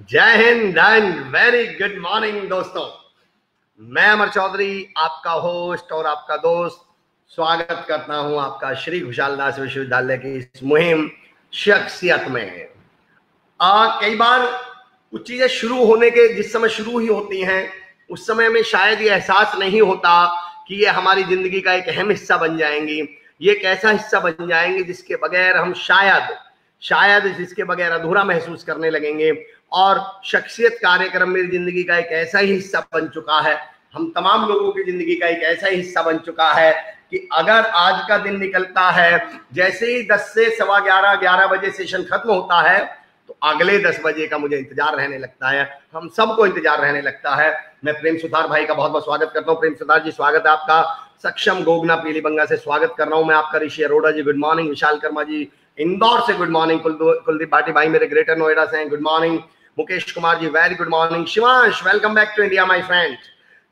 जय Hind and very good morning दोस्तों। मैं अमर चौधरी आपका होस्ट और आपका दोस्त स्वागत करता हूं आपका श्री खुशहाल दास विश्वविद्यालय की इस मुहिम शख्सियत में। कई बार कुछ चीजें शुरू होने के जिस समय शुरू ही होती हैं उस समय में शायद ये एहसास नहीं होता कि ये हमारी जिंदगी का एक अहम हिस्सा बन जाएंगी। ये एक ऐसा हिस्सा बन जाएंगे जिसके बगैर हम शायद जिसके बगैर अधूरा महसूस करने लगेंगे। और शख्सियत कार्यक्रम मेरी जिंदगी का एक ऐसा ही हिस्सा बन चुका है, हम तमाम लोगों की जिंदगी का एक ऐसा ही हिस्सा बन चुका है कि अगर आज का दिन निकलता है, जैसे ही 10 से सवा 11 बजे सेशन खत्म होता है तो अगले 10 बजे का मुझे इंतजार रहने लगता है, हम सबको इंतजार रहने लगता है। मैं प्रेम सुतार भाई का बहुत बहुत स्वागत करता हूँ। प्रेम सुतार जी स्वागत है आपका। सक्षम गोगना पीलीबंगा से स्वागत कर रहा हूँ मैं आपका। ऋषि अरोड़ा जी गुड मॉर्निंग। विशाल कर्मा जी इंदौर से गुड मॉर्निंग। कुलदीप भाटी भाई मेरे ग्रेटर नोएडा से हैं, good morning. Mukesh Kumar ji very good morning. Shivansh welcome back to India my friend,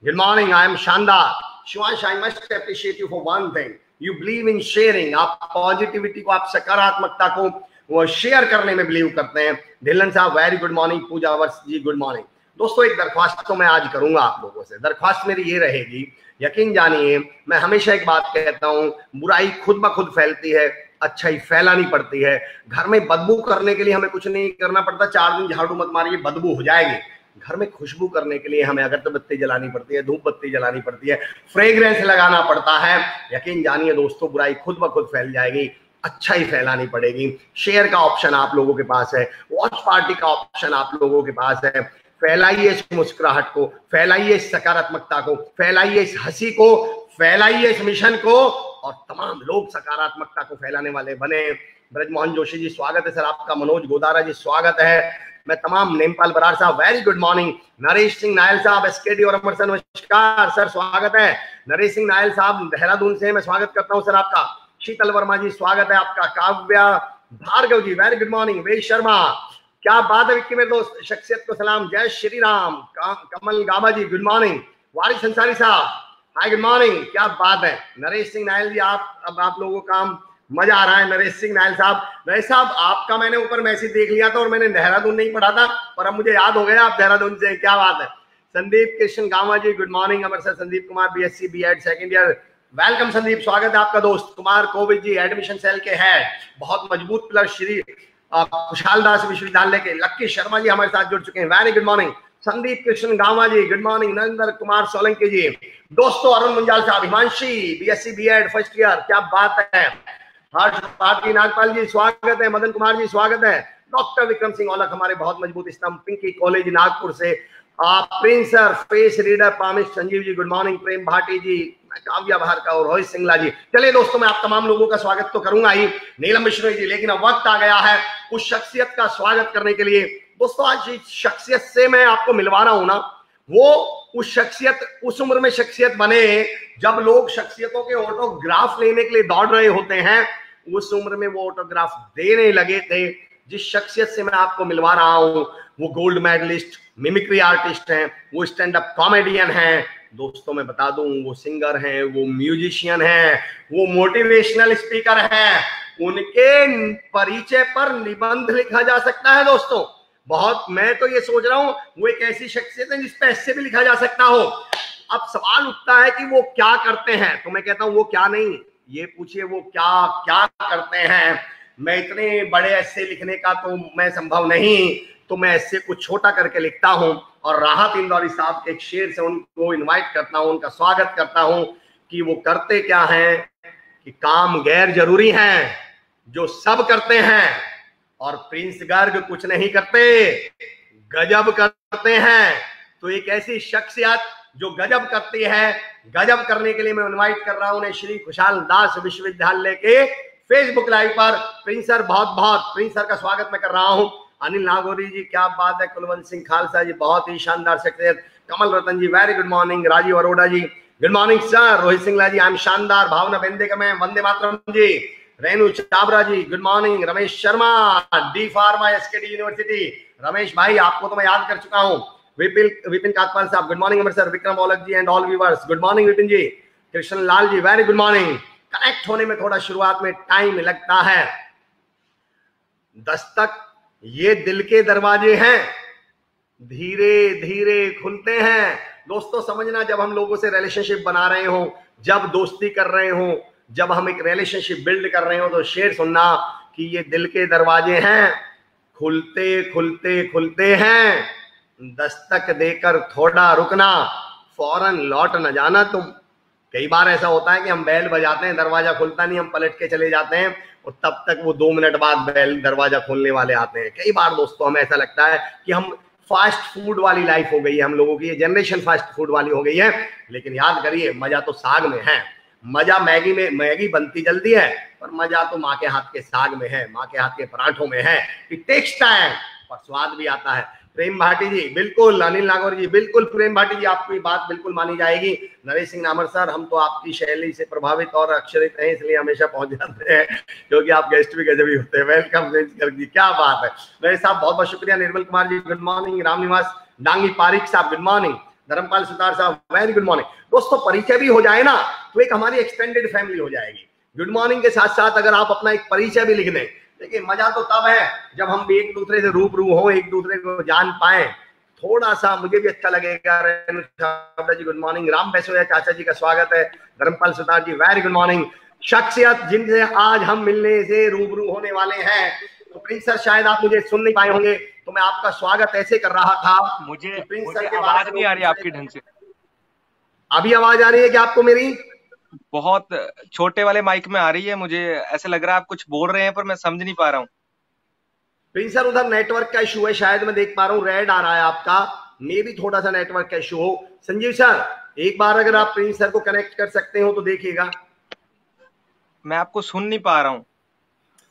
good morning. I am शानदार। Shivansh I must appreciate you for one thing, you believe in sharing. आप positivity को, आप सकारात्मकता को वो शेयर करने में बिलीव करते हैं। ढिल्लन साहब वेरी गुड मॉर्निंग। पूजा वर्ष जी गुड मॉर्निंग। दोस्तों एक दरख्वास्त तो मैं आज करूंगा आप लोगों से। दरख्वास्त मेरी ये रहेगी, यकीन जानिए मैं हमेशा एक बात कहता हूं, बुराई खुद ब खुद फैलती है, अच्छाई फैलानी पड़ती है। घर में बदबू करने के लिए हमें कुछ नहीं करना पड़ता, 4 दिन झाड़ू मत मारिए बदबू हो जाएगी। घर में खुशबू करने के लिए हमें अगरबत्ती जलानी पड़ती है, धूप बत्ती जलानी पड़ती है, फ्रेग्रेंस लगाना पड़ता है। यकीन जानिए दोस्तों बुराई खुद ब खुद फैल जाएगी, अच्छाई फैलानी पड़ेगी। शेयर का ऑप्शन आप लोगों के पास है, वॉच पार्टी का ऑप्शन आप लोगों के पास है। फैलाइए इस मुस्कुराहट को, फैलाइए इस सकारात्मकता को, फैलाइए इस हंसी को, फैलाइए इस मिशन को और तमाम लोग सकारात्मकता को फैलाने वाले बने। ब्रजमोहन जोशी जी स्वागत है सर आपका। मनोज गोदारा जी स्वागत है। मैं तमाम नेमपाल बरार साहब very good morning. Naresh Singh Nayal साहब एसकेडी और अमर सर नमस्कार सर स्वागत है। नरेश सिंह नायल साहब देहरादून से मैं स्वागत करता हूं सर आपका। शीतल वर्मा जी स्वागत है आपका। काव्या भार्गव जी वेरी गुड मॉर्निंग। वेद शर्मा क्या बात है विक्की मेरे दोस्त, शख्सियत को सलाम, जय श्री राम। कमल गाबा जी गुड मॉर्निंग। वारिस अंसारी साहब हाय गुड मॉर्निंग, क्या बात है। नरेश सिंह नायल जी आप लोगों का मजा आ रहा है। नरेश सिंह नायल साहब आपका मैंने ऊपर मैसेज देख लिया था और मैंने देहरादून नहीं पढ़ा था पर अब मुझे याद हो गया आप देहरादून से, क्या बात है। Sandeep Krishna Gama ji good morning. Amar sir Sandeep Kumar BSc BEd second year welcome Sandeep, स्वागत है आपका दोस्त। कुमार कोविद जी एडमिशन सेल के हेड, बहुत मजबूत प्लस श्री खुशहाल दास विश्वविद्यालय के। लक्की शर्मा जी हमारे साथ जुड़ चुके हैं, very good morning. Sandeep Krishna Gama ji good morning. Narendra Kumar Solanki ji दोस्तों। अरुण मुंजाल साहब, Himanshi BSc BEd first year, क्या बात है। हर्ष भारती नागपाल जी स्वागत है। मदन कुमार जी स्वागत है। डॉक्टर विक्रम सिंह औलख हमारे बहुत मजबूत स्तंभ, पिंकी कॉलेज नागपुर से। Prince sir face reader Pamish Sanjeev ji good morning. Prem Bhati ji, Kavya Bharka और रोहित सिंगला जी। चलिए दोस्तों मैं आप तमाम लोगों का स्वागत तो करूंगा ही, नीलम बिश्नोई जी, लेकिन अब वक्त आ गया है उस शख्सियत का स्वागत करने के लिए। दोस्तों आज इस शख्सियत से मैं आपको मिलवा रहा हूं ना, वो उस शख्सियत उस उम्र में शख्सियत बने जब लोग शख्सियतों के ऑटोग्राफ लेने के लिए दौड़ रहे होते हैं, उस उम्र में वो ऑटोग्राफ देने लगे थे। जिस शख्सियत से मैं आपको मिलवा रहा हूं वो गोल्ड मेडलिस्ट, मिमिक्री आर्टिस्ट हैं, वो स्टैंड अप कॉमेडियन हैं। दोस्तों मैं बता दूं वो सिंगर हैं, वो म्यूजिशियन हैं, वो मोटिवेशनल स्पीकर हैं। उनके परिचय पर निबंध लिखा जा सकता है दोस्तों। बहुत, मैं तो ये सोच रहा हूं वो एक ऐसी शख्सियत है जिसपे ऐसे भी लिखा जा सकता हो। अब सवाल उठता है कि वो क्या करते हैं, तो मैं कहता हूं वो क्या नहीं, ये पूछिए वो क्या क्या करते हैं। मैं इतने बड़े ऐसे लिखने का तो मैं संभव नहीं, तो मैं ऐसे कुछ छोटा करके लिखता हूं और राहत इंदौरी साहब के एक शेर से उनको इनवाइट करता हूं, उनका स्वागत करता हूं कि वो करते क्या हैं कि काम गैर जरूरी हैं जो सब करते हैं, और प्रिंस गर्ग कुछ नहीं करते, गजब करते हैं। तो एक ऐसी शख्सियत जो गजब करती है, गजब करने के लिए मैं इनवाइट कर रहा हूं उन्हें श्री खुशहाल दास विश्वविद्यालय के फेसबुक लाइव पर। प्रिंस सर प्रिंस सर का स्वागत मैं कर रहा हूं। अनिल नागौरी जी क्या बात है। कुलवंत सिंह खालसा जी बहुत ही शानदार शख्सियत। Kamal Ratan ji very good morning. Rajeev Arora ji good morning sir. Rohit Singla ji I am शानदार। भावना बेंदे का मैं वंदे मातरम जी। Renu Chhabra ji good morning. Ramesh Sharma D pharma SKD university. Ramesh भाई आपको तो मैं याद कर चुका हूँ। विपिन काकपाल साहब good morning. Amar sir Vikram Aulakh ji and all viewers good morning. Vipin ji, Krishan Lal ji very good morning. Connect होने में थोड़ा शुरुआत में टाइम लगता है, दस्तक ये दिल के दरवाजे हैं, धीरे धीरे खुलते हैं। दोस्तों समझना, जब हम लोगों से रिलेशनशिप बना रहे हो, जब दोस्ती कर रहे हो, जब हम एक रिलेशनशिप बिल्ड कर रहे हो, तो शेर सुनना कि ये दिल के दरवाजे हैं, खुलते खुलते खुलते हैं। दस्तक देकर थोड़ा रुकना, फौरन लौट न जाना तुम। कई बार ऐसा होता है कि हम बेल बजाते हैं, दरवाजा खुलता नहीं, हम पलट के चले जाते हैं और तब तक वो 2 मिनट बाद बेल दरवाजा खोलने वाले आते हैं। कई बार दोस्तों हमें ऐसा लगता है कि हम फास्ट फूड वाली लाइफ हो गई है हम लोगों की, ये जनरेशन फास्ट फूड वाली हो गई है। लेकिन याद करिए, मजा तो साग में है। मजा मैगी में, मैगी बनती जल्दी है, पर मजा तो माँ के हाथ के साग में है, माँ के हाथ के पराठों में है। इट टेक्स टाइम, पर स्वाद भी आता है। प्रेम भाटी जी बिल्कुल, अनिल नागौर जी बिल्कुल, प्रेम भाटी जी आपकी बात बिल्कुल मानी जाएगी। नरेश सिंह नामर सर, हम तो आपकी शैली से प्रभावित और अक्षरित हैं, इसलिए हमेशा पहुंच जाते हैं, क्योंकि आप गेस्ट भी गजब ही होते हैं। वेलकम जी, क्या बात है नरेश साहब, बहुत बहुत शुक्रिया। Nirmal Kumar ji good morning. राम निवास डांगी पारिक साहब गुड मॉर्निंग। धर्मपाल सुतार साहब वेरी गुड मॉर्निंग। दोस्तों परिचय भी हो जाए ना तो एक हमारी एक्सटेंडेड फैमिली हो जाएगी। गुड मॉर्निंग के साथ साथ अगर आप अपना एक परिचय भी लिख दें, देखिए मजा तो तब है जब हम भी एक दूसरे से रूबरू हो, एक दूसरे को जान पाए, थोड़ा सा मुझे भी अच्छा लगेगा। रेणु छाबड़ा जी गुड मॉर्निंग। राम बैसोया चाचा जी का स्वागत है। धर्मपाल सुतार जी वेरी गुड मॉर्निंग। शख्सियत जिनसे आज हम मिलने से रूबरू होने वाले हैं, तो प्रिंस सर शायद आप मुझे सुन नहीं पाए होंगे, तो मैं आपका स्वागत ऐसे कर रहा था। मुझे आवाज नहीं आ रही आपकी ढंग से। अभी आवाज आ रही है क्या आपको मेरी? बहुत छोटे वाले माइक में आ रही है, मुझे ऐसे लग रहा है आप कुछ बोल रहे हैं पर मैं समझ नहीं पा रहा हूँ। प्रिंस सर उधर नेटवर्क का इशू है शायद, मैं देख पा रहा हूँ रेड आ रहा है आपका, मे भी थोड़ा सा नेटवर्क का इशू हो। संजीव सर एक बार अगर आप प्रिंस सर को कनेक्ट कर सकते हो तो देखिएगा। मैं आपको सुन नहीं पा रहा हूँ।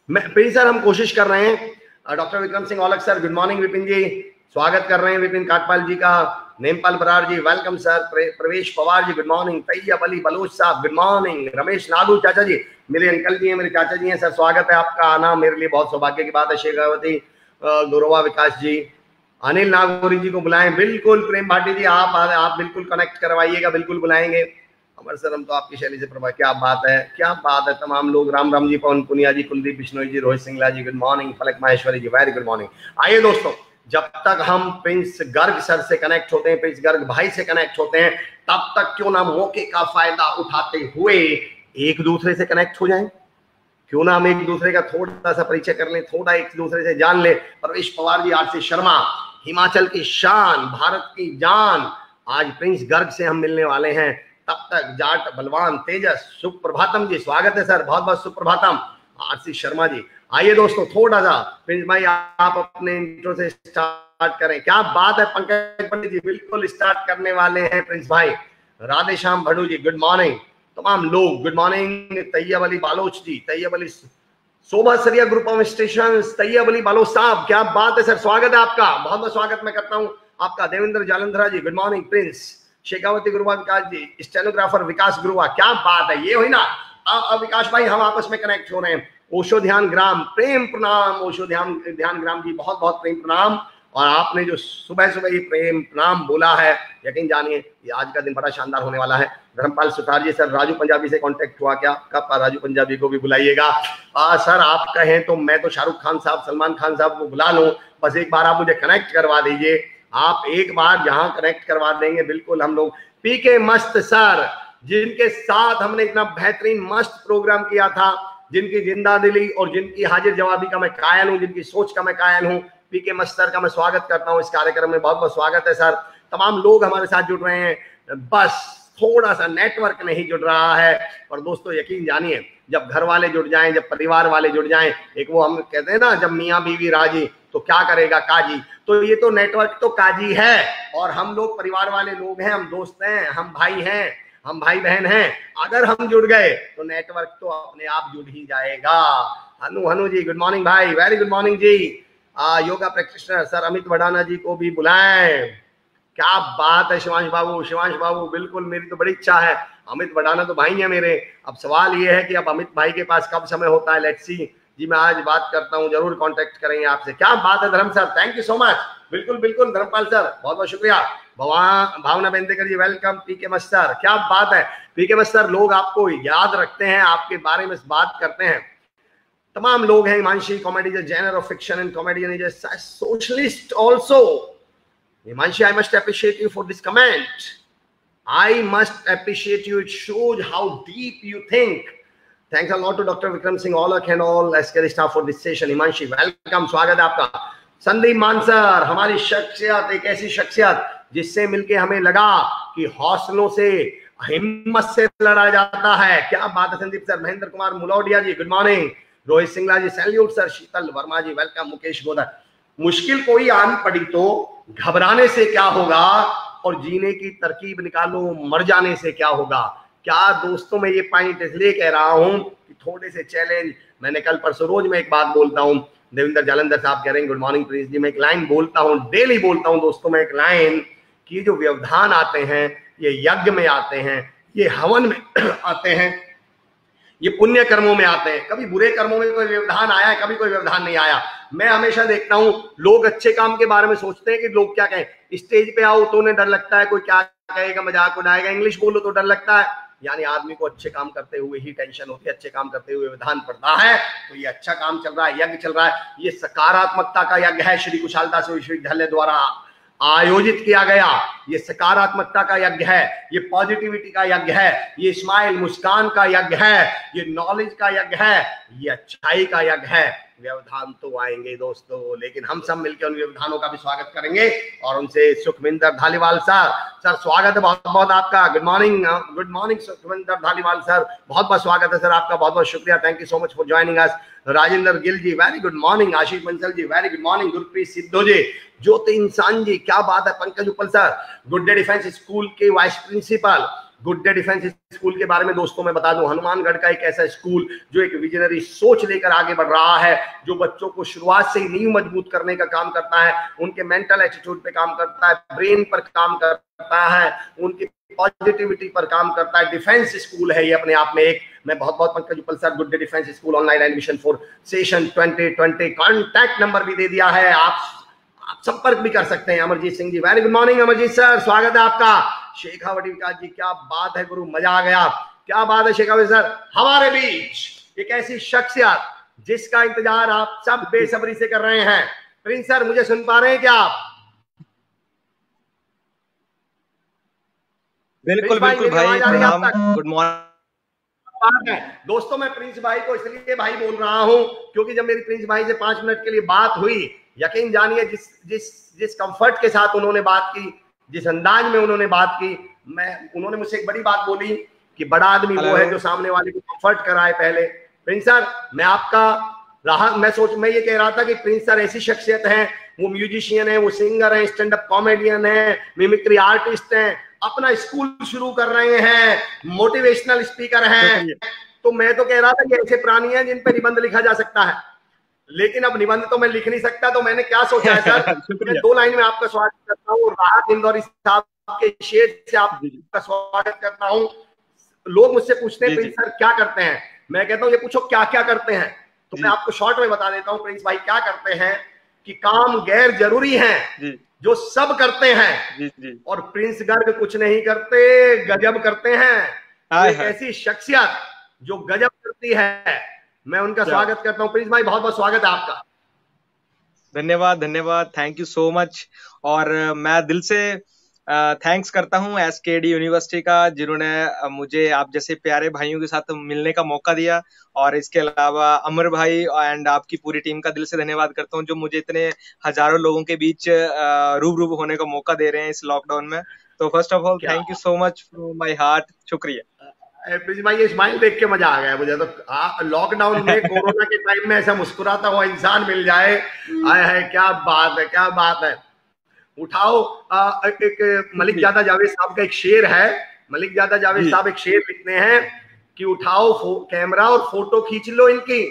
प्रिंस सर हम कोशिश कर रहे हैं। Doctor Vikram Singh Aulakh sir good morning. Vipin ji स्वागत कर रहे हैं, विपिन काटपाल जी का। Nempal Brar ji welcome sir. Pravesh Pawar ji good morning. Tayyab Ali Baloch साहब गुड मॉर्निंग। रमेश नागू चाचा जी मेरे अंकल जी हैं, मेरे चाचा जी हैं सर, स्वागत है आपका। आना मेरे लिए बहुत सौभाग्य की बात है। शेखावती गौरवा विकास जी, अनिल नागौरी जी को बुलाएं। बिल्कुल प्रेम भाटी जी आप बिल्कुल कनेक्ट करवाइएगा, बिल्कुल बुलाएंगे। अमर सर हम तो आपकी शैली से प्रभावित, क्या बात है क्या बात है। तमाम लोग, राम राम जी, पवन पुनिया जी, कुलदीप बिश्नोई जी, रोहित सिंगला जी गुड मॉर्निंग। फलक माहेश्वरी जी वेरी गुड मॉर्निंग। आइए दोस्तों, जब तक हम प्रिंस गर्ग सर से कनेक्ट होते हैं, प्रिंस गर्ग भाई से कनेक्ट होते हैं, तब तक क्यों ना मौके का फायदा उठाते हुए एक दूसरे से कनेक्ट हो जाएं। क्यों ना हम एक दूसरे का थोड़ा सा परिचय कर लें, थोड़ा एक दूसरे से जान ले। प्रवेश पवार जी, आरसी शर्मा, हिमाचल की शान, भारत की जान, आज प्रिंस गर्ग से हम मिलने वाले हैं। तब तक जाट बलवान तेजस, सुप्रभातम जी स्वागत है सर, बहुत बहुत सुप्रभातम। आरसी शर्मा जी आइए दोस्तों, थोड़ा सा प्रिंस भाई आप अपने इंट्रो से स्टार्ट करें। क्या बात है पंकज पंडित जी, बिल्कुल स्टार्ट करने वाले हैं प्रिंस भाई। Radhe Shyam Bhadu ji good morning. तमाम लोग good morning. Tayyab Ali Baloch ji, Tayyab Ali Shobha Sariya group of station, Tayyab Ali Baloch साहब क्या बात है सर, स्वागत है आपका, बहुत बहुत स्वागत मैं करता हूं आपका। देवेंद्र जालंधरा जी गुड मॉर्निंग। प्रिंस शेखावती गुरुवा विकास जी, स्टेनोग्राफर विकास गुरुवा, क्या बात है, ये हुई ना। अब विकास भाई हम आपस में कनेक्ट हो रहे हैं। ओशो ध्यान ग्राम प्रेम प्रणाम, ओशो ध्यान ग्राम जी बहुत बहुत प्रेम प्रणाम। और आपने जो सुबह सुबह ये प्रेम प्रणाम बोला है, यकीन जानिए ये आज का दिन बड़ा शानदार होने वाला है। धर्मपाल सुतार जी सर, राजू पंजाबी से कांटेक्ट हुआ क्या आपका? राजू पंजाबी को भी बुलाइएगा। सर आप कहें तो मैं तो शाहरुख खान साहब, सलमान खान साहब को बुला लूं, बस एक बार आप मुझे कनेक्ट करवा दीजिए। आप एक बार जहां कनेक्ट करवा देंगे बिल्कुल हम लोग। पीके मस्त सर, जिनके साथ हमने इतना बेहतरीन मस्त प्रोग्राम किया था, जिनकी जिंदा दिली और जिनकी हाजिर जवाबी का मैं कायल हूं, जिनकी सोच का मैं कायल हूं, पीके मस्त सर का मैं स्वागत करता हूं इस कार्यक्रम में। बहुत बहुत स्वागत है सर। तमाम लोग हमारे साथ जुड़ रहे हैं, बस थोड़ा सा नेटवर्क नहीं जुड़ रहा है। और दोस्तों यकीन जानिए, जब घर वाले जुड़ जाएं, जब परिवार वाले जुड़ जाएं, एक वो हम कहते हैं ना, जब मियाँ बीवी राजी तो क्या करेगा काजी, तो ये तो नेटवर्क तो काजी है। और हम लोग परिवार वाले लोग हैं, हम दोस्त हैं, हम भाई हैं, हम भाई बहन हैं। अगर हम जुड़ गए तो नेटवर्क तो अपने आप जुड़ ही जाएगा। हनु जी गुड मॉर्निंग भाई, वेरी गुड मॉर्निंग जी। योगा प्रैक्टिशनर सर अमित वडाना जी को भी बुलाएं। क्या बात है शिवांश बाबू बिल्कुल, मेरी तो बड़ी इच्छा है। अमित वडाना तो भाई है मेरे। अब सवाल ये है कि अब अमित भाई के पास कब समय होता है, लेट्स सी जी। मैं आज बात करता हूँ, जरूर कांटेक्ट करेंगे आपसे। क्या बात है धर्म sir, thank you so much. बिल्कुल बिल्कुल धर्मपाल सर बहुत बहुत शुक्रिया। भावना बेंदेकर जी वेलकम। पीके मस्त सर क्या बात है। पीके मस्त सर, लोग आपको याद रखते हैं, आपके बारे में बात करते हैं। तमाम लोग हैं, Himanshi comedy is a genre of fiction and comedian is a socialist also. Himanshi, I must appreciate you for this comment, I must appreciate you. It shows how deep you think. Thanks a lot to Dr. Vikram Singh Olak and all SK staff for this session. Himanshi, welcome, स्वागत है आपका। संदीप मानसर, हमारी शख्सियत एक ऐसी शख्सियत जिससे मिलके हमें लगा कि हौसलों से, हिम्मत से लड़ा जाता है। क्या बात है संदीप सर। महेंद्र कुमार मुलौडिया जी, गुड मॉर्निंग। रोहित सिंगला जी, सैल्यूट सर। शीतल वर्मा जी, वेलकम। मुकेश गोदर, मुश्किल कोई आन पड़ी तो घबराने से क्या होगा और जीने की तरकीब निकालो, मर जाने से क्या होगा। क्या दोस्तों, मैं ये पॉइंट इसलिए कह रहा हूं कि थोड़े से चैलेंज, मैंने कल परसों रोज मैं एक बात बोलता हूं, देविंदर जालंधर साहब कह रहे हैं गुड मॉर्निंग प्लीज जी, मैं एक लाइन बोलता हूं, डेली बोलता हूं दोस्तों, मैं एक लाइन कि जो व्यवधान आते हैं, ये यज्ञ में आते हैं, ये हवन में आते हैं, ये पुण्य कर्मों में आते हैं। कभी बुरे कर्मों में कोई व्यवधान आया है, कभी कोई व्यवधान नहीं आया। मैं हमेशा देखता हूं लोग अच्छे काम के बारे में सोचते हैं कि लोग क्या कहें, स्टेज पे आओ तो उन्हें डर लगता है कोई क्या कहेगा, मजाक उड़ाएगा, इंग्लिश बोलो तो डर लगता है। यानी आदमी को अच्छे काम करते हुए ही टेंशन होती है, अच्छे काम करते हुए व्यवधान पड़ता है, तो ये अच्छा काम चल रहा है, यज्ञ चल रहा है, ये सकारात्मकता का यज्ञ है, श्री कुशालदास विश्वविद्यालय द्वारा आयोजित किया गया। ये सकारात्मकता का यज्ञ है, ये पॉजिटिविटी का यज्ञ है, ये स्माइल मुस्कान का यज्ञ है, ये नॉलेज का यज्ञ है, ये अच्छाई का यज्ञ है। व्यवधान तो आएंगे दोस्तों, लेकिन हम सब मिलकर उन व्यवधानों का भी स्वागत करेंगे। और उनसे सुखविंदर धालीवाल सर स्वागत है बहुत बहुत आपका। Good morning Sukhwinder Dhaliwal sir, बहुत बहुत स्वागत है सर आपका, बहुत बहुत शुक्रिया, thank you so much for joining us. Rajendra Gill ji, very good morning. Ashish Bansal ji, very good morning. Gurpreet Sidhu ji, Jyoti Insan ji, क्या बात है। Pankaj Uppal sir, Good Day Defence School के vice principal. Good Day Defence School के बारे में दोस्तों मैं बता दूं, हनुमानगढ़ का एक ऐसा स्कूल जो एक विजनरी सोच लेकर आगे बढ़ रहा है, जो बच्चों को शुरुआत से ही नींव मजबूत करने का काम करता है, उनके मेंटल एटीट्यूड पे काम करता है, ब्रेन पर काम करता है, उनकी पॉजिटिविटी पर काम करता है। डिफेंस स्कूल है ये अपने आप में एक। मैं बहुत बहुत Pankaj Uppal sir, Good Day Defence school online admission for session 2020, contact number भी दे दिया है, आप संपर्क भी कर सकते हैं। Amarjeet Singh ji, very good morning Amarjeet sir, स्वागत है आपका। शेखावटी विकास जी, क्या बात है गुरु, मजा आ गया, क्या बात है शेखावटी सर। हमारे बीच एक ऐसी शख्सियत जिसका इंतजार आप सब बेसब्री से कर रहे हैं। प्रिंस सर, मुझे सुन पा रहे हैं क्या आप? बिल्कुल बिल्कुल भाई, प्रणाम, गुड मॉर्निंग। दोस्तों मैं प्रिंस भाई को इसलिए भाई बोल रहा हूं क्योंकि जब मेरी प्रिंस भाई से 5 मिनट के लिए बात हुई, यकीन जानिए जिस कंफर्ट के साथ उन्होंने बात की, जिस अंदाज में उन्होंने बात की, उन्होंने मुझसे एक बड़ी बात बोली कि बड़ा आदमी वो है जो सामने वाले को कंफर्ट कराए पहले। प्रिंस सर, मैं आपका मैं ये कह रहा था कि प्रिंस सर ऐसी शख्सियत हैं, वो म्यूजिशियन है, वो सिंगर है, स्टैंड अप कॉमेडियन है, मिमिक्री आर्टिस्ट हैं, अपना स्कूल शुरू कर रहे हैं, मोटिवेशनल स्पीकर हैं। तो मैं तो कह रहा था ये ऐसे प्राणी हैं जिन पे निबंध लिखा जा सकता है, लेकिन अब निबंध तो मैं लिख नहीं सकता, तो मैंने क्या सोचा है सर, मैं 2 लाइन में आपका स्वागत करता हूँ। राहत इंदौरी साहब के शेर से आपका स्वागत करता हूँ। लोग मुझसे पूछते हैं प्रिंस सर क्या करते हैं, मैं कहता हूँ ये पूछो क्या क्या करते हैं, तो मैं आपको शॉर्ट में बता देता हूँ प्रिंस भाई क्या करते हैं कि काम गैर जरूरी है जो सब करते हैं, और प्रिंस गर्ग कुछ नहीं करते, गजब करते हैं। एक ऐसी शख्सियत जो गजब करती है, मैं उनका स्वागत करता हूं। प्रिंस भाई, बहुत बहुत स्वागत है आपका। धन्यवाद धन्यवाद, थैंक यू सो मच। और मैं दिल से थैंक्स करता हूं एसकेडी यूनिवर्सिटी का, जिन्होंने मुझे आप जैसे प्यारे भाइयों के साथ मिलने का मौका दिया। और इसके अलावा अमर भाई एंड आपकी पूरी टीम का दिल से धन्यवाद करता हूं, जो मुझे इतने हजारों लोगों के बीच रूबरू होने का मौका दे रहे हैं इस लॉकडाउन में। तो first of all thank you so much from my heart, शुक्रिया। प्रिंस भाई, ये स्माइल देख के मजा आ गया मुझे तो। लॉकडाउन में कोरोना के टाइम में ऐसा मुस्कुराता हुआ इंसान मिल जाए, आए है, क्या बात है, क्या बात है। उठाओ एक मलिक जादा जावेद साहब का एक शेर है, मलिक जादा जावेद साहब एक शेर लिखते हैं कि उठाओ कैमरा और फोटो खींच लो इनकी।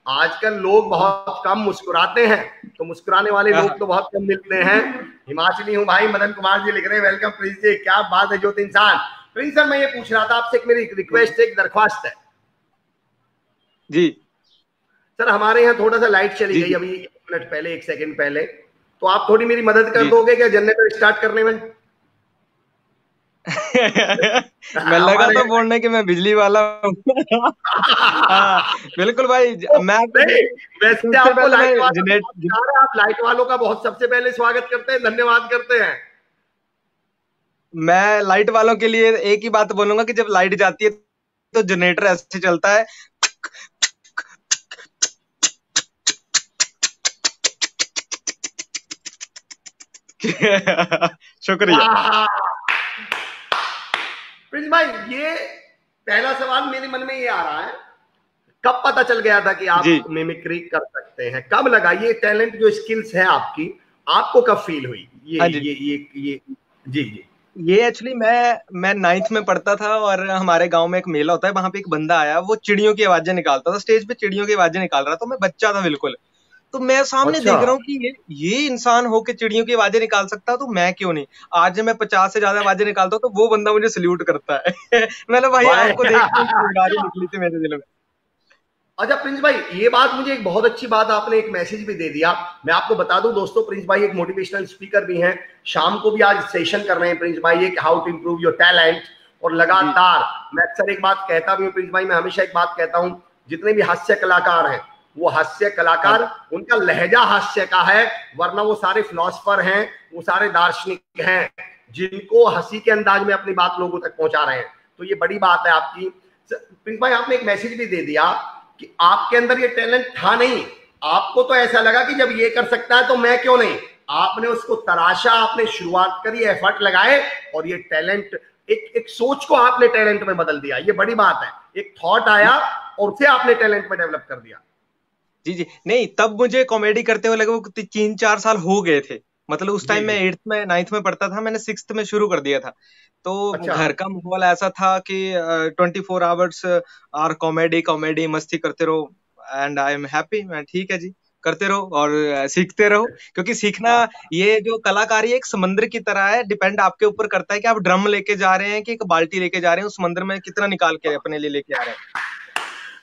आजकल लोग बहुत कम मुस्कुराते हैं, तो मुस्कुराने वाले लोग तो बहुत कम मिलते हैं। हिमाचली हूँ भाई, मदन कुमार जी लिख रहे हैं, वेलकम प्रिंस जी, क्या बात है ज्योति इंसान। प्रिंस सर, मैं ये पूछ रहा था आपसे, एक मेरी रिक्वेस्ट है, एक दरख्वास्त है जी सर। हमारे यहाँ थोड़ा सा लाइट चली गई अभी 1 मिनट पहले, 1 सेकंड पहले, तो आप थोड़ी मेरी मदद कर दोगे क्या जनरेटर स्टार्ट करने में? मैं लगा हमारे तो बोलने कि मैं बिजली वाला हूँ। हाँ, बिल्कुल भाई। मैं तो नहीं, वैसे सबसे आपको पहले मैं लाइट वालों जनरेट बहुत प्यार है, आप लाइट वालों का बहुत सबसे पहले स्वागत करते हैं, धन्यवाद करते हैं। मैं लाइट वालों के लिए एक ही बात बोलूंगा कि जब लाइट जाती है तो जनरेटर ऐसे चलता है। शुक्रिया। वाह प्रिंस भाई, ये पहला सवाल मेरे मन में ये आ रहा है, कब पता चल गया था कि जी आप मिमिक्री कर सकते हैं? कब लगा ये टैलेंट जो स्किल्स है आपकी, आपको कब फील हुई? हाँ जी। ये जी जी। ये एक्चुअली मैं 9th में पढ़ता था और हमारे गांव में एक मेला होता है, वहां पे एक बंदा आया, वो चिड़ियों की आवाजें निकालता था, स्टेज पे चिड़ियों की आवाजें निकाल रहा था। तो मैं बच्चा था बिल्कुल, तो मैं सामने अच्छा। देख रहा हूँ कि ये इंसान होके चिड़ियों की आवाजें निकाल सकता है, तो मैं क्यों नहीं? आज जब मैं 50 से ज्यादा आवाजें निकालता हूँ तो वो बंदा मुझे सल्यूट करता है। मतलब भाई भाई आपको देख के एक चिंगारी निकली थी मेरे दिल में। अच्छा प्रिंस भाई, ये बात मुझे एक बहुत अच्छी बात, आपने एक मैसेज भी दे दिया। मैं आपको बता दूं दोस्तों, प्रिंस भाई एक मोटिवेशनल स्पीकर भी हैं, शाम को भी आज सेशन कर रहे हैं प्रिंस भाई, एक how to improve your talent. और जी लगातार मैं अक्सर एक बात कहता भी हूँ प्रिंस भाई, मैं हमेशा एक बात कहता हूँ, जितने भी हास्य कलाकार हैं वो हास्य हाँ कलाकार, उनका लहजा हास्य का है, वरना वो सारे फिलोसफर हैं, वो सारे दार्शनिक हैं जिनको हंसी के अंदाज में अपनी बात लोगों तक पहुंचा रहे हैं। तो ये बड़ी बात है आपकी। प्रिंस भाई आपने एक मैसेज भी दे दिया कि आपके अंदर ये टैलेंट था नहीं, आपको तो ऐसा लगा कि जब ये कर सकता है तो मैं क्यों नहीं। आपने उसको तराशा, आपने शुरुआत करी, एफर्ट लगाए, और ये टैलेंट, एक सोच को आपने टैलेंट में बदल दिया। ये बड़ी बात है, एक थॉट आया और उसे आपने टैलेंट में डेवलप कर दिया। जी जी। नहीं, तब मुझे कॉमेडी करते हुए लगभग 3-4 साल हो गए थे। मतलब उस जी टाइम मैं जी। 8th में 9th में पढ़ता था, मैंने 6th में शुरू कर दिया था। तो अच्छा। घर का माहौल ऐसा था कि 24 आवर्स और कॉमेडी कॉमेडी मस्ती करते रहो। And I am happy. मैं ठीक है जी, करते रहो और सीखते रहो, क्योंकि सीखना, ये जो कलाकारी है एक समंदर की तरह है। डिपेंड आपके ऊपर करता है कि आप ड्रम लेके जा रहे हैं कि एक बाल्टी लेके जा रहे हैं, उस समंदर में कितना निकाल के अपने लिए लेके आ रहे हैं।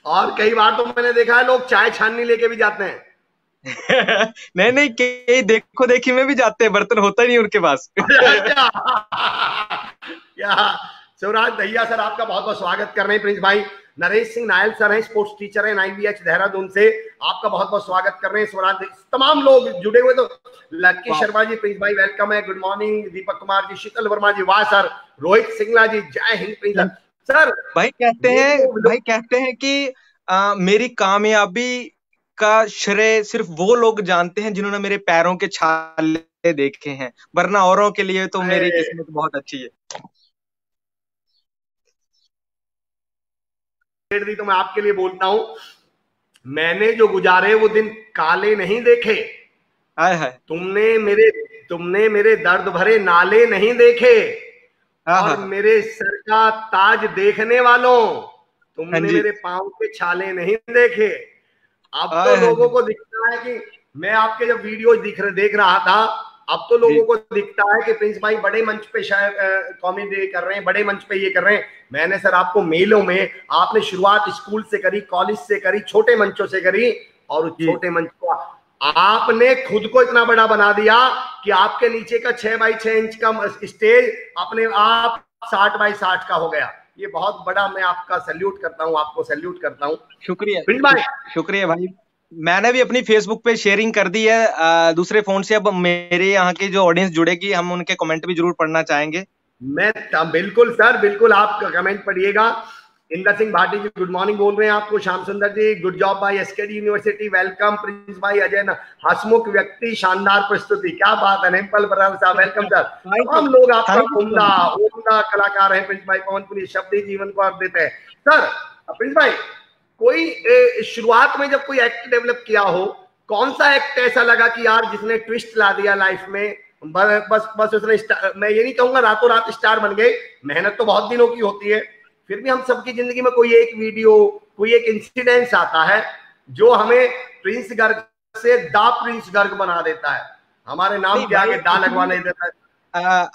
और कई बार तो मैंने देखा है लोग चाय छाननी लेके भी जाते हैं। नहीं नहीं, कई देखो देखी में भी जाते हैं, बर्तन होता ही नहीं उनके पास। अच्छा क्या, शिवराज दहिया सर आपका बहुत बहुत स्वागत कर रहे हैं प्रिंस भाई। नरेश सिंह नायल सर हैं, स्पोर्ट्स टीचर हैं 9BH देहरादून से, आपका बहुत बहुत स्वागत कर रहे हैं। शिवराज, तमाम लोग जुड़े हुए, तो लक्की शर्मा जी प्रिंस भाई वेलकम है, गुड मॉर्निंग। दीपक कुमार जी, शीतल वर्मा जी, वाह सर। रोहित सिंगला जी, जय हिंद प्रिंस सर। भाई कहते ये हैं, जो भाई कहते हैं कि मेरी कामयाबी का श्रेय सिर्फ वो लोग जानते हैं जिन्होंने मेरे पैरों के छाले देखे हैं, वरना औरों के लिए तो मेरी किस्मत बहुत अच्छी है। दी तो मैं आपके लिए बोलता हूं, मैंने जो गुजारे वो दिन काले नहीं देखे, हाय हाय। तुमने मेरे दर्द भरे नाले नहीं देखे, हाँ और हाँ हाँ। मेरे सर का ताज देखने वालों, हाँ तुमने जी। मेरे पांव के छाले नहीं देखे। अब तो हाय हाय लोगों को दिखता है कि, मैं आपके जब वीडियो देख रहा था, अब तो जी। लोगों को दिखता है कि प्रिंस भाई बड़े मंच पे शायद कॉमेडी कर रहे हैं, बड़े मंच पे ये कर रहे हैं। मैंने सर आपको मेलों में, आपने शुरुआत स्कूल से करी, कॉलेज से करी, छोटे मंचों से करी, और उस जी छोटे मंच को आपने खुद को इतना बड़ा बना दिया कि आपके नीचे का 6x6 इंच का स्टेज अपने आप 60x60 का हो गया। ये बहुत बड़ा, मैं आपका सैल्यूट करता हूं, आपको सैल्यूट करता हूं शुक्रिया। प्रिंस भाई। शुक्रिया भाई। मैंने भी अपनी फेसबुक पे शेयरिंग कर दी है दूसरे फोन से। अब मेरे यहाँ की जो ऑडियंस जुड़ेगी, हम उनके कमेंट भी जरूर पढ़ना चाहेंगे। बिल्कुल सर, बिल्कुल आप कमेंट पढ़िएगा। इंदर सिंह भाटी जी गुड मॉर्निंग बोल रहे हैं आपको, श्याम सुंदर जी गुड जॉब भाई, एसकेडी यूनिवर्सिटी वेलकम। प्रिंस भाई अजय हसमुख व्यक्ति, शानदार प्रस्तुति, क्या बात है। नेम्पल बरार साहब वेलकम सर। Thank you. तमाम लोग आपका थैंक यू सो उम्दा मच। उम्दा कलाकार हैं प्रिंस भाई। पवनपुरी शब्द ही जीवन को अर्थ देते हैं सर। प्रिंस भाई, कोई शुरुआत में जब कोई एक्ट डेवलप किया हो, कौन सा एक्ट ऐसा लगा कि यार जिसने ट्विस्ट ला दिया लाइफ में, बस बस उसने, मैं ये नहीं कहूंगा रातों रात स्टार बन गए, मेहनत तो बहुत दिनों की होती है, फिर भी हम सबकी जिंदगी में कोई एक वीडियो, कोई एक इंसिडेंस आता है जो हमें प्रिंस गर्ग से दा प्रिंस गर्ग बना देता है, हमारे नाम नहीं के भाई, आगे दा लगवा नहीं देता है।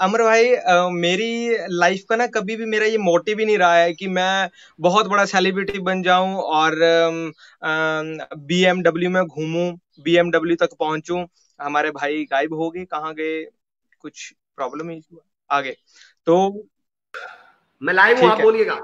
अमर भाई, मेरी लाइफ का ना कभी भी मेरा ये मोटिव ही नहीं रहा है कि मैं बहुत बड़ा सेलिब्रिटी बन जाऊं और बीएमडब्ल्यू में घूमूं, बीएमडब्ल्यू तक पहुंचूं। हमारे भाई गायब हो गए, कहाँ गए, कुछ प्रॉब्लम ही आगे। तो मैं लाइव हूँ, ठीक आप है। बोलिएगा।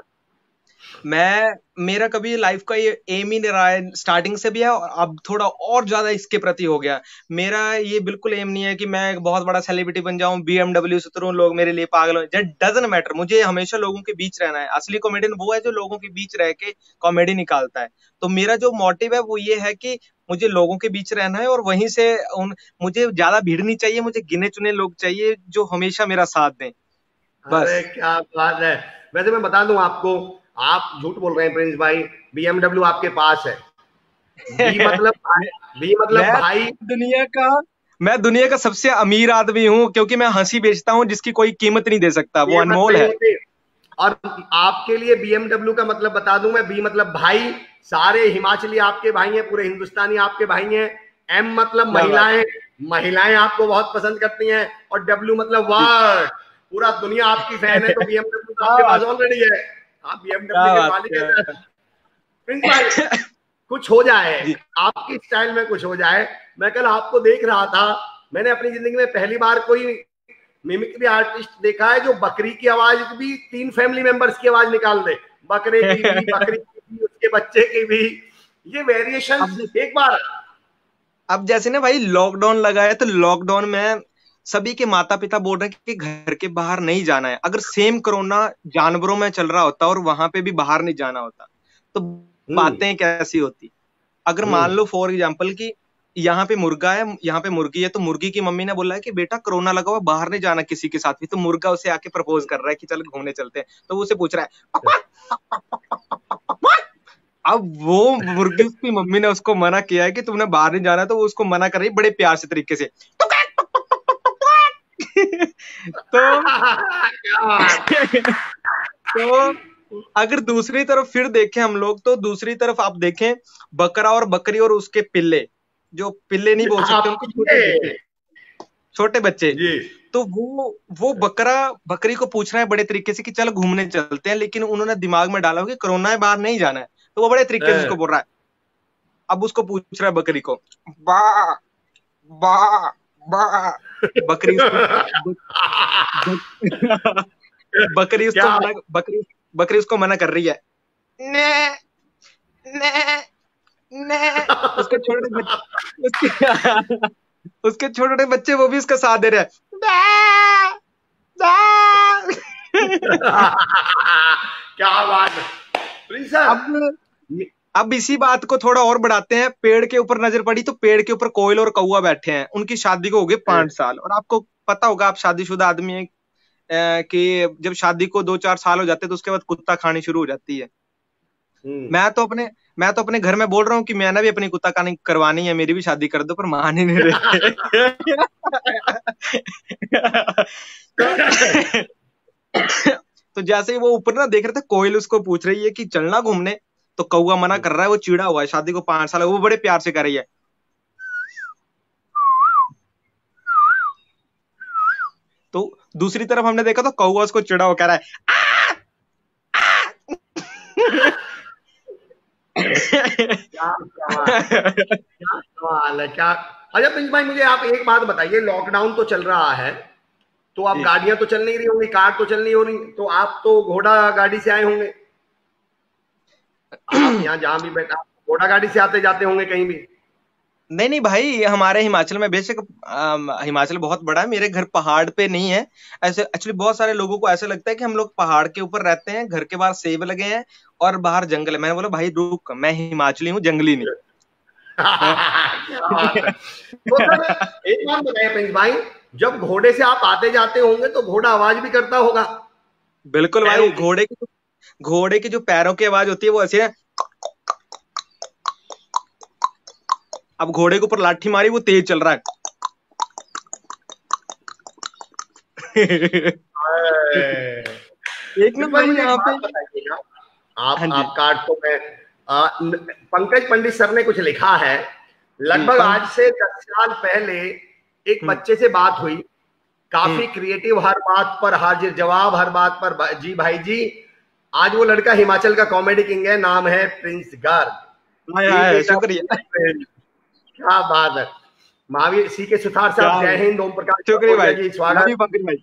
मेरा कभी लाइफ का ये एम ही नहीं रहा है, स्टार्टिंग से भी है और अब थोड़ा और ज्यादा इसके प्रति हो गया। मेरा ये बिल्कुल एम नहीं है कि मैं एक बहुत बड़ा सेलिब्रिटी बन जाऊं, BMW से उतरूं, लोग मेरे लिए पागल हो। जस्ट डजंट मैटर, मुझे हमेशा लोगों के बीच रहना है। असली कॉमेडियन वो है जो लोगों के बीच रह के कॉमेडी निकालता है। तो मेरा जो मोटिव है वो ये है कि मुझे लोगों के बीच रहना है और वहीं से मुझे ज्यादा भीड़ नहीं चाहिए, मुझे गिने चुने लोग चाहिए जो हमेशा मेरा साथ दें, अरे बस। क्या बात है। वैसे मैं बता दूं आपको, आप झूठ बोल रहे हैं प्रिंस भाई, BMW आपके पास है। बी मतलब मैं भाई, बी मतलब मैं भाई। दुनिया का मैं दुनिया का सबसे अमीर आदमी हूँ, क्योंकि मैं हंसी बेचता हूँ जिसकी कोई कीमत नहीं दे सकता, वो कीमत अनमोल नहीं है। होती। और आपके लिए BMW का मतलब बता दूं मैं, बी मतलब भाई, सारे हिमाचली आपके भाई हैं, पूरे हिंदुस्तानी आपके भाई हैं। M मतलब क्या बात महिलाएं, महिलाएं आपको बहुत पसंद करती हैं। और W मतलब जी। वर्ड, पूरा दुनिया आपकी फैन है। तो BMW तो क्या आपके पास बात ऑलरेडी है, आप BMW क्या के बात मालिक क्या हैं। बात। प्रिंस भाई, कुछ हो जाए, जी। आपकी स्टाइल में कुछ हो जाए। मैं कल आपको देख रहा था, मैंने अपनी जिंदगी में पहली बार कोई मिमिक्री आर्टिस्ट देखा है जो बकरी की आवाज भी 3 फैमिली मेंबर्स की आवाज निकाल दे। बकरे की भी, बकरी की भी, उसके बच्चे की भी, ये वेरिएशन अब एक बार। अब जैसे ना भाई लॉकडाउन लगा है, तो लॉकडाउन में सभी के माता पिता बोल रहे हैं कि घर के बाहर नहीं जाना है। अगर सेम कोरोना जानवरों में चल रहा होता और वहां पे भी बाहर नहीं जाना होता, तो हम्म। बातें कैसी होती। अगर मान हम्म। लो फॉर एग्जाम्पल कि यहाँ पे मुर्गा है, यहाँ पे मुर्गी है, तो मुर्गी की मम्मी ने बोला है कि बेटा कोरोना लगा हुआ, बाहर नहीं जाना किसी के साथ भी। तो मुर्गा उसे आके प्रपोज कर रहा है कि चल घूमने चलते हैं, तो वो उसे पूछ रहा है पापा। अब वो मुर्गी, उसकी मम्मी ने उसको मना किया है कि तुमने बाहर नहीं जाना, तो वो उसको मना कर रही है बड़े प्यार से तरीके से। तो क्या बात। तो अगर दूसरी तरफ फिर देखें हम लोग, तो दूसरी तरफ आप देखें बकरा और बकरी और उसके पिल्ले, जो पिल्ले नहीं बोल सकते, आप उनको छोटे बच्चे, छोटे बच्चे। जी। तो वो बकरा बकरी को पूछ रहा है बड़े तरीके से कि चल घूमने चलते हैं, लेकिन उन्होंने दिमाग में डाला हो कि कोरोना है, बाहर नहीं जाना है। तो वो बड़े तरीके से उसको बोल रहा है। अब उसको पूछ रहा है बकरी को, बा बा बा। बकरी उसको ब, ब, क्या। बकरी उसको मना कर रही है। ने ने ने उसके छोटे बच्चे उसके उसके छोटे छोटे बच्चे वो भी उसका साथ दे रहे हैं। बा, बा। क्या बात है प्रिंस सर। अब अब इसी बात को थोड़ा और बढ़ाते हैं। पेड़ के ऊपर नजर पड़ी, तो पेड़ के ऊपर कोयल और कौवा बैठे हैं, उनकी शादी को हो गए 5 साल। और आपको पता होगा, आप शादीशुदा आदमी है, कि जब शादी को 2-4 साल हो जाते हैं तो उसके बाद कुत्ता खानी शुरू हो जाती है। हम्म। मैं तो अपने घर में बोल रहा हूँ कि मैंने भी अपनी कुत्ता खानी करवानी है, मेरी भी शादी कर दो, पर मान ही नहीं रहे। तो तो जैसे ही वो ऊपर ना देख रहे थे, कोयल उसको पूछ रही है कि चलना घूमने, तो कौवा मना कर रहा है। वो चिड़ा हुआ है, शादी को 5 साल, वो बड़े प्यार से कर रही है। तो दूसरी तरफ हमने देखा तो कौवा उसको चिड़ा हुआ कह रहा है। क्या सवाल है, क्या सवाल है, क्या। अच्छा प्रिंस भाई, मुझे आप एक बात बताइए, लॉकडाउन तो चल रहा है, तो अब जी। गाड़ियां तो चल नहीं रही होंगी, कार तो चल नहीं हो रही, तो आप तो घोड़ा गाड़ी से आए होंगे। आप यहाँ जहां भी बैठा, घोड़ा गाड़ी से आते जाते होंगे कहीं भी। नहीं नहीं भाई, हमारे हिमाचल में बेशक हिमाचल बहुत बड़ा है, मेरे घर पहाड़ पे नहीं है। ऐसे एक्चुअली बहुत सारे लोगों को ऐसे लगता है कि हम लोग पहाड़ के ऊपर रहते हैं, घर के बाहर सेब लगे हैं और बाहर जंगल है। मैंने बोला भाई रुक, मैं हिमाचली हूँ, जंगली नहीं। क्या बात है। तो सर एक बात बताइए प्रिंस भाई, जब घोड़े से आप आते जाते होंगे तो घोड़ा आवाज भी करता होगा बिल्कुल पैरों भाई, की। घोड़े की जो पैरों की आवाज होती है वो ऐसे है। अब घोड़े के ऊपर लाठी मारी, वो तेज चल रहा है। एक ना प्रिंस भाई भाई मुझे एक यहाँ पे। बात बताइएगा, हाँ जी। आपका तो मैं पंकज पंडित सर ने कुछ लिखा है, जी लगभग आज से 10 साल पहले एक हम्म बच्चे से बात हुई, हम्म। काफी क्रिएटिव, हर बात पर हाजिर जवाब, हर बात पर जी भाई जी। आज वो लड़का हिमाचल का कॉमेडी किंग है, नाम है प्रिंस गर्ग। हाय बी हाय, बेटा, शुक्रिया। क्या बात है। महावीर सी के सुथार क्या साहब जय हिंद, ओम प्रकाश शुक्रिया कौड़िया भाई, जी लव स्वागत। यू पंकज भाई।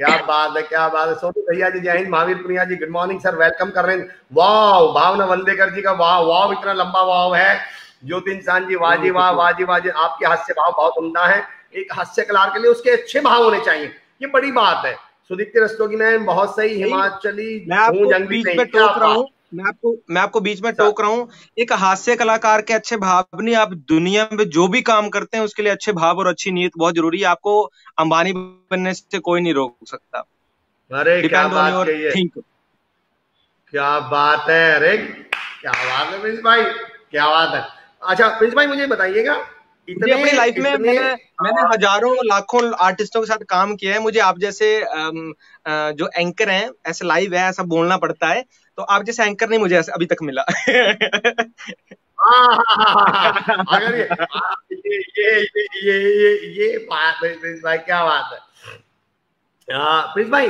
क्या बात है, क्या बात है। सोनू भैया जी जय हिंद। महावीर पुनिया जी गुड मॉर्निंग सर, वेलकम कर रहे हैं। वाह, भावना वंदेकर जी का वाह वाह, इतना लंबा वाह है। ज्योति इंसान जी वाह जी वाह, वाह जी वाह जी। आपके हास्य भाव बहुत उम्दा है। एक हास्य कलाकार के लिए उसके अच्छे भाव होने चाहिए, ये बड़ी बात है। सुदीप्ति रस्तोगी मैम बहुत सही, भाई हिमाचली मैं गूंज आपको अंग्रेजी बीच नहीं, में क्या टोक रहा बात हूँ, मैं आपको बीच में सर। टोक रहा हूँ। एक हास्य कलाकार के अच्छे भाव नहीं, आप दुनिया में जो भी काम करते हैं उसके लिए अच्छे भाव और अच्छी नीयत बहुत जरूरी है। आपको अंबानी बनने से कोई नहीं रोक सकता। अरे क्या डिपेंड ऑन बात योर कही है, थिंक। क्या बात है। अरे क्या बात है प्रिंस भाई, क्या बात है। अच्छा प्रिंस भाई मुझे बताइएगा, मुझे इतने अपनी लाइफ में इतने मैंने हजारों लाखों आर्टिस्टों के साथ काम किया है। मुझे आप जैसे जो एंकर हैं, ऐसे लाइव है, ऐसा बोलना पड़ता है। तो आप जैसे एंकर नहीं मुझे अभी तक मिला। हाँ हाँ हाँ हाँ हाँ। अगर ये बात है प्रिंस भाई, क्या बात है। प्रिंस भाई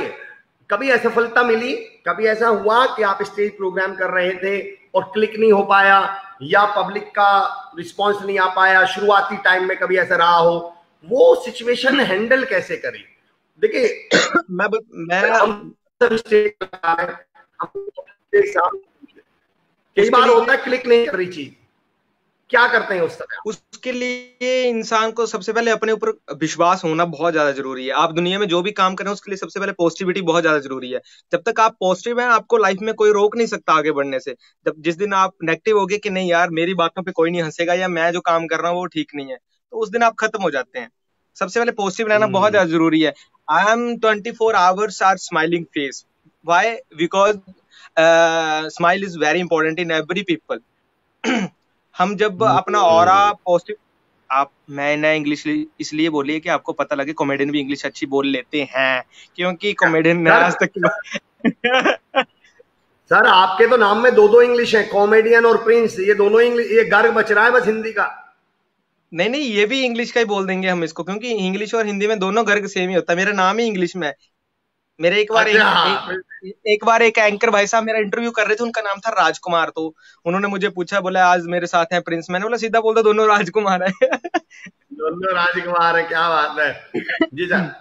कभी असफलता मिली, कभी ऐसा हुआ कि आप स्टेज प्रोग्राम कर रहे थे और क्लिक नहीं हो पाया, या पब्लिक का रिस्पांस नहीं आ पाया, शुरुआती टाइम में कभी ऐसा रहा हो, वो सिचुएशन हैंडल कैसे करी? देखिए मैं हम सब स्टेज पर आ रहे हैं, हम कई उसके बार लिए होता है क्लिक नहीं कर रही चीज, क्या करते हैं उस समय? उसके लिए इंसान को सबसे पहले अपने ऊपर विश्वास होना बहुत ज्यादा जरूरी है। आप दुनिया में जो भी काम करें उसके लिए सबसे पहले पॉजिटिविटी बहुत ज्यादा जरूरी है। जब तक आप पॉजिटिव हैं, आपको लाइफ में कोई रोक नहीं सकता आगे बढ़ने से। जब जिस दिन आप नेगेटिव होगे कि नहीं यार मेरी बातों पे कोई नहीं हंसेगा, या मैं जो काम कर रहा हूँ वो ठीक नहीं है, तो उस दिन आप खत्म हो जाते हैं। सबसे पहले पॉजिटिव रहना बहुत हम्म ज्यादा जरूरी है। I am 24 hours are smiling face. Why? Because smile is very important in every people. हम जब अपना ऑरा हम्म। पॉजिटिव, आप मैंने इंग्लिश इसलिए बोली है कि आपको पता लगे कॉमेडियन भी इंग्लिश अच्छी बोल लेते हैं, क्योंकि कॉमेडियन ने सर आज तक सर आपके तो नाम में दो दो इंग्लिश है, कॉमेडियन और प्रिंस, ये दोनों इंग्लिश, ये गर्ग बच रहा है बस हिंदी का। नहीं नहीं, ये भी इंग्लिश का ही बोल देंगे हम इसको, क्योंकि इंग्लिश और हिंदी में दोनों गर्ग सेम ही होता है। मेरा नाम ही इंग्लिश में है। मेरे अच्छा एक बार एक एंकर भाई साहब मेरा इंटरव्यू कर रहे थे, उनका नाम था राजकुमार। तो उन्होंने मुझे पूछा, बोला आज मेरे साथ हैं प्रिंस। मैंने बोला सीधा बोल दो दोनों राजकुमार है। दोनों राजकुमार है, क्या बात है। जी सर।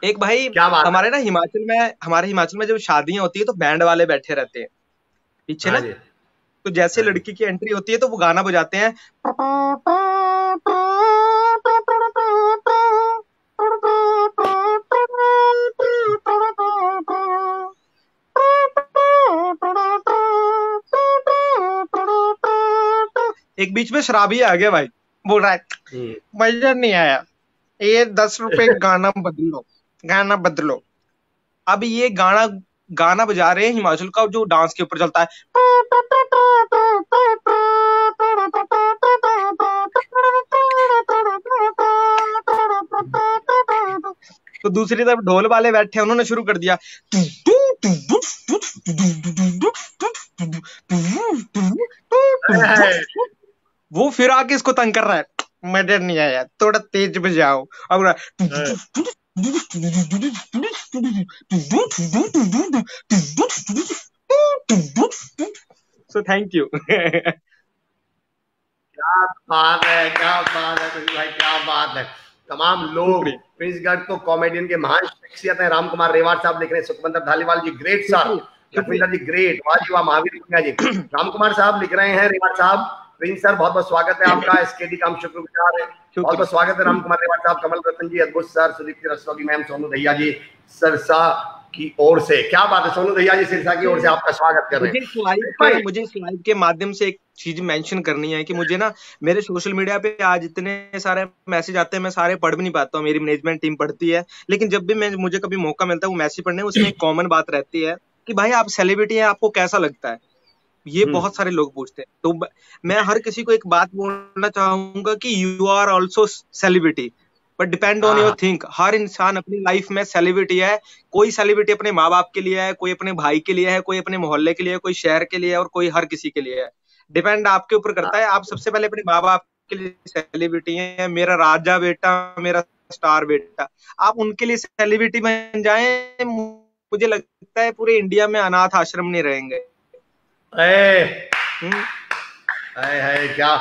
एक भाई क्या बात है। हमारे हिमाचल में जब शादियां होती है तो बैंड वाले बैठे रहते हैं पीछे हाँ ना। जी, तो जैसे हाँ जी। लड़की की एंट्री होती है तो वो गाना बजाते हैं। एक बीच में शराबी आ गया भाई, बोल रहा है हम्म। मजा नहीं आया, ये 10 रुपए गाना बदलो, गाना बदलो। अब ये गाना गाना बजा रहे हैं हिमाचल का जो डांस के ऊपर चलता है। तो दूसरी तरफ ढोल वाले बैठे हैं, उन्होंने शुरू कर दिया। है। वो फिर आके इसको तंग कर रहा है, मजा नहीं आया, थोड़ा तेज बजाओ। अब है। So thank you. क्या बात है, क्या बात है प्रिंस भाई, क्या बात है। तमाम लोग, शुक्रिया प्रिंस गर्ग तो कॉमेडियन के महान शख्सियत है। राम कुमार रेवाड़ साहब लिख रहे हैं, सुखमंदर धालीवाल जी ग्रेट सर, शुक्रिया लखविंदर शुक्रिया जी ग्रेट, वाह जी वाह। महावीर पुनिया जी, राम कुमार साहब लिख रहे हैं, रेवाड़ साहब, प्रिंस सर बहुत बहुत स्वागत है आपका, एसकेडी का हम शुक्रगुजार है। बहुत बहुत स्वागत है राम कुमार रेवाड़ साहब, कमल रतन जी, अद्भुत सर, सुदीप्ति रस्तोगी मैम, सोनू दहिया जी सिरसा की ओर से, क्या बात है। सोनू दहिया जी सिरसा की ओर से आपका स्वागत कर रहे हैं। मुझे इस लाइव के माध्यम से एक चीज मेंशन करनी है कि मुझे ना मेरे सोशल मीडिया पे आज इतने सारे मैसेज आते हैं, मैं सारे पढ़ भी नहीं पाता हूँ, मेरी मैनेजमेंट टीम पढ़ती है। लेकिन जब भी मुझे कभी मौका मिलता है वो मैसेज पढ़ने, उसमें एक कॉमन बात रहती है कि भाई आप सेलिब्रिटी हैं, आपको कैसा लगता है। ये बहुत सारे लोग पूछते हैं। तो मैं हर किसी को एक बात बोलना चाहूंगा कि you are also celebrity, but depend on your think. हर इंसान अपनी लाइफ में सेलिब्रिटी है। कोई सेलिब्रिटी अपने माँ बाप के लिए है, कोई अपने भाई के लिए है, कोई अपने मोहल्ले के लिए है, कोई शहर के लिए है, और कोई हर किसी के लिए है। डिपेंड आपके ऊपर करता है। आप सबसे पहले अपने माँ बाप के लिए सेलिब्रिटी हैं। मेरा राजा बेटा, मेरा स्टार बेटा, आप उनके लिए सेलिब्रिटी बन जाएं, मुझे लगता है पूरे इंडिया में अनाथ आश्रम नहीं रहेंगे। है क्या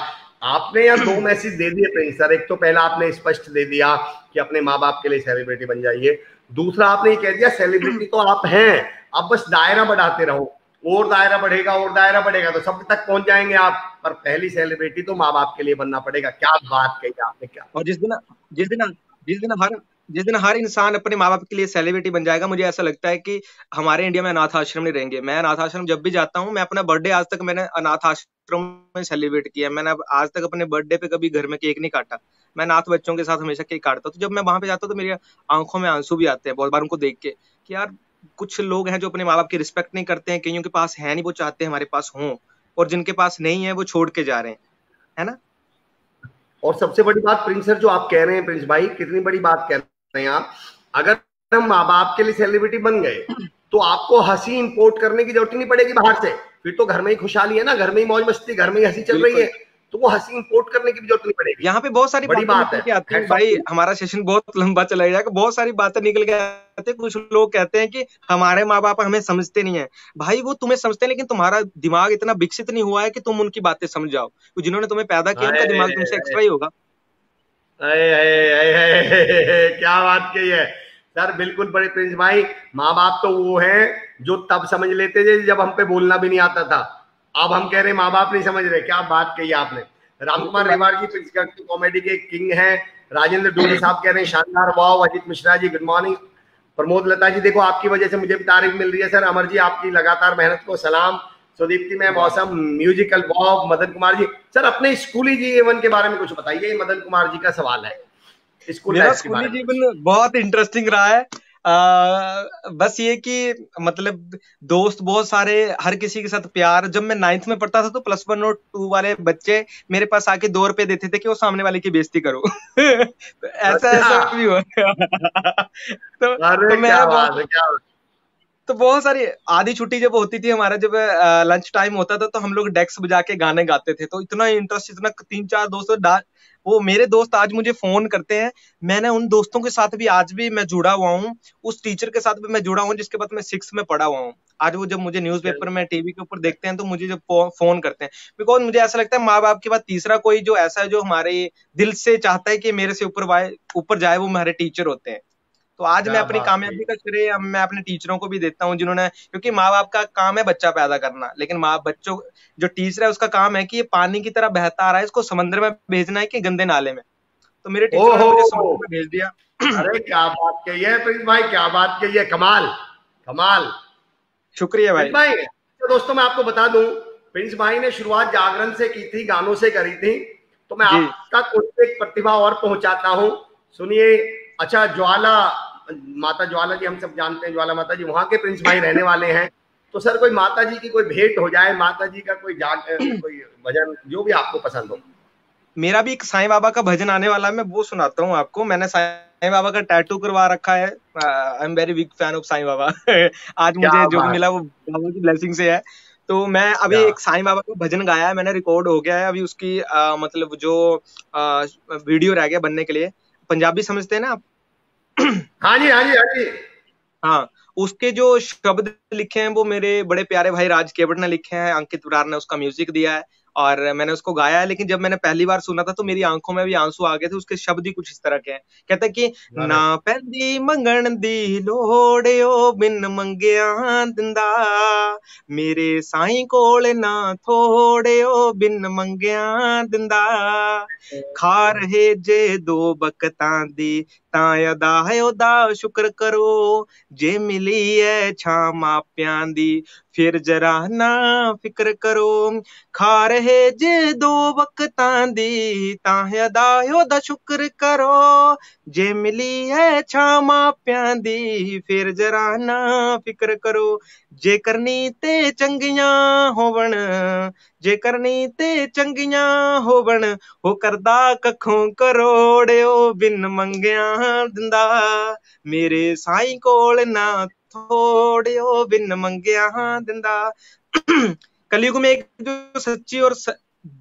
आपने यहाँ दो मैसेज दे दिए प्रिंस सर। एक तो पहला आपने स्पष्ट दे दिया कि अपने माँ बाप के लिए सेलिब्रिटी बन जाइए। दूसरा आपने ये कह दिया सेलिब्रिटी तो आप हैं, आप बस दायरा बढ़ाते रहो, और दायरा बढ़ेगा और दायरा बढ़ेगा तो सब तक पहुंच जाएंगे आप, पर पहली सेलिब्रिटी तो माँ बाप के लिए बनना पड़ेगा। क्या बात कही आपने, क्या। और जिस दिन जिस दिन हर जिस दिन हर इंसान अपने माँ बाप के लिए सेलिब्रिटी बन जाएगा, मुझे ऐसा लगता है कि हमारे इंडिया में अनाथ आश्रम नहीं रहेंगे। मैं अनाथ आश्रम जब भी जाता हूँ, मैं अपना बर्थडे आज तक मैंने अनाथ आश्रम में सेलिब्रेट किया है। मैंने अब आज तक अपने बर्थडे पे कभी घर में केक नहीं काटा। मैं अनाथ बच्चों के साथ हमेशा केक काटता हूँ। तो जब मैं वहां पे जाता हूँ तो मेरी आंखों में आंसू भी आते हैं बहुत बार उनको देख के, कि यार कुछ लोग हैं जो अपने माँ बाप की रिस्पेक्ट नहीं करते हैं, कईयों के पास है नहीं, वो चाहते हैं हमारे पास हों, और जिनके पास नहीं है वो छोड़ के जा रहे हैं, है ना। और सबसे बड़ी बात प्रिंस सर जो आप कह रहे हैं, प्रिंस भाई कितनी बड़ी बात कह रहे हैं आप। अगर हम माँ बाप के लिए सेलिब्रिटी बन गए तो आपको हंसी इंपोर्ट करने की जरूरत ही नहीं पड़ेगी बाहर से, फिर तो घर में ही खुशहाली है ना, घर में ही मौज मस्ती, घर में ही हंसी चल रही है, तो वो हंसी इंपोर्ट करने की भी जरूरत नहीं पड़ेगी। यहाँ पे बहुत सारी बड़ी बातें बात निकल है। के आती हैं भाई, हमारा सेशन बहुत लंबा चला जाएगा। बहुत सारी बातें निकल के आती हैं। कुछ लोग कहते हैं कि हमारे माँ बाप हमें समझते नहीं है। भाई वो तुम्हें समझते हैं, लेकिन तुम्हारा दिमाग इतना विकसित नहीं हुआ है कि तुम उनकी बातें समझ जाओ। तो जिन्होंने तुम्हें पैदा किया उनका दिमाग तुमसे एक्स्ट्रा ही होगा। क्या बात कही है सर, बिल्कुल। बड़े प्रिंस भाई, माँ बाप तो वो हैं जो तब समझ लेते थे जब हम पे बोलना भी नहीं आता था। अब हम कह रहे हैं माँ बाप नहीं समझ रहे। क्या बात कही आपने। रामकुमार रेवाड़ जी प्रिंस कॉमेडी के किंग हैं। राजेंद्र डोले साहब कह रहे हैं शानदार, वाह। Ajit Mishra ji good morning. प्रमोद लता जी, देखो आपकी वजह से मुझे भी तारीफ मिल रही है सर। अमर जी आपकी लगातार मेहनत को सलाम। सुदीप्ति में मौसम म्यूजिकल बॉब। मदन कुमार जी, सर अपने स्कूली जीवन के बारे में कुछ बताइए। मदन कुमार जी का सवाल है स्कूल मेरा लाइफ के स्कूली बारे में। जीवन बहुत इंटरेस्टिंग रहा है। बस ये कि मतलब दोस्त बहुत सारे, हर किसी के साथ प्यार। जब मैं 9th में पढ़ता था तो +1 और 2 वाले बच्चे मेरे पास आके 2 रुपए देते थे कि वो सामने वाले की बेइज्जती करो। तो ऐसा अच्छा, ऐसा भी हुआ। तो अरे मैं क्या बात है, बहुत क्या बात। तो बहुत सारी आधी छुट्टी जब होती थी हमारा, जब लंच टाइम होता था तो हम लोग डेस्क बजा के गाने गाते थे। तो इतना इंटरेस्ट, इतना 3-4 दोस्तों वो मेरे दोस्त आज मुझे फोन करते हैं। मैंने उन दोस्तों के साथ भी आज भी मैं जुड़ा हुआ हूँ। उस टीचर के साथ भी मैं जुड़ा हूँ जिसके बाद मैं 6 में पढ़ा हुआ हूँ। आज वो जब मुझे न्यूज़पेपर में, टीवी के ऊपर देखते हैं तो मुझे जब फोन करते हैं, बिकॉज मुझे ऐसा लगता है माँ बाप के बाद तीसरा कोई जो ऐसा है जो हमारे दिल से चाहता है कि मेरे से ऊपर जाए, वो हमारे टीचर होते हैं। तो आज मैं क्या अपनी बात की। कामयाबी का श्रेय मैं अपने टीचरों को भी देता हूँ, जिन्होंने, क्योंकि माँ बाप का काम है बच्चा पैदा करना, लेकिन माँ बच्चों जो टीचर है उसका काम है कि ये पानी की तरह बहता आ रहा है, इसको समंदर में भेजना है कि गंदे नाले में। तो मेरे टीचरों ने ओहो, मुझे समुद्र में भेज दिया। अरे क्या बात कही है प्रिंस भाई, क्या बात कही है। कमाल, कमाल। शुक्रिया प्रिंस भाई। भाई, तो दोस्तों मैं आपको बता दूं, प्रिंस भाई ने शुरुआत जागरण से की थी, गानों से करी थी। तो मैं जी आप तक उससे एक प्रतिभा और पहुंचाता हूं, सुनिए। अच्छा, ज्वाला माता, ज्वाला जी हम सब जानते हैं, ज्वाला माता जी वहां के प्रिंस भाई रहने वाले हैं। तो सर कोई माता जी की कोई भेंट हो जाए, माता जी का कोई कोई भजन जो भी आपको पसंद हो। मेरा भी एक साईं बाबा का भजन आने वाला है, मैं वो सुनाता हूँ आपको। मैंने साईं बाबा का टैटू करवा रखा है। I am very big fan of Sai Baba. आज क्या मुझे जो भी बात, मिला वो बाबा की ब्लेसिंग से है। तो मैं अभी क्या। एक साईं बाबा का भजन गाया है, मैंने रिकॉर्ड हो गया है अभी उसकी मतलब जो वीडियो रह गया बनने के लिए। पंजाबी समझते हैं ना आप? हाँ जी, हाँ जी, हाँ जी। हाँ, उसके जो शब्द लिखे हैं वो मेरे बड़े प्यारे भाई राज केवट ने लिखे हैं, अंकित बरार ने उसका म्यूजिक दिया है और मैंने उसको गाया है। लेकिन जब मैंने पहली बार सुना था तो मेरी आंखों में भी आंसू आ गए थे। उसके शब्द ही कुछ इस तरह के हैं। कहते हैं कि अरे ना पैंदी मंगण दी लोड़ियो बिन मंगिया दिंदा, मेरे साईं कोल ना थोड़ियो बिन मंगिया दिंदा, खा रहे जे 2 बकतां दी तां अदा है ओदा शुक्र करो, जे मिली है छां मापियां दी फिर जरा ना फिक्र करो, खा रहे जे 2 बकतां दी तां अदा है ओदा शुक्र करो, जे मिली है छां मापियां दी फिर जरा ना फिक्र करो, जे करनी ते चंगियां होवण, जे करनी ते चंगियां होवण, हो करदा कखों करोड़ियो बिन मंगिया दिंदा, मेरे साईं कोल ना थोड़ियो बिन मंगिया दिंदा। कलयुग में एक जो सच्ची और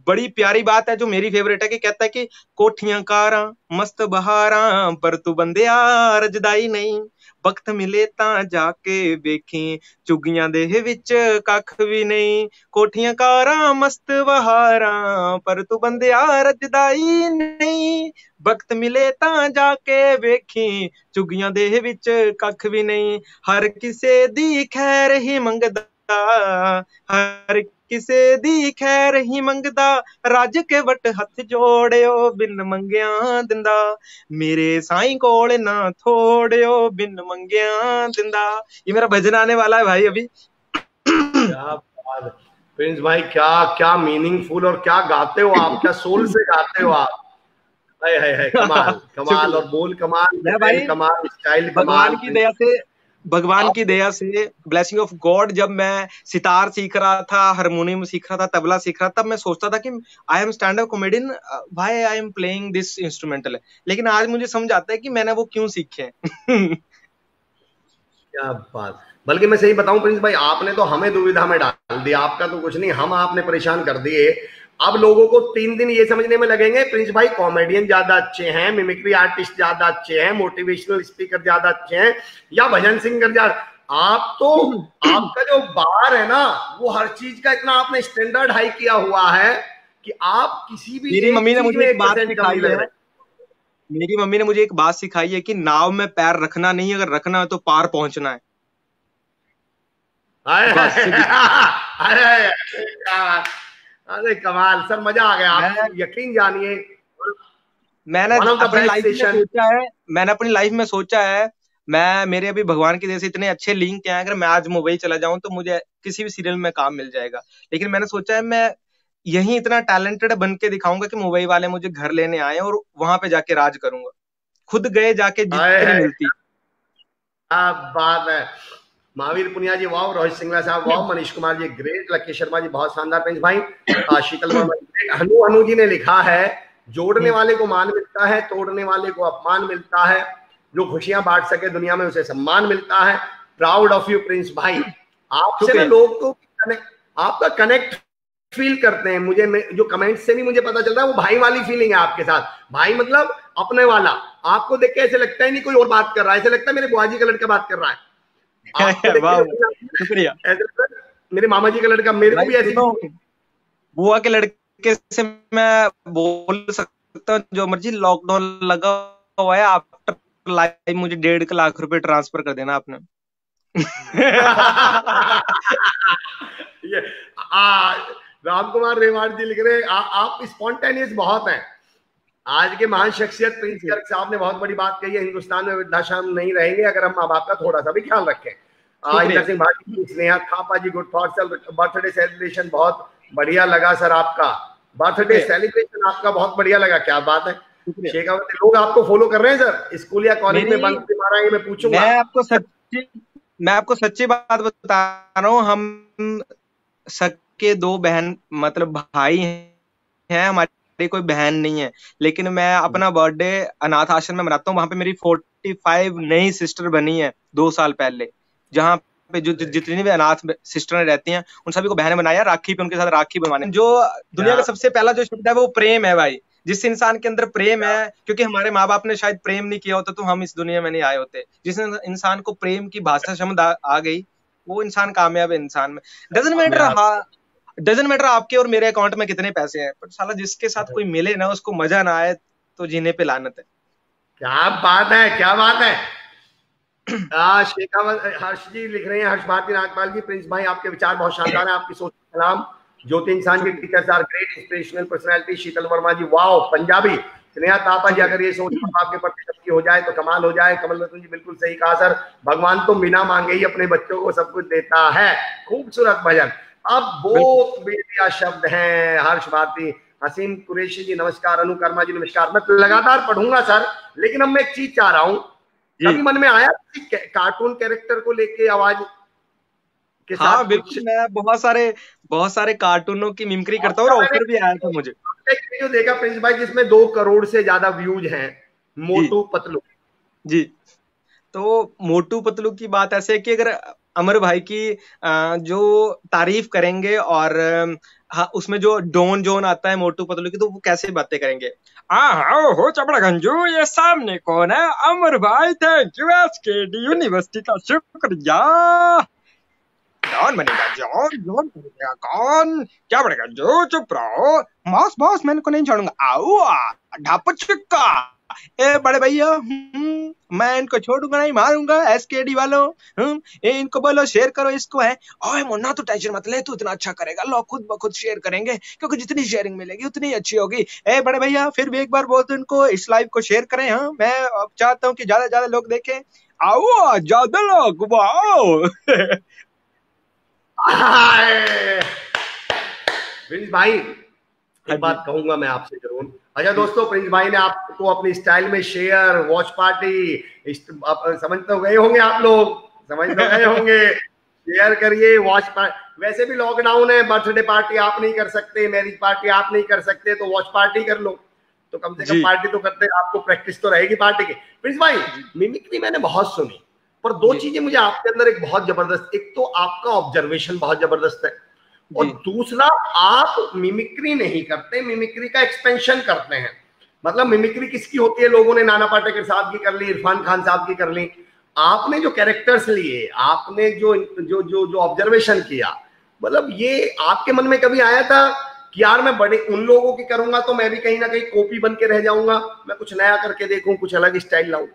बड़ी प्यारी बात है जो मेरी फेवरेट है कि कहता है कि कोठियां कारां मस्त बहारां पर तू बंदिया रजदाई नहीं, वक्त मिले तां जाके वेखी चुगियां दे विच कख भी नहीं, कोठियां कारां मस्त बहारां पर तू बंदिया रजदाई नहीं, वक्त मिले तां जाके वेखी चुगियां दे विच कख भी नहीं, हर किसे दी खैर ही मंगदा, हर किसे दी खैर ही मंगदा, रज के वट हथ जोड़ियो बिन मंगिया दिंदा, मेरे साईं कोल ना थोड़ियो बिन मंगिया दिंदा। ये मेरा भजन आने वाला है भाई अभी। क्या बात है प्रिंस भाई, क्या क्या मीनिंगफुल और क्या गाते हो आप, क्या सोल से गाते हो आप। है कमाल कमाल, और बोल कमाल, मैं भाई कमाल, स्टाइल भगवान कमाल। की दया से, भगवान की दया से, ब्लेसिंग ऑफ गॉड, जब मैं सितार सीख रहा था, हारमोनियम सीख रहा था, तबला सीख रहा था, तब मैं सोचता था कि I am stand up comedian, भाई I am playing this instrumental. लेकिन आज मुझे समझ आता है कि मैंने वो क्यों सीखे हैं। क्या बात, बल्कि मैं सही बताऊं प्रिंस भाई, आपने तो हमें दुविधा में डाल दिया। आपका तो कुछ नहीं, हम आपने परेशान कर दिए। अब लोगों को 3 दिन ये समझने में लगेंगे प्रिंस भाई कॉमेडियन ज्यादा अच्छे हैं, मिमिक्री आर्टिस्ट ज्यादा अच्छे हैं, मोटिवेशनल स्पीकर ज्यादा अच्छे हैं, या भजन सिंगर ज्यादा। आप तो, आपका जो बार है ना, वो हर चीज का इतना आपने स्टैंडर्ड हाई किया हुआ है कि आप किसी भी मेरी एक मम्मी ने चीज मुझे में एक बात 1% कम नहीं सिखाई लग है, रहा। मेरी मम्मी ने मुझे एक बात सिखाई है कि नाव में पैर रखना नहीं, अगर रखना है तो पार पहुंचना है। बस सीधी सी बात। अरे अरे कमाल सर, मजा आ गया। आप मैं यकीन जानिए, मैंने वन ऑफ द अपनी बेस्ट लाइफ में सेशन। सोचा है, मैंने अपनी लाइफ में सोचा है, मैं, मेरे अभी भगवान की दया से इतने अच्छे लिंक हैं, अगर मैं आज मुंबई चला जाऊं तो मुझे किसी भी सीरियल में काम मिल जाएगा। लेकिन मैंने सोचा है मैं यही इतना टैलेंटेड बन के दिखाऊंगा कि मुंबई वाले मुझे घर लेने आए और वहां पे जाके राज करूंगा, खुद गए जाके हाय जितनी हाय, मिलती। क्या बात है। महावीर पुनिया जी वाह, रोहित सिंगला साहब वाह, मनीष कुमार जी ग्रेट, लकी शर्मा जी बहुत शानदार, प्रिंस भाई शीतल वर्मा जी ग्रेट। हनु हनु जी ने लिखा है, जोड़ने वाले को मान मिलता है, तोड़ने वाले को अपमान मिलता है, जो खुशियां बांट सके दुनिया में उसे सम्मान मिलता है। प्राउड ऑफ यू प्रिंस भाई। आपसे ना शुक्रिया। लोग तो आपका कनेक्ट फील करते हैं। मुझे जो कमेंट से भी मुझे पता चल रहा है, वो भाई वाली फीलिंग है आपके साथ। भाई मतलब अपने वाला। आपको देख के ऐसे लगता ही नहीं कोई और बात कर रहा है, ऐसे लगता है मेरे बुआ जी का लड़का बात कर रहा है। आपको देख वाह, के शुक्रिया। ऐसे लगता है मेरे मामा जी का लड़का, मेरे को भाई भी ऐसी। सुनो, बुआ के लड़के से मैं बोल सकता हूँ जो मर्जी, लॉकडाउन लगा हुआ है, आफ्टर लाइफ मुझे 1.5 लाख रुपए ट्रांसफर कर देना आपने। ये राम कुमार रेवाड़ जी लिख रहे हैं, आप स्पॉन्टेनियस बहुत हैं। आज के महान शख्सियत प्रिंस गर्ग साहब ने बहुत बड़ी बात कही है, हिंदुस्तान में वृद्धाश्रम नहीं रहेंगे अगर हम माँ बाप का थोड़ा सा भी ख्याल रखें। Inder Singh Bhati, Sneha Thapa ji good thought sir, birthday celebration बहुत बढ़िया लगा सर, आपका बर्थडे सेलिब्रेशन आपका बहुत बढ़िया लगा, क्या बात है। शेखावती, लोग आपको फॉलो कर रहे हैं सर, स्कूल या कॉलेज में बंक मारा है, मैं पूछूंगा। मैं आपको सच्ची बात बता रहा हूँ, हम सबके 2 बहन मतलब भाई हैं, हमारी कोई बहन नहीं है, लेकिन मैं अपना बर्थडे अनाथ आश्रम में मनाता हूँ। वहां पे मेरी 45 नई सिस्टर बनी है 2 साल पहले, जहाँ पे जो जितनी भी अनाथ सिस्टर रहती हैं उन सभी को बहन बनाया, राखी पे उनके साथ राखी बनवाने। जो दुनिया का सबसे पहला जो शब्द है वो प्रेम है भाई। जिस इंसान के अंदर प्रेम है, क्योंकि हमारे माँ बाप ने शायद प्रेम नहीं किया होता तो हम इस दुनिया में नहीं आए होते। जिस इंसान को प्रेम की भाषा समझ आ गई, वो इंसान कामयाब है इंसान में। डजंट मैटर आपके और मेरे अकाउंट में कितने पैसे हैं, पर साला जिसके साथ कोई मिले ना, उसको मजा ना आए तो जीने पे लानत है। क्या बात है, क्या बात है। शेखावत हर्ष जी लिख रहे हैं, हर्ष भारती नागपाल जी, प्रिंस भाई आपके विचार बहुत शानदार है, आपकी सोच सलाम। ज्योति इंसान की teachers are great inspirational personality. Sheetal Verma ji wow Punjabi. Sneha Thapa ji, अगर ये सोच आपके प्रति सबकी हो जाए तो कमाल हो जाए। कमल रतन जी बिल्कुल सही कहा सर, भगवान तो बिना मांगे ही अपने बच्चों को सब कुछ देता है। खूबसूरत भजन। अब वो बेदिया शब्द हैं हर्ष भारती। हसीम कुरैशी जी नमस्कार, अनुकर्मा जी नमस्कार। मैं लगातार पढ़ूंगा सर, लेकिन अब मैं एक चीज चाह रहा हूँ, कभी मन में आया कार्टून कैरेक्टर को लेके आवाज के साथ? हाँ बिल्कुल, मैं बहुत सारे कार्टूनों की मिमिक्री करता हूँ और ऑफर भी आया था मुझे। एक वीडियो देखा प्रिंस भाई जिसमें 2 करोड़ से ज्यादा व्यूज हैं, मोटू पतलू जी। तो मोटू पतलू की बात ऐसे है कि अगर अमर भाई की जो तारीफ करेंगे और हाँ, उसमें जो डॉन जोन आता है मोटू पतलू की, तो वो कैसे बातें करेंगे? हाँ हो चपड़ा गंजू, ये सामने कौन है? अमर भाई, थैंक यू एसकेडी यूनिवर्सिटी का शुक्रिया। डॉन बनेगा जॉन, जॉन बनेगा कौन? क्या बनेगा जो? चुप रहो। बॉस बॉस, मैं इनको नहीं छोड़ूंगा। आओ ढाप चिक्का। ए बड़े भैया, मैं इनको छोड़ूंगा नहीं, मारूंगा एसकेडी वालों। इनको बोलो शेयर करो इसको है। ओए मुन्ना, तू टेंशन मत ले, तू इतना अच्छा करेगा, लोग खुद ब खुद शेयर करेंगे, क्योंकि जितनी शेयरिंग मिलेगी उतनी अच्छी होगी। ए बड़े भैया, फिर भी एक बार बोल दो इनको इस लाइव को शेयर करें। हाँ, मैं अब चाहता हूँ कि ज्यादा ज्यादा लोग देखें। आओ ज्यादा लोग, वाओ। प्रिंस भाई, हाँ एक बात जी कहूंगा मैं आपसे जरूर। अच्छा दोस्तों, प्रिंस भाई ने आपको अपनी स्टाइल में शेयर, वॉच पार्टी समझ तो गए होंगे, आप लोग समझ तो गए होंगे। शेयर करिए, वॉच पार्टी। वैसे भी लॉकडाउन है, बर्थडे पार्टी आप नहीं कर सकते, मैरिज पार्टी आप नहीं कर सकते, तो वॉच पार्टी कर लो। तो कम से कम जी पार्टी तो करते, आपको प्रैक्टिस तो रहेगी पार्टी की। प्रिंस भाई, जी मिमिक्री मैंने बहुत सुनी, पर दो जी चीजें मुझे आपके अंदर एक बहुत जबरदस्त, एक तो आपका ऑब्जर्वेशन बहुत जबरदस्त है, और जी दूसरा आप मिमिक्री नहीं करते, मिमिक्री का एक्सपेंशन करते हैं। मतलब मिमिक्री किसकी होती है? लोगों ने नाना पाटेकर साहब की कर ली, इरफान खान साहब की कर ली। आपने जो कैरेक्टर्स लिए, आपने जो जो जो जो ऑब्जर्वेशन किया, मतलब ये आपके मन में कभी आया था कि यार मैं बड़े उन लोगों की करूंगा तो मैं भी कहीं ना कहीं कॉपी बन के रह जाऊंगा, मैं कुछ नया करके देखूं, कुछ अलग स्टाइल लाऊं?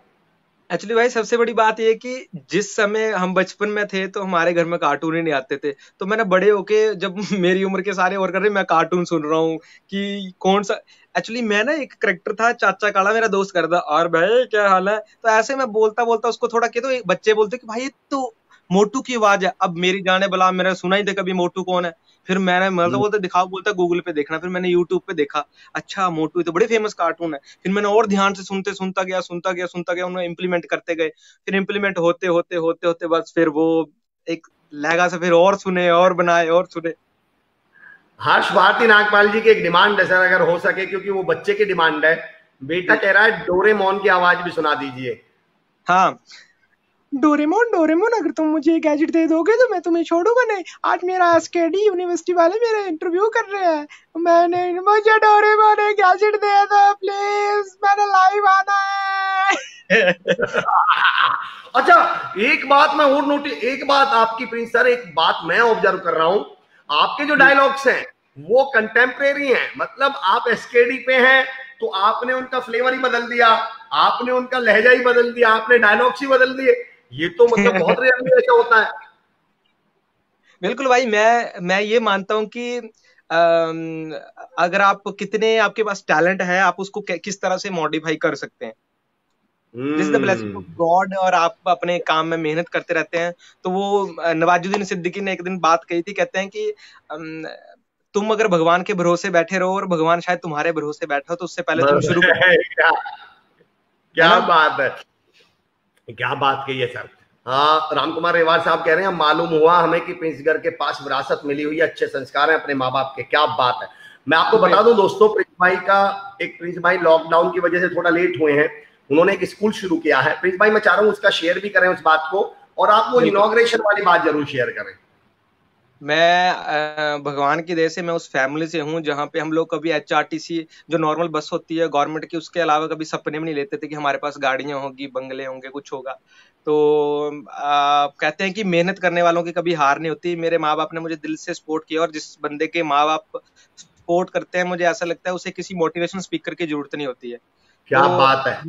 एक्चुअली भाई, सबसे बड़ी बात ये है कि जिस समय हम बचपन में थे तो हमारे घर में कार्टून ही नहीं आते थे। तो मैंने बड़े होके, जब मेरी उम्र के सारे और कर रहे, मैं कार्टून सुन रहा हूँ कि कौन सा। एक्चुअली मैं ना, एक करेक्टर था चाचा काला, मेरा दोस्त करता, और भाई क्या हाल है, तो ऐसे मैं बोलता बोलता उसको थोड़ा किया, तो एक बच्चे बोलते कि भाई ये तो मोटू की आवाज है। अब मेरी जाने भला, मैंने सुना ही था कभी मोटू कौन है। फिर मैंने बोलता बोलते दिखाओ, बोलता गूगल पे देखना। फिर मैंने यूट्यूब पे देखा, अच्छा मोटू ये तो बड़े फेमस कार्टून है। फिर मैंने और ध्यान से सुनता गया, उन्हें इम्प्लीमेंट करते गए। फिर इम्प्लीमेंट होते होते होते होते बस फिर वो एक लगा से, फिर और सुने और बनाए और सुने। हर्ष भारती नागपाल जी की एक डिमांड है सर, अगर हो सके, क्योंकि वो बच्चे की डिमांड है। बेटा जी कह रहा है डोरेमोन की आवाज भी सुना दीजिए। हाँ, डोरेमोन डोरेमोन, अगर तुम मुझे ये गैजेट दे दोगे तो मैं तुम्हें छोड़ूंगा नहीं। आज मेरा एसकेडी यूनिवर्सिटी वाले मेरा इंटरव्यू कर रहे हैं, मैंने मुझे डोरेमोन एक गैजेट दे दो प्लीज, मैंने लाइव आना है। अच्छा, एक बात मैं और एक बात आपकी प्रिंस सर, एक बात मैं ऑब्जर्व कर रहा हूं, आपके जो जी डायलॉग्स हैं वो कंटेम्परेरी हैं। मतलब आप एसकेडी पे हैं तो आपने उनका फ्लेवर ही बदल दिया, आपने उनका लहजा ही बदल दिया, आपने डायलॉग्स ही बदल दिए। ये तो मतलब बहुत रेयरली ऐसा होता है। बिल्कुल भाई, मैं ये मानता हूँ कि अगर आप कितने, आपके पास टैलेंट है, आप उसको किस तरह से मॉडिफाई कर सकते हैं। This is the blessing of hmm. God. और आप अपने काम में मेहनत करते रहते हैं। तो वो नवाजुद्दीन सिद्दीकी ने एक दिन बात कही थी, कहते हैं कि अम, तुम अगर भगवान के भरोसे बैठे रहो और भगवान शायद तुम्हारे भरोसे बैठा हो, तो उससे पहले तुम शुरू करो। क्या है क्या ना? बात है, क्या बात कही है सर। हाँ, राम कुमार रेवार साहब कह रहे हैं मालूम हुआ हमें कि प्रिंसगढ़ के पास विरासत मिली हुई है, अच्छे संस्कार हैं अपने माँ बाप के। क्या बात है। मैं आपको बता दूं दोस्तों, प्रिंस भाई लॉकडाउन की वजह से थोड़ा लेट हुए हैं। उन्होंने एक स्कूल शुरू किया है। प्रिंस भाई, मैं चाह रहा हूँ उसका शेयर भी करें उस बात को, और आप वो बिल्कुल। इनॉग्रेशन वाली बात जरूर शेयर करें। मैं भगवान की दया से मैं उस फैमिली से हूँ जहाँ पे हम लोग कभी एचआरटीसी, जो नॉर्मल बस होती है गवर्नमेंट की, उसके अलावा कभी सपने में नहीं लेते थे कि हमारे पास गाड़ियां होगी, बंगले होंगे, कुछ होगा। तो कहते हैं कि मेहनत करने वालों की कभी हार नहीं होती। मेरे माँ बाप ने मुझे दिल से सपोर्ट किया, और जिस बंदे के माँ बाप सपोर्ट करते हैं, मुझे ऐसा लगता है उसे किसी मोटिवेशन स्पीकर की जरूरत नहीं होती है। क्या तो बात है।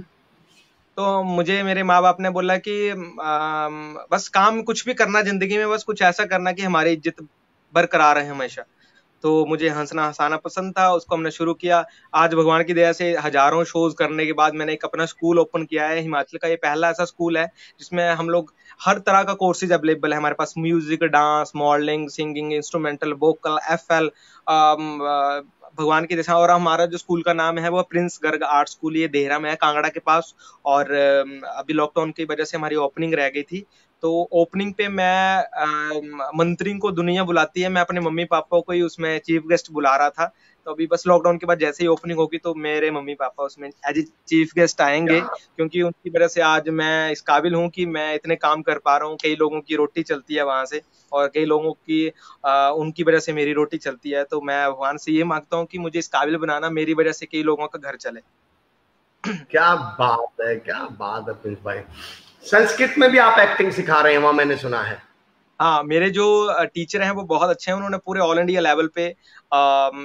मुझे मेरे माँ बाप ने बोला कि बस काम कुछ भी करना जिंदगी में, बस कुछ ऐसा करना कि हमारी इज्जत बरकरार रहे हमेशा। तो मुझे हंसना हंसाना पसंद था, उसको हमने शुरू किया। आज भगवान की दया से हजारों शोज करने के बाद मैंने एक अपना स्कूल ओपन किया है। हिमाचल का ये पहला ऐसा स्कूल है जिसमें हम लोग हर तरह का कोर्सेज अवेलेबल है हमारे पास। Music, dance, modelling, singing, instrumental, vocal, FL, भगवान की दया। और हमारा जो स्कूल का नाम है वो प्रिंस गर्ग आर्ट स्कूल, ये देहरा में है, कांगड़ा के पास। और अभी लॉकडाउन की वजह से हमारी ओपनिंग रह गई थी। तो ओपनिंग पे मैं मंत्री को दुनिया बुलाती है, मैं अपने मम्मी पापा को ही उसमें चीफ गेस्ट बुला रहा था। तो अभी बस लॉकडाउन के बाद जैसे ही ओपनिंग होगी तो मेरे मम्मी पापा उसमें एज ए चीफ गेस्ट आएंगे, क्योंकि उनकी वजह से आज मैं इस काबिल हूँ कि मैं इतने काम कर पा रहा हूँ। कई लोगों की रोटी चलती है वहां से, और कई लोगों की उनकी वजह से मेरी रोटी चलती है। तो मैं भगवान से ये मांगता हूँ कि मुझे इस काबिल बनाना, मेरी वजह से कई लोगों का घर चले। क्या बात है, क्या बात है प्रिंस भाई। संस्कृत में भी आप एक्टिंग सिखा रहे हैं वहां, मैंने सुना है। हाँ, मेरे जो टीचर हैं वो बहुत अच्छे हैं। उन्होंने पूरे ऑल इंडिया लेवल पे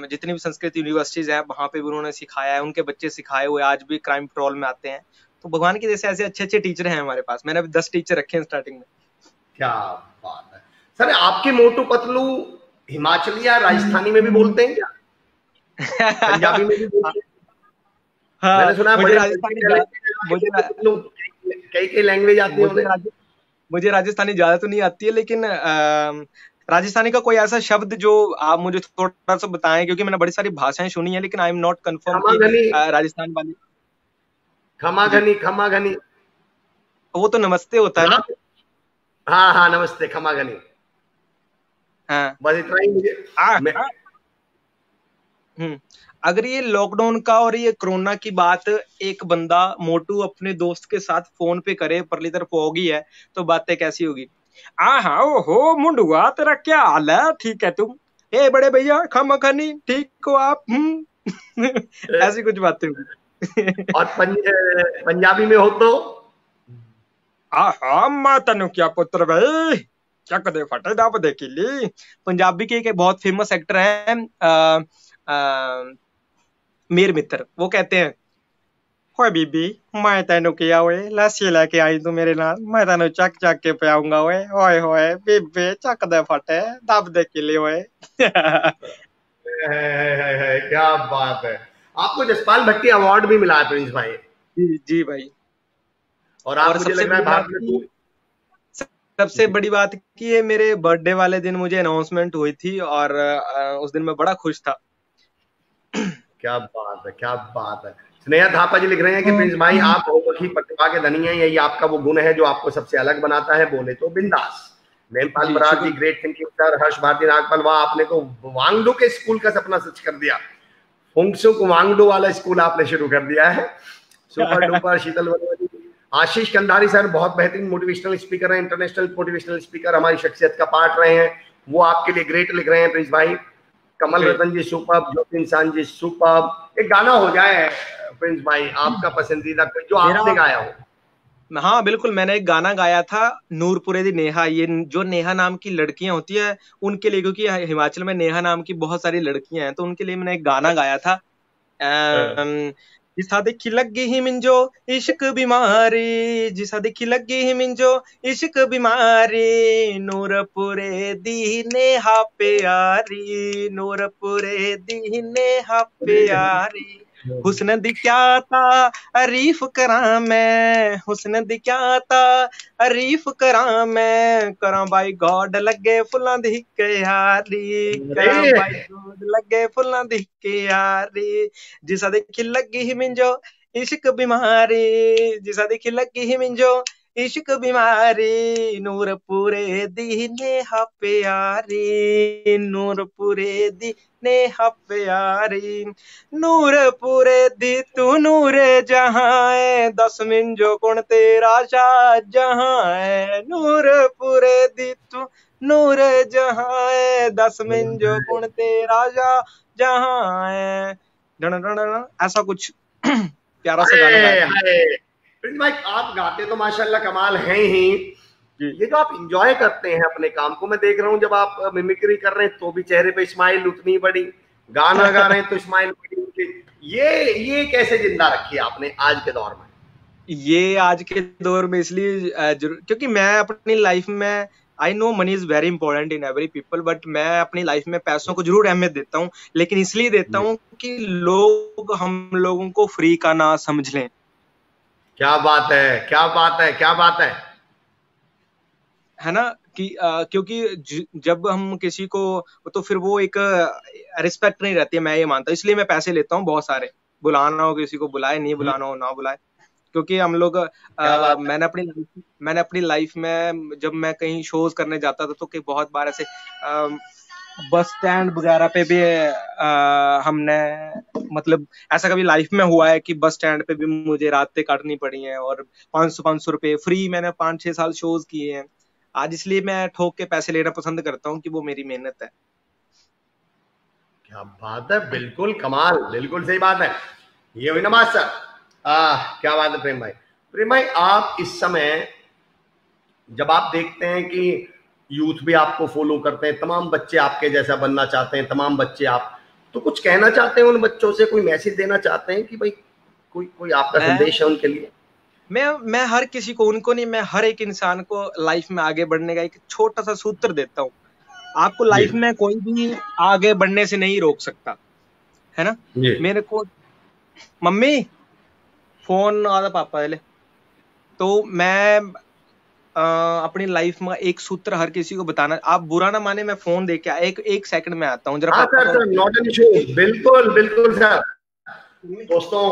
जितनी भी संस्कृत यूनिवर्सिटीज हैं वहां पे भी उन्होंने सिखाया है। उनके बच्चे सिखाए हुए आज भी क्राइम पेट्रोल में आते हैं। तो भगवान की जैसे ऐसे अच्छे अच्छे टीचर हैं हमारे पास। मैंने अभी 10 टीचर रखे हैं स्टार्टिंग में। क्या बात है सर। आपके मोटू पतलू हिमाचली या राजस्थानी में भी बोलते हैं क्या? पंजाबी में भी बोलते हैं? हाँ, मैंने सुना है मुझे बड़े राजस्थानी मुझे कई कई लैंग्वेज आती है। मुझे राजस्थानी ज्यादा तो नहीं आती है, लेकिन राजस्थानी का कोई ऐसा शब्द जो आप मुझे थोड़ा सा बताएं, क्योंकि मैंने बड़ी सारी भाषाएं सुनी है लेकिन आई एम नॉट कंफर्म कि राजस्थान वाली। खमा घनी, खमा घनी वो तो नमस्ते होता है ना। हाँ हाँ, नमस्ते, खमा घनी। हाँ, बस इतना ही मुझे। अगर ये लॉकडाउन का और ये कोरोना की बात एक बंदा मोटू अपने दोस्त के साथ फोन पे करे, परली तरफ होगी है, तो बातें कैसी होगी? हाँ, ओहो मुंडुआ, तेरा क्या हाल है? ठीक है तुम? ए बड़े भैया, खमा खनी, ठीक हो आप? ऐसी कुछ बातें होगी। और पंजाबी में हो तो हाँ, मैं तेन क्या पुत्र भाई, क्या कदे फटे दाप देखी ली। पंजाबी के एक बहुत फेमस एक्टर है मीर मित्र, वो कहते हैं, होए बीबी, मैं तेनू किया हुए लस्सी लेके आई तू मेरे नाल, मैं तेनू चक चक के पियाऊंगा ओए। होए होए बीबी, चक दे फटे दब दे किले ओए। क्या बात है। आपको जसपाल भट्टी अवार्ड भी मिला है प्रिंस भाई। जी भाई। और आप मुझे लग रहा है भारत में सबसे बड़ी बात की है, मेरे बर्थडे वाले दिन मुझे अनाउंसमेंट हुई थी और उस दिन मैं बड़ा खुश था। क्या बात है, क्या बात है। स्नेहा थापा जी लिख रहे हैं कि प्रिंस भाई आप बहुमुखी प्रतिभा के धनी हैं, यही आपका वो गुण है जो आपको सबसे अलग बनाता है, बोले तो बिंदास। मेमपाल बराड़ जी, ग्रेट थिंकिंग सर। हर्ष भारती नागपाल, वाह आपने तो वांगडू के स्कूल का सपना सच कर दिया। फुंगसुक वांगडू वाला स्कूल आपने शुरू कर दिया है। Super duper. Sheetal Verma. Ashish Kandhari sir बहुत बेहतरीन मोटिवेशनल स्पीकर हैं, इंटरनेशनल मोटिवेशनल स्पीकर, हमारी शख्सियत का पार्ट रहे हैं, वो आपके लिए ग्रेट लिख रहे हैं प्रिंस भाई। कमल रतन जी सुपर्ब। ज्योति इंसान जी सुपर्ब। एक गाना हो जाए प्रिंस भाई आपका पसंदीदा जो आपने गाया हो। हाँ बिल्कुल, मैंने एक गाना गाया था, नूरपुरे दी नेहा। ये जो नेहा नाम की लड़कियां होती है उनके लिए, क्योंकि हिमाचल में नेहा नाम की बहुत सारी लड़कियां हैं, तो उनके लिए मैंने एक गाना गाया था। जिसा देखी लगी ही मिंजो इश्क बीमारी, जिसा देखी लगी ही मिंजो इश्क बीमारी, नूरपुरे दी नेहा प्यारी, नूरपुरे दी नेहा प्यारी, हुस्न दी क्या तारीफ करा मैं, हुस्न दी क्या तारीफ करा मैं, करा बाई गॉड लगे फुल्लां दी क्यारी, करा बाई गॉड लगे फुल्लां दी क्यारी, जिसा देखी लगी ही मिंजो इश्क बीमारी, जिसा देखी लगी ही मिंजो इश्क बीमारी, नूरपुरे दी नेहा प्यारी, नूरपुरे दी नेहा प्यारी, नूरपुरे दी तू नूरे जहां है, दस मिंजो गुण तेरा शाह जहां है, नूरपुरे दी तू नूरे जहां है, दस मिंजो गुण तेरा शाह जहां है। ऐसा कुछ प्यारा सा गाना गाया। प्रिंस भाई आप गाते तो माशाल्लाह कमाल हैं ही, ये जो आप इंजॉय करते हैं अपने काम को, मैं देख रहा हूँ जब आप मिमिक्री कर रहे हैं तो भी चेहरे पे स्माइल उतनी बड़ी, गाना गा रहे हैं तो स्माइल बड़ी, ये कैसे जिंदा रखी आपने आज के दौर में? ये आज के दौर में इसलिए क्योंकि मैं अपनी लाइफ में, I know money is very important in every people, but मैं अपनी लाइफ में पैसों को जरूर अहमियत देता हूँ, लेकिन इसलिए देता हूँ कि लोग हम लोगों को फ्री का ना समझ लें। क्या बात है, क्या बात है, क्या बात है ना कि क्योंकि जब हम किसी को, तो फिर वो एक रिस्पेक्ट नहीं रहती है, मैं ये मानता हूँ। इसलिए मैं पैसे लेता हूँ बहुत सारे, बुलाना हो किसी को बुलाए, नहीं बुलाना हो ना बुलाए, क्योंकि हम लोग मैंने अपनी लाइफ में जब मैं कहीं शोज करने जाता था तो बहुत बार ऐसे बस स्टैंड वगैरह पे भी हमने मतलब ऐसा कभी लाइफ में हुआ है कि बस स्टैंड पे भी मुझे रातें काटनी पड़ी हैं, और 500 रुपए फ्री मैंने 5-6 साल शोज किए हैं। आज इसलिए मैं ठोक के पैसे लेना पसंद करता हूँ कि वो मेरी मेहनत है। क्या बात है, बिल्कुल कमाल, बिल्कुल सही बात है। ये हुई ना बात सर। क्या बात है प्रेम भाई। प्रेम भाई, आप इस समय जब आप देखते हैं कि यूथ भी आपको फॉलो करते हैं, तमाम बच्चे आपके जैसा बनना चाहते हैं, तमाम बच्चे आप, तो कुछ कहना चाहते हैं उन बच्चों से, कोई मैसेज देना चाहते हैं कि भाई कोई कोई आपका मैं संदेश है उनके लिए? मैं हर किसी को, उनको नहीं, मैं हर एक इंसान को लाइफ में आगे बढ़ने का एक छोटा सा सूत्र देता हूँ। आपको जी लाइफ में कोई भी आगे बढ़ने से नहीं रोक सकता, है ना। जी। मेरे को मम्मी फोन आता पापा ले, तो मैं अपनी लाइफ में एक सूत्र हर किसी को बताना, आप बुरा ना माने, मैं फोन दे के एक एक सेकंड में आता हूँ, जरा हाँ पापा सर, को। सर नॉट एन इशू, बिल्कुल बिल्कुल सर। दोस्तों,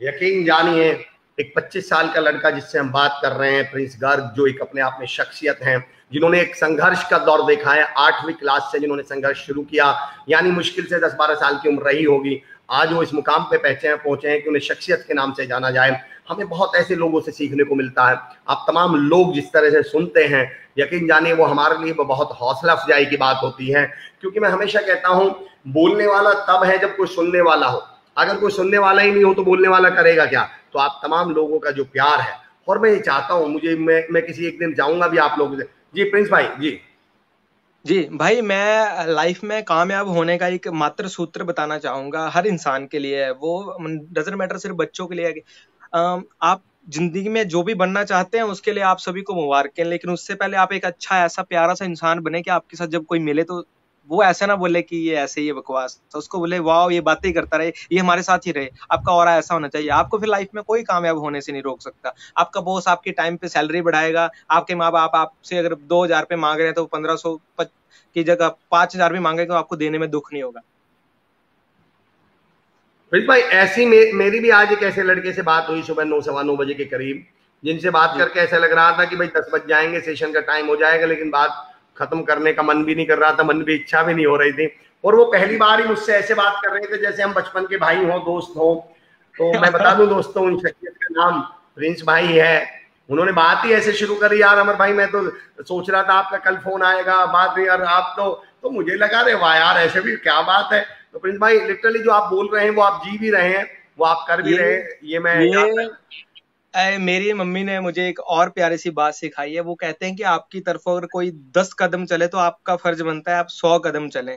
यकीन जानिए, एक 25 साल का लड़का जिससे हम बात कर रहे हैं, प्रिंस गर्ग, जो एक अपने आप में शख्सियत है, जिन्होंने एक संघर्ष का दौर देखा है, 8वीं क्लास से जिन्होंने संघर्ष शुरू किया, यानी मुश्किल से 10-12 साल की उम्र रही होगी, आज वो इस मुकाम पे पहुंचे हैं कि उन्हें शख्सियत के नाम से जाना जाए। हमें बहुत ऐसे लोगों से सीखने को मिलता है। आप तमाम लोग जिस तरह से सुनते हैं, यकीन जानिए वो हमारे लिए बहुत हौसला अफजाई की बात होती है, क्योंकि मैं हमेशा कहता हूं, बोलने वाला तब है जब कोई सुनने वाला हो। अगर कोई सुनने वाला ही नहीं हो तो बोलने वाला करेगा क्या? तो आप तमाम लोगों का जो प्यार है, और मैं ये चाहता हूं, मैं किसी एक दिन जाऊंगा भी आप लोगों से। जी प्रिंस भाई जी। जी भाई, मैं लाइफ में कामयाब होने का एक मात्र सूत्र बताना चाहूंगा, हर इंसान के लिए है वो, डजंट मैटर सिर्फ बच्चों के लिए है कि आप जिंदगी में जो भी बनना चाहते हैं उसके लिए आप सभी को मुबारकें, लेकिन उससे पहले आप एक अच्छा ऐसा प्यारा सा इंसान बने कि आपके साथ जब कोई मिले तो वो ऐसा ना बोले कि ये ऐसे ही है बकवास, तो उसको बोले वाह ये बातें ही करता रहे, ये हमारे साथ ही रहे। आपका ऑरा ऐसा होना चाहिए। आपको फिर लाइफ में कोई कामयाब होने से नहीं रोक सकता। आपका बॉस आपके टाइम पे सैलरी बढ़ाएगा, आपके माँ बाप आपसे अगर 2,000 रुपये मांग रहे हैं तो 1,500 की जगह 5,000 भी मांगे तो आपको देने में दुख नहीं होगा। प्रिंस भाई, ऐसी मेरी भी आज एक ऐसे लड़के से बात हुई सुबह 9-9:15 के करीब, जिनसे बात जी करके ऐसा लग रहा था कि भाई 10 बज जाएंगे, सेशन का टाइम हो जाएगा, लेकिन बात खत्म करने का मन भी नहीं कर रहा था, मन भी इच्छा भी नहीं हो रही थी। और वो पहली बार ही मुझसे ऐसे बात कर रहे थे जैसे हम बचपन के भाई हों, दोस्त हों। तो मैं बता दूं दोस्तों, उन शख्सियत का नाम प्रिंस भाई है। उन्होंने बात ही ऐसे शुरू करी, यार अमर भाई मैं तो सोच रहा था आपका कल फोन आएगा, बात नहीं, यार आप तो मुझे लगा रे वाह यार, ऐसे भी क्या बात है। तो प्रिंस भाई, लिटरली जो आप बोल रहे हैं वो आप जी भी रहे हैं, वो आप कर भी रहे हैं, ये मैं ये मेरी मम्मी ने मुझे एक और प्यारी सी बात सिखाई है। वो कहते हैं कि आपकी तरफ अगर कोई 10 कदम चले तो आपका फर्ज बनता है आप 100 कदम चलें।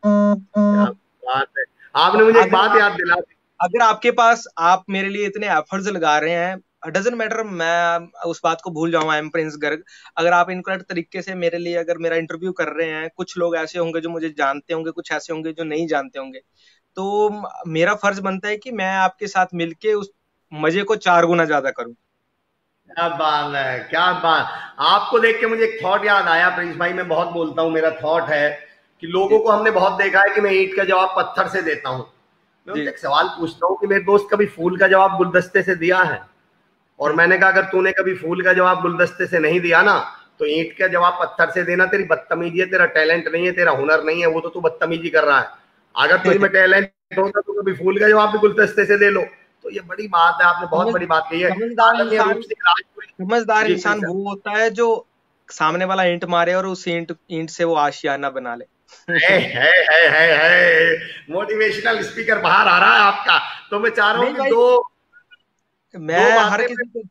क्या बात है, आपने मुझे एक अगर बात आप याद दिला दी। अगर आपके पास, आप मेरे लिए इतने एफर्ट्स लगा रहे हैं, डजेंट मैटर मैं उस बात को भूल जाऊं, आई एम प्रिंस गर्ग, अगर आप इनकरेक्ट तरीके से मेरे लिए अगर मेरा इंटरव्यू कर रहे हैं, कुछ लोग ऐसे होंगे जो मुझे जानते होंगे, कुछ ऐसे होंगे जो नहीं जानते होंगे, तो मेरा फर्ज बनता है कि मैं आपके साथ मिलके उस मजे को 4 गुना ज्यादा करूं। क्या बात है, क्या बात। आपको देख के मुझे एक थॉट याद आया प्रिंस भाई, मैं बहुत बोलता हूँ, मेरा थॉट है कि लोगों जी को हमने बहुत देखा है कि मैं ईंट का जवाब पत्थर से देता हूँ। मैं उनसे जी एक सवाल पूछता हूँ कि मेरे दोस्त कभी फूल का जवाब गुलदस्ते से दिया है? और मैंने कहा अगर तूने कभी फूल का जवाब गुलदस्ते से नहीं दिया ना, तो ईंट का जवाब पत्थर से देना तेरी बदतमीजी है, तेरा टैलेंट नहीं है, तेरा हुनर नहीं है, वो तो तू बदतमीजी कर रहा है। अगर तुझ में टैलेंट होता तो कभी फूल का जवाब भी गुलदस्ते से दे लो। तो ये बड़ी बात है, आपने बहुत समझ बड़ी बात कही है। समझदार आदरणीय रूप इंसान से राजपुरी। समझदार जी प्लीज इंसान सर। वो होता है जो सामने वाला ईंट मारे और उस ईंट ईंट से वो आशियाना बना ले। है मोटिवेशनल स्पीकर बाहर आ रहा है आपका। तो मैं चाह रहा हूँ नहीं कि भाई, दो दो मैं हर बातें किसी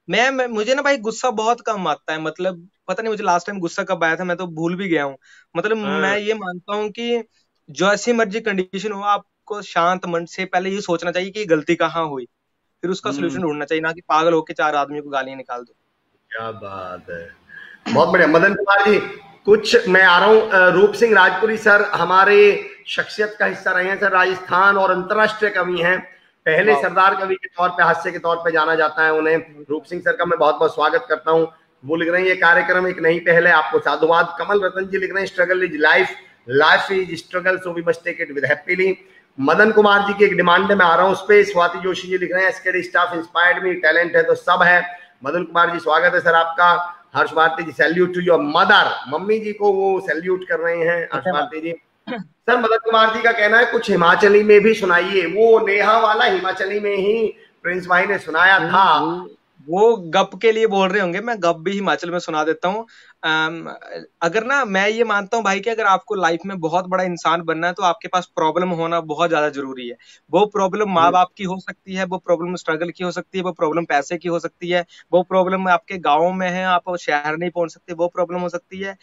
को, मुझे ना भाई गुस्सा बहुत कम आता है। मतलब पता नहीं मुझे लास्ट टाइम गुस्सा कब आया था, मैं तो भूल भी गया हूँ। मतलब मैं हाँ, ये मानता हूँ कि जो ऐसी मर्जी कंडीशन हो, आपको शांत मन से पहले ये सोचना चाहिए कि गलती कहाँ हुई, फिर उसका हम्म, सोल्यूशन ढूंढना चाहिए, ना कि पागल होकर 4 आदमी को गालियां निकाल दो। क्या बात है, बहुत बढ़िया। मदन कुमार जी, कुछ मैं आ रहा हूँ। रूप सिंह राजपुरी सर हमारे शख्सियत का हिस्सा रहे हैं सर, राजस्थान और अंतर्राष्ट्रीय कवि हैं, पहले वाह। सरदार कवि के तौर पे, हास्य के तौर पे जाना जाता है उन्हें। रूप सिंह सर का मैं बहुत बहुत स्वागत करता हूँ। वो लिख रहे हैं ये कार्यक्रम एक नई पहल है, आपको साधुवाद। कमल रतन जी लिख रहे हैं struggle is life, life is struggle, so we must take it with happily. Madan Kumar ji की एक डिमांड में आ रहा हूँ उस पर। स्वाति जोशी जी लिख रहे हैं SKD staff inspired me, talent है तो सब है। मदन कुमार जी स्वागत है सर आपका। Harsh Bharti ji, salute to your mother, mummy जी को वो सैल्यूट कर रहे हैं हर्ष भारती जी। सर मदन कुमार जी का कहना है कुछ हिमाचली में भी सुनाइए, वो नेहा वाला हिमाचली में ही प्रिंस भाई ने सुनाया था। वो गप के लिए बोल रहे होंगे, मैं गप भी हिमाचल में सुना देता हूँ। अगर ना, मैं ये मानता हूँ भाई कि अगर आपको लाइफ में बहुत बड़ा इंसान बनना है तो आपके पास प्रॉब्लम होना बहुत ज्यादा जरूरी है। वो प्रॉब्लम माँ बाप की हो सकती है, वो प्रॉब्लम स्ट्रगल की हो सकती है, वो प्रॉब्लम पैसे की हो सकती है, वो प्रॉब्लम आपके गाँव में है, आप शहर नहीं पहुंच सकते, वो प्रॉब्लम हो सकती है।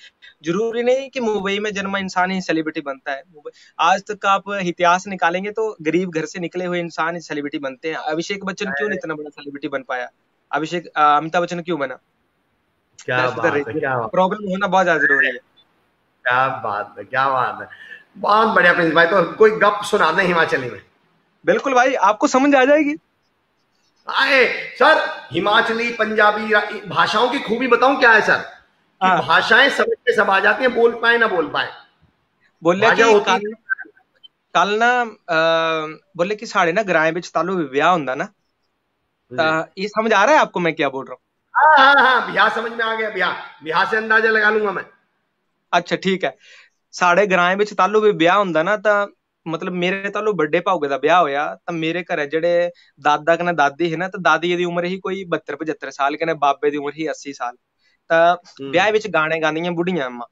जरूरी नहीं कि मुंबई में जन्मा इंसान ही सेलिब्रिटी बनता है। आज तक का आप इतिहास निकालेंगे तो गरीब घर से निकले हुए इंसान ही सेलिब्रिटी बनते हैं। अभिषेक बच्चन क्यों नहीं इतना बड़ा सेलिब्रिटी बन पाया? अमिताभ बच्चन क्यों बना? क्या बात है, क्या प्रॉब्लम होना बहुत ज्यादा जरूरी है। क्या बात है, क्या बात है, बहुत बढ़िया प्रिंस भाई। तो कोई गप सुना दें हिमाचली में। बिल्कुल भाई, आपको समझ आ जाएगी। आए सर, हिमाचली पंजाबी भाषाओं की खूबी बताऊं क्या है सर, कि भाषाएं समझ के सब आ जाती हैं, बोल पाए ना बोल पाए। बोले कि कल ना बोले कि साढ़े ना ग्रां विच तालू विआह हुंदा ना, ये समझ आ रहा है आपको मैं क्या बोल रहा हूँ? हाँ, ब्याह समझ में आ गया, ब्याह से अंदाजा लगा लूंगा मैं। अच्छा ठीक है। साढ़े ग्रां विच तालू भी ब्याह हुंदा ना, ता मतलब मेरे तालू बड़े भाऊगे दा ब्याह होया, ता मेरे घर जेड़े दादा कने दादी है ना, तो दादी दी उम्र ही कोई 72-75 साल, कने बाबे दी उम्र ही 80 साल। ता ब्याह विच गाने गांदियां बुढ़ियां अम्मा,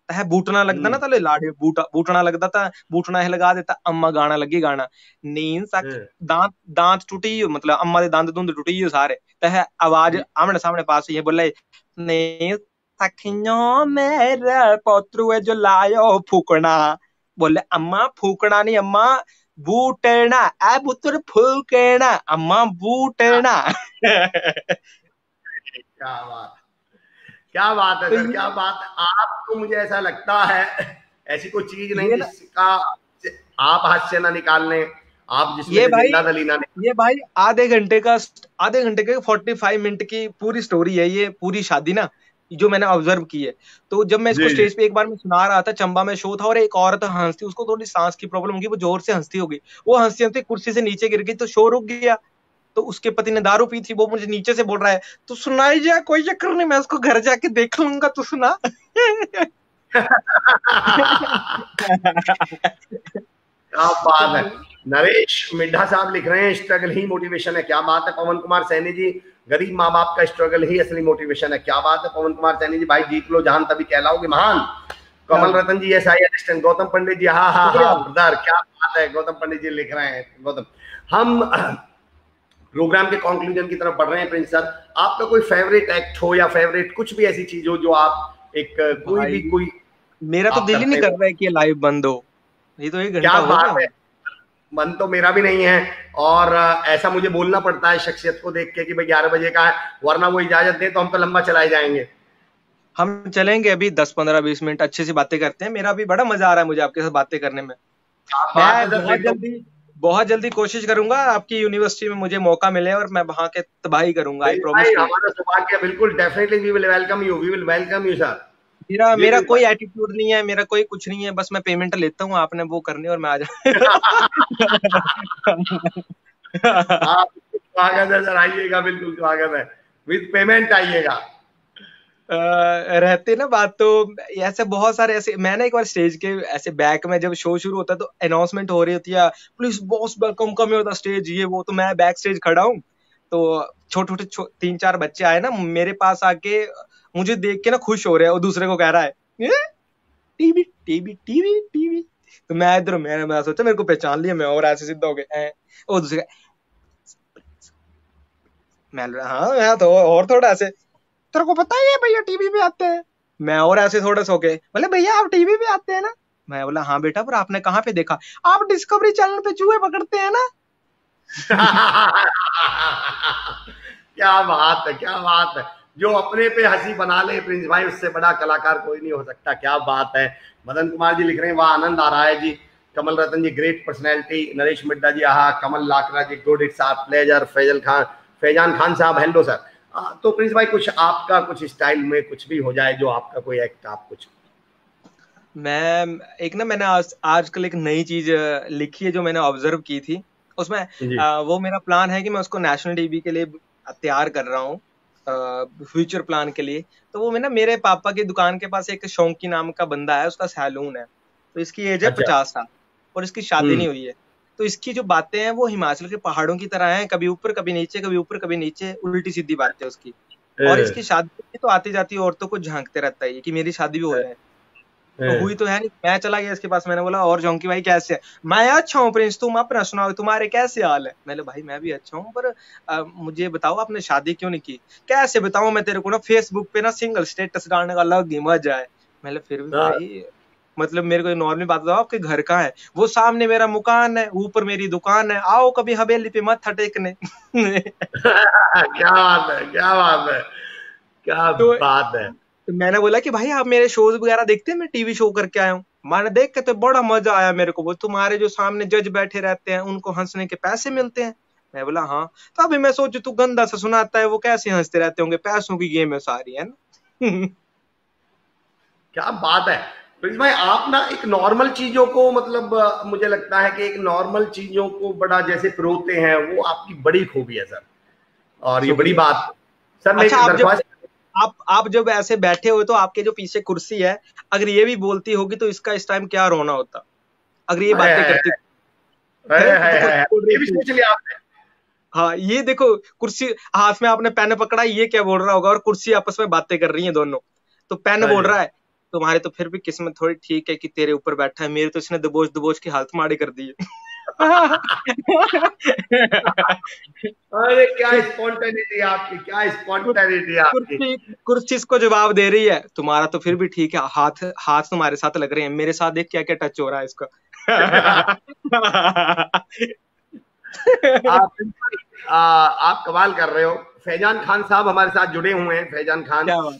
है बूटना लगदा ना, ताले लाड़े बूटना लगदा, ता बूटना है लगा देता, अम्मा गाना लगी गाना, नींद सक दांत टूटी, मतलब अम्मा दे दांत दूंद टूटी सारे, है आवाज आमने सामने पास ही बोले, नींद सखियों मेरे पोतरू जो लायो फूकना। बोले अम्मा फूकना नहीं अम्मा, बूटना, आ पुत्र फूकना, अम्मा बूटना। क्या बात, क्या बात है सर, क्या बात है। आप तो मुझे ऐसा लगता है ऐसी कोई चीज नहीं जिसका आप हाथ से ना निकाल लें, आप जिसमें जिंदा दलीना नहीं। ये भाई आधे घंटे के 45 मिनट की पूरी स्टोरी है ये, पूरी शादी ना, जो मैंने ऑब्जर्व की है। तो जब मैं इसको स्टेज पे एक बार मैं सुना रहा था, चंबा में शो था, और एक औरत हंसती, उसको थोड़ी सांस की प्रॉब्लम होगी, वो जोर से हंसती होगी, वो हंसते हंसते कुर्सी से नीचे गिर गई, तो शो रुक गया। तो उसके पति ने दारू पी थी, वो मुझे नीचे से बोल रहा है, तू सुनाई जा, कोई चक्कर नहीं, मैं उसको घर जाके देख लूंगा, तू सुना। क्या बात है। नरेश मिड्ढा साहब लिख रहे हैं स्ट्रगल ही मोटिवेशन है, क्या बात है। पवन कुमार सैनी जी, गरीब माँ बाप का स्ट्रगल ही असली मोटिवेशन है, क्या बात है पवन कुमार सैनी जी, भाई जीत लो जहान तभी कहलाओगे महान। कमल रतन जी, यस आई अंडरस्टैंड। गौतम पंडित जी, हाँ हाँ हाँ ब्रदर, क्या बात है, गौतम पंडित जी लिख रहे हैं। गौतम, हम प्रोग्राम के कंक्लूजन की तरफ बढ़ रहे हैं। प्रिंस सर, आपका कोई फेवरेट एक्ट हो या फेवरेट कुछ भी ऐसी चीज हो जो आप एक कोई मेरा तो दिल ही नहीं कर रहा है कि लाइव बंद हो, ये तो 1 घंटा हो गया। मन तो मेरा भी नहीं है, और ऐसा मुझे बोलना पड़ता है शख्सियत को देख के कि भाई 11 बजे का है, वरना वो इजाजत दे तो हम तो लंबा चलाए जाएंगे। हम चलेंगे अभी 10-15-20 मिनट अच्छे से बातें करते हैं। मेरा भी बड़ा मजा आ रहा है मुझे आपके साथ बातें करने में। मैं बहुत जल्दी कोशिश करूंगा आपकी यूनिवर्सिटी में मुझे मौका मिले और मैं वहां के तबाही करूंगा। I promise. हमारा सौभाग्य, बिल्कुल, definitely we will welcome you, we will welcome you sir. मेरा कोई एटीट्यूड नहीं है, मेरा कोई कुछ नहीं है, बस मैं पेमेंट लेता हूँ, आपने वो करनी और मैं आ जाऊँ। स्वागत है सर, आइएगा, बिल्कुल स्वागत है, विद पेमेंट आइएगा। रहते ना बात, तो ऐसे बहुत सारे ऐसे, मैंने एक बार स्टेज के ऐसे बैक में जब शो शुरू होता है तो अनाउंसमेंट हो रही होती है, please boss welcome come on the stage, ये वो, तो मैं बैक स्टेज खड़ा हूँ, तो छोटे छोटे 3-4 बच्चे आए ना मेरे पास आके, मुझे देख के ना खुश हो रहे हैं, और दूसरे को कह रहा है टीवी टीवी टीवी टीवी, तो मैं इधर, मैं सोचा मेरे को पहचान लिया, मैं और ऐसे सीधा हो गया, और दूसरे मैं, हाँ मैं तो और थोड़ा ऐसे, तेरे को पता है भैया टीवी पे आते हैं, मैं और ऐसे थोड़ा सो के बोले भैया आप टीवी पे आते हैं ना, मैं बोला हाँ बेटा, पर आपने कहाँ पे देखा, आप डिस्कवरी चैनल पे चूहे पकड़ते हैं ना। क्या बात है, क्या बात है, जो अपने पे हंसी बना ले प्रिंस भाई, उससे बड़ा कलाकार कोई नहीं हो सकता। क्या बात है। मदन कुमार जी लिख रहे हैं, वाह आनंद आ रहा है जी। Kamal Ratan ji, great personality. नरेश मिड्डा जी, आहा। Kamal Lakra ji, good, it's our pleasure. Faizan Khan साहब, हेलो सर। तो प्रिंस भाई, कुछ आपका कुछ स्टाइल में कुछ भी हो जाए, जो आपका कोई एक्ट, आप कुछ। मैं एक ना, मैंने आजकल एक नई चीज लिखी है जो मैंने ऑब्जर्व की थी, उसमें वो मेरा प्लान है कि मैं उसको नेशनल टीवी के लिए तैयार कर रहा हूँ। फ्यूचर प्लान के लिए। तो वो मैं ना, मेरे पापा की दुकान के पास एक शौकी नाम का बंदा है, उसका सैलून है। तो इसकी एज है अच्छा। 50 साल और इसकी शादी हम्म। नहीं हुई है। तो इसकी जो बातें हैं वो हिमाचल के पहाड़ों की तरह हैं, कभी ऊपर कभी नीचे, कभी ऊपर कभी नीचे, उल्टी सीधी बातें उसकी। और ए, इसकी शादी होती है तो आती जाती औरतों को झांकते रहता है ये कि मेरी शादी भी हो ए, जाए। तो हुई ए, तो है नहीं। मैं चला गया इसके पास, मैंने बोला और जौंकी भाई कैसे है? मैं अच्छा हूँ प्रिंस, तुम अपना सुनाओ, तुम्हारे कैसे हाल है? मैंने भाई मैं भी अच्छा हूँ, पर मुझे बताओ आपने शादी क्यों नहीं की? कैसे बताऊं मैं तेरे को, ना फेसबुक पे ना सिंगल स्टेटस डालने का अलग ही मजा है। मैंने फिर भी हाँ। भाई, मतलब मेरे को नॉर्मल बात बताओ, आपके घर कहाँ है? वो सामने मेरा मकान है, ऊपर मेरी दुकान है, आओ कभी हवेली पे मत्था टेकने। क्या बात है, क्या बात है, क्या तो बात है। तो मैंने बोला कि भाई आप मेरे शोज वगैरह देखते हैं? मैं टीवी शो करके आया हूँ। मैंने देख के तो बड़ा मजा आया मेरे को। वो तुम्हारे जो सामने जज बैठे रहते हैं उनको हंसने के पैसे मिलते हैं? मैं बोला हाँ। तो अभी मैं सोचू तू गंदा सा सुनाता है, वो कैसे हंसते रहते होंगे? पैसों की गेम है सारी, है ना? क्या बात है प्रिंस भाई, आप ना एक नॉर्मल चीजों को मतलब मुझे लगता है कि एक नॉर्मल चीजों को बड़ा जैसे परोते हैं, वो आपकी बड़ी खूबी है सर। और ये बड़ी शुक्रिया। बात। सर मैं अच्छा, एक आप जब दरख्वास्त। आप जब ऐसे बैठे हो तो आपके जो पीछे कुर्सी है, अगर ये भी बोलती होगी तो इसका इस टाइम क्या रोना होता, अगर ये है, बातें है, करती है, है है, तो है, कुर्सी बोल रही ये भी थी। सोच लिया आपने। हाँ, ये देखो, कुर्सी हाथ में आपने पेन पकड़ा, ये क्या बोल रहा होगा? और कुर्सी आपस में बातें कर रही हैं दोनों। तो पेन हाँ बोल जी। रहा है तुम्हारे तो फिर भी किस्मत थोड़ी ठीक है कि तेरे ऊपर बैठा है, मेरे तो इसने दबोच दबोच की हालत माड़ी कर दी है। अरे क्या कुर- स्पॉन्टेनिटी आपकी, क्या कुर- स्पॉन्टेनिटी आपकी। कुर्सी कुर्सी इसको जवाब दे रही है, तुम्हारा तो फिर भी ठीक है, हाथ हाथ तुम्हारे साथ लग रहे हैं, मेरे साथ देख क्या क्या टच हो रहा है इसका। आप आप कमाल कर रहे हो। फैजान खान साहब हमारे साथ जुड़े हुए हैं, फैजान खान। क्या बात।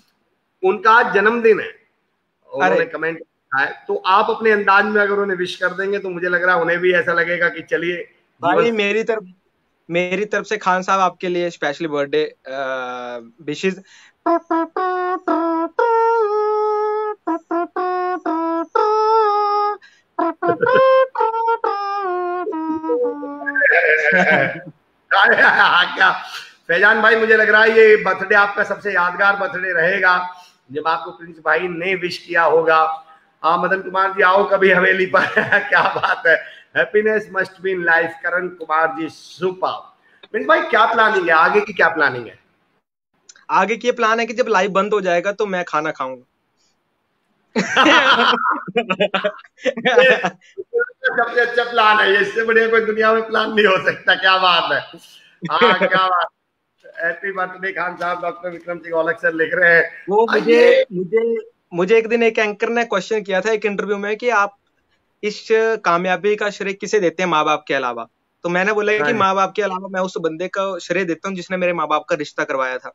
उनका आज जन्मदिन है, अरे उन्होंने कमेंट किया है, तो आप अपने अंदाज में अगर उन्हें विश कर देंगे तो मुझे लग रहा है उन्हें भी ऐसा लगेगा कि चलिए भाई, जीवन। मेरी तरफ से खान साहब आपके लिए स्पेशली बर्थडे विशेष। क्या फैजान भाई, मुझे लग रहा है ये बर्थडे आपका सबसे यादगार बर्थडे रहेगा जब आपको प्रिंस भाई ने विश किया होगा। हाँ मदन कुमार जी, आओ कभी हवेली पर। क्या बात है। Happiness must be in life, Karan Kumar ji, super. Prince भाई क्या प्लानिंग है आगे की, क्या प्लानिंग है? आगे की ये प्लान है कि जब लाइव बंद हो जाएगा तो मैं खाना खाऊंगा। सबसे अच्छा प्लान है ये, इससे बढ़िया कोई दुनिया में प्लान नहीं हो सकता। क्या बात है। हाँ क्या बात। हैप्पी बर्थडे खान साहब, डॉक्टर विक्रम सिंह औलख सर लिख रहे हैं। वो मुझे ये मुझे मुझे एक दिन एक एंकर ने क्वेश्चन किया था एक इंटरव्यू में कि आप इस कामयाबी का श्रेय किसे देते हैं माँ बाप के अलावा? तो मैंने बोला हाँ कि जी। माँ बाप के अलावा मैं उस बंदे का श्रेय देता हूँ जिसने मेरे माँ बाप का रिश्ता करवाया था।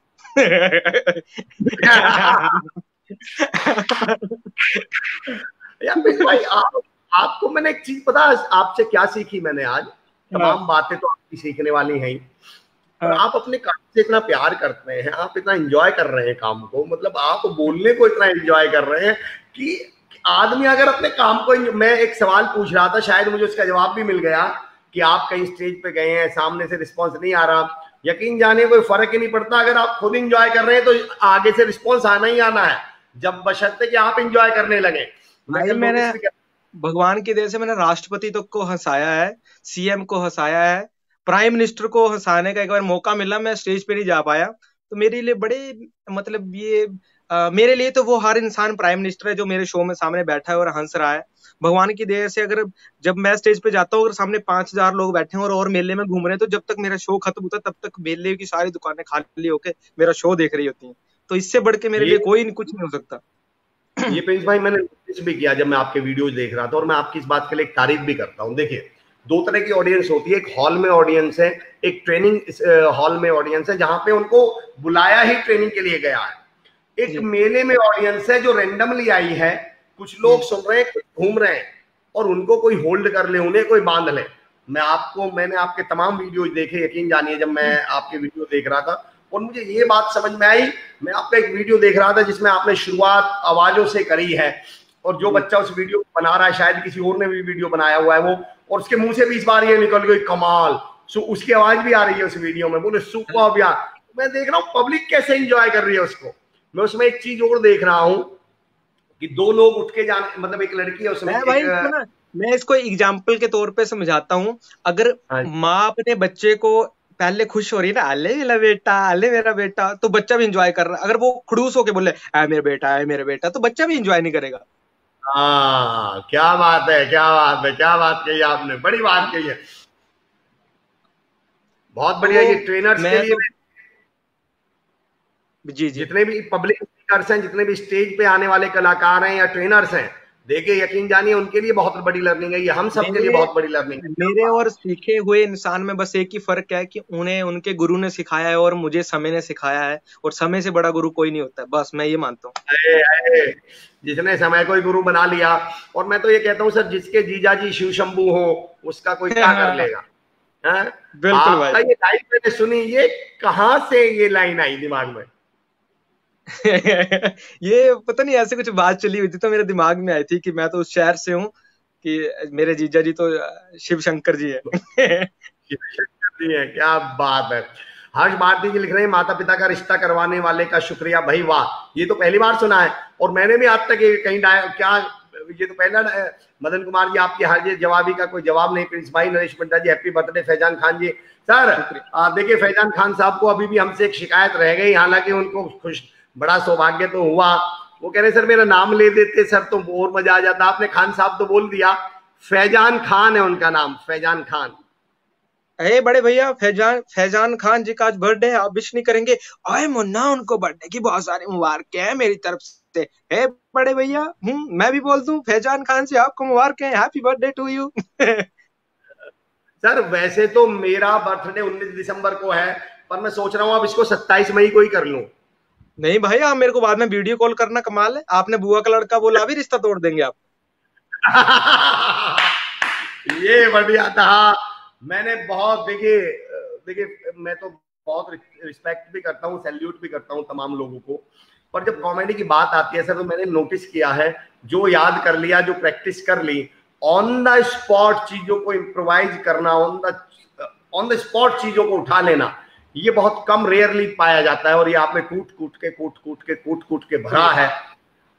यार प्रिंस भाई, आपको मैंने एक चीज पता आपसे क्या सीखी मैंने आज। हाँ, तमाम बातें तो आपकी सीखने वाली हैं ही, पर हाँ, आप अपने काम से इतना प्यार करते हैं, आप इतना एंजॉय कर रहे हैं काम को, मतलब आप बोलने को इतना एंजॉय कर रहे हैं कि आदमी अगर अपने काम को मैं एक सवाल पूछ रहा था, शायद मुझे उसका जवाब भी मिल गया कि आप कहीं स्टेज पे गए हैं, सामने से रिस्पॉन्स नहीं आ रहा, यकीन जानिए कोई फर्क ही नहीं पड़ता। अगर आप खुद इंजॉय कर रहे हैं तो आगे से रिस्पॉन्स आना ही आना है, जब बशर्ते कि आप इंजॉय करने लगे। मैं भाई कल मैंने नोटिस भी कर। भगवान की दया से मैंने राष्ट्रपति तक को हंसाया है, सीएम को हंसाया है, प्राइम मिनिस्टर को हंसाने का एक बार मौका मिला, मैं स्टेज पे नहीं जा पाया। तो मेरे लिए बड़े, मतलब ये मेरे लिए तो वो हर इंसान प्राइम मिनिस्टर है जो मेरे शो में सामने बैठा है और हंस रहा है। भगवान की दया से अगर जब मैं स्टेज पे जाता हूँ, अगर सामने 5,000 लोग बैठे हैं और मेले में घूम रहे हैं, तो जब तक मेरा शो खत्म होता है तब तक मेले की सारी दुकानें खाली होके मेरा शो देख रही होती हैं। तो इससे बढ़ के मेरे ये लिए कोई कुछ नहीं हो सकता। ये प्रिंस भाई मैंने नोटिस भी किया जब मैं आपके वीडियोज देख रहा था, और मैं आपकी इस बात के लिए तारीफ भी करता हूँ। देखिए, दो तरह की ऑडियंस होती है, एक हॉल में ऑडियंस है, एक ट्रेनिंग हॉल में ऑडियंस है जहां पे उनको बुलाया ही ट्रेनिंग के लिए गया है। एक जी, मेले में ऑडियंस है जो रेंडमली आई है, कुछ लोग जी, सुन रहे हैं, कुछ घूम रहे हैं, और उनको कोई होल्ड कर ले, उन्हें कोई बांध ले। मैंने आपके तमाम वीडियोज देखे, यकीन जानिए, जब मैं आपके वीडियो देख रहा था और मुझे ये बात समझ में आई। मैं आपका एक वीडियो देख रहा था जिसमें आपने शुरुआत आवाजों से करी है, और जो जी, बच्चा उस वीडियो को बना रहा है, शायद किसी और ने भी वीडियो बनाया हुआ है वो, और उसके मुंह से भी इस बार ये निकल गई कमाल। उसकी आवाज भी आ रही है उस वीडियो में, बोले सुपर यार। मैं देख रहा हूँ पब्लिक कैसे एंजॉय कर रही है उसको। मैं उसमें एक चीज और देख रहा हूँ कि दो लोग उठ के जाने, मतलब एक लड़की है उसमें भाई सुना, मैं इसको एग्जाम्पल के तौर पे समझाता हूँ। अगर हाँ, माँ अपने बच्चे को पहले खुश हो रही है ना, अले मेरा बेटा, अले मेरा बेटा, तो बच्चा भी एंजॉय कर रहा है। अगर वो खड़ूस होके बोले ऐ मेरा बेटा, ऐ मेरा बेटा, तो बच्चा भी एंजॉय नहीं करेगा। हाँ, क्या बात है, क्या बात है, क्या बात कही आपने, बड़ी बात कही है, बहुत बढ़िया। ये तो ट्रेनर्स के मैं लिए तो जी जी जितने भी पब्लिक स्पीकर्स हैं, जितने भी स्टेज पे आने वाले कलाकार हैं या ट्रेनर्स हैं, देखिए यकीन जानिए उनके लिए बहुत बड़ी लर्निंग है, ये हम सब के लिए मेरे बहुत बड़ी लर्निंग मेरे है। और सीखे हुए इंसान में बस एक ही फर्क है कि उन्हें उनके गुरु ने सिखाया है और मुझे समय ने सिखाया है, और समय से बड़ा गुरु कोई नहीं होता है। बस मैं ये मानता हूँ। अरे अरे, जिसने समय को ही गुरु बना लिया, और मैं तो ये कहता हूँ सर, जिसके जीजा जी शिव शंभू हो उसका कोई क्या कर हाँ, लेगा। हैं? बिल्कुल भाई। आपका ये लाइन मैंने सुनी, ये कहाँ से ये लाइन आई दिमाग में? ये पता नहीं, ऐसे कुछ बात चली हुई थी तो मेरे दिमाग में आई थी कि मैं तो उस शहर से हूँ कि मेरे जीजा जी तो शिव शंकर जी है। जी है, क्या बात है। हर्ष भारती जी लिख रहे हैं, माता पिता का रिश्ता करवाने वाले का शुक्रिया भाई, वाह, ये तो पहली बार सुना है। और मैंने भी आज तक ये कहीं क्या, ये तो पहला मदन कुमार जी, आपकी हर जवाबी का कोई जवाब नहीं। प्रिंस भाई, नरेश बंटा जी, हैप्पी बर्थडे फैजान खान जी। सर देखिए, फैजान खान साहब को अभी भी हमसे एक शिकायत रह गई, हालांकि उनको खुश, बड़ा सौभाग्य तो हुआ। वो कह रहे सर मेरा नाम ले देते सर तो और मजा आ जाता। आपने खान साहब तो बोल दिया, फैजान खान है उनका नाम, फैजान खान। अरे बड़े भैया, फैजान फैजान खान जी का आज बर्थडे है, आप विश नहीं करेंगे? आए मुन्ना, उनको बर्थडे की बहुत सारी मुबारकें हैं मेरी तरफ से। हे बड़े भैया, मैं भी बोल दूं, फैजान खान से आपको मुबारकें, happy birthday to you. Sir वैसे तो मेरा बर्थडे 19 दिसंबर को है, पर मैं सोच रहा हूँ अब इसको 27 मई को ही कर लूं। नहीं भाई, आप मेरे को बाद में वीडियो कॉल करना, कमाल है, आपने बुआ का लड़का बोला, अभी रिश्ता तोड़ देंगे आप। ये बढ़िया था। मैंने बहुत, देखिए देखिए, मैं तो बहुत रिस्पेक्ट भी करता हूँ, सैल्यूट भी करता हूँ तमाम लोगों को, पर जब कॉमेडी की बात आती है सर, तो मैंने नोटिस किया है, जो याद कर लिया, जो प्रैक्टिस कर ली, ऑन द स्पॉट चीजों को इम्प्रोवाइज करना, ऑन द स्पॉट चीजों को उठा लेना, ये बहुत कम, रेयरली पाया जाता है। और ये आपने कूट कूट के भरा है।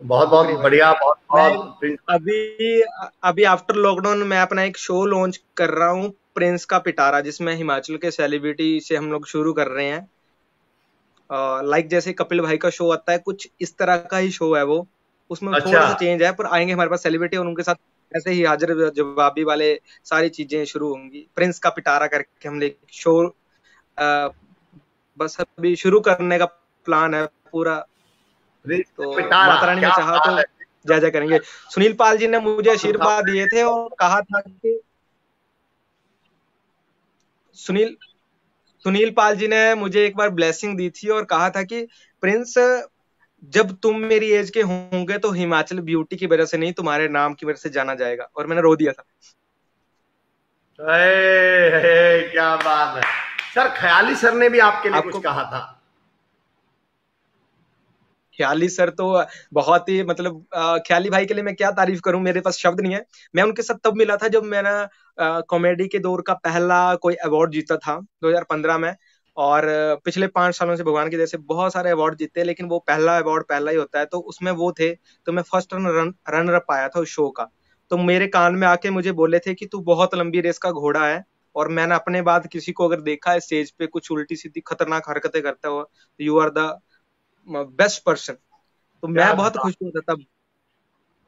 बहुत बहुत बढ़िया, बहुत मैं बहुत। अभी अभी आफ्टर लॉकडाउन मैं अपना एक शो लॉन्च कर रहा हूँ, प्रिंस का पिटारा, जिसमें हिमाचल के सेलिब्रिटी से हम लोग शुरू कर रहे हैं। लाइक जैसे कपिल भाई का शो आता है, कुछ इस तरह का ही शो है वो। उसमें अच्छा, थोड़ा सा चेंज है, पर आएंगे हमारे पास सेलिब्रिटी और उनके साथ ऐसे ही हाजिर जवाबी वाले सारी चीजें शुरू होंगी। प्रिंस का पिटारा करके हम एक शो बस अभी शुरू करने का प्लान है पूरा। तो पिटारा, माता रानी ने क्या चाहा बात तो है। जय जय करेंगे। सुनील पाल जी ने मुझे आशीर्वाद दिए थे और कहा था कि सुनील सुनील पाल जी ने मुझे एक बार ब्लेसिंग दी थी और कहा था कि प्रिंस, जब तुम मेरी एज के होंगे तो हिमाचल ब्यूटी की वजह से नहीं, तुम्हारे नाम की वजह से जाना जाएगा। और मैंने रो दिया था। क्या बात है सर। ख्याली सर ने भी आपके लिए आपको कुछ कहा था? ख्याली सर तो बहुत ही, मतलब ख्याली भाई के लिए मैं क्या तारीफ करूं, मेरे पास शब्द नहीं है। मैं उनके साथ तब मिला था जब मैंने कॉमेडी के दौर का पहला कोई अवार्ड जीता था 2015 में। और पिछले 5 सालों से भगवान की दया से बहुत सारे अवार्ड जीते, लेकिन वो पहला अवार्ड पहला ही होता है, तो उसमें वो थे। तो मैं फर्स्ट रनर अप आया था उस शो का। तो मेरे कान में आके मुझे बोले थे कि तू बहुत लंबी रेस का घोड़ा है, और मैंने अपने बाद किसी को अगर देखा है स्टेज पे कुछ उल्टी सीधी खतरनाक हरकतें करता हुआ, you are the best person. तो क्या मैं बहुत बात, खुश हुआ था तब।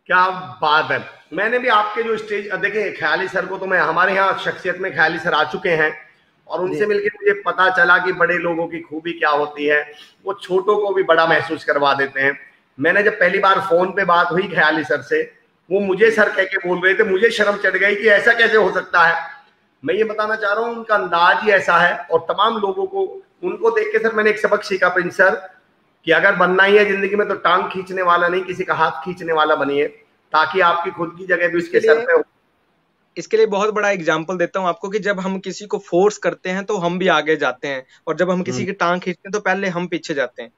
क्या बात है। मैंने भी आपके जो स्टेज, देखिए ख्याली सर को तो मैं, हमारे यहाँ शख्सियत में ख्याली सर आ चुके हैं, और उनसे मिलकर मुझे पता चला कि बड़े लोगों की खूबी क्या होती है, वो छोटों को भी बड़ा महसूस करवा देते हैं। मैंने जब पहली बार फोन पे बात हुई ख्याली सर से, वो मुझे सर कह के बोल रहे थे, मुझे शर्म चढ़ गई कि ऐसा कैसे हो सकता है। मैं ये बताना चाह रहा हूँ, उनका अंदाज ही ऐसा है, और तमाम लोगों को, उनको देख के सर मैंने एक सबक सीखा प्रिंस सर, कि अगर बनना ही है जिंदगी में तो टांग खींचने वाला नहीं, किसी का हाथ खींचने वाला बनिए, ताकि आपकी खुद की जगह भी उसके सर पे हो। इसके लिए बहुत बड़ा एग्जाम्पल देता हूँ आपको कि जब हम किसी को फोर्स करते हैं तो हम भी आगे जाते हैं, और जब हम किसी की टांग खींचते हैं तो पहले हम पीछे जाते हैं।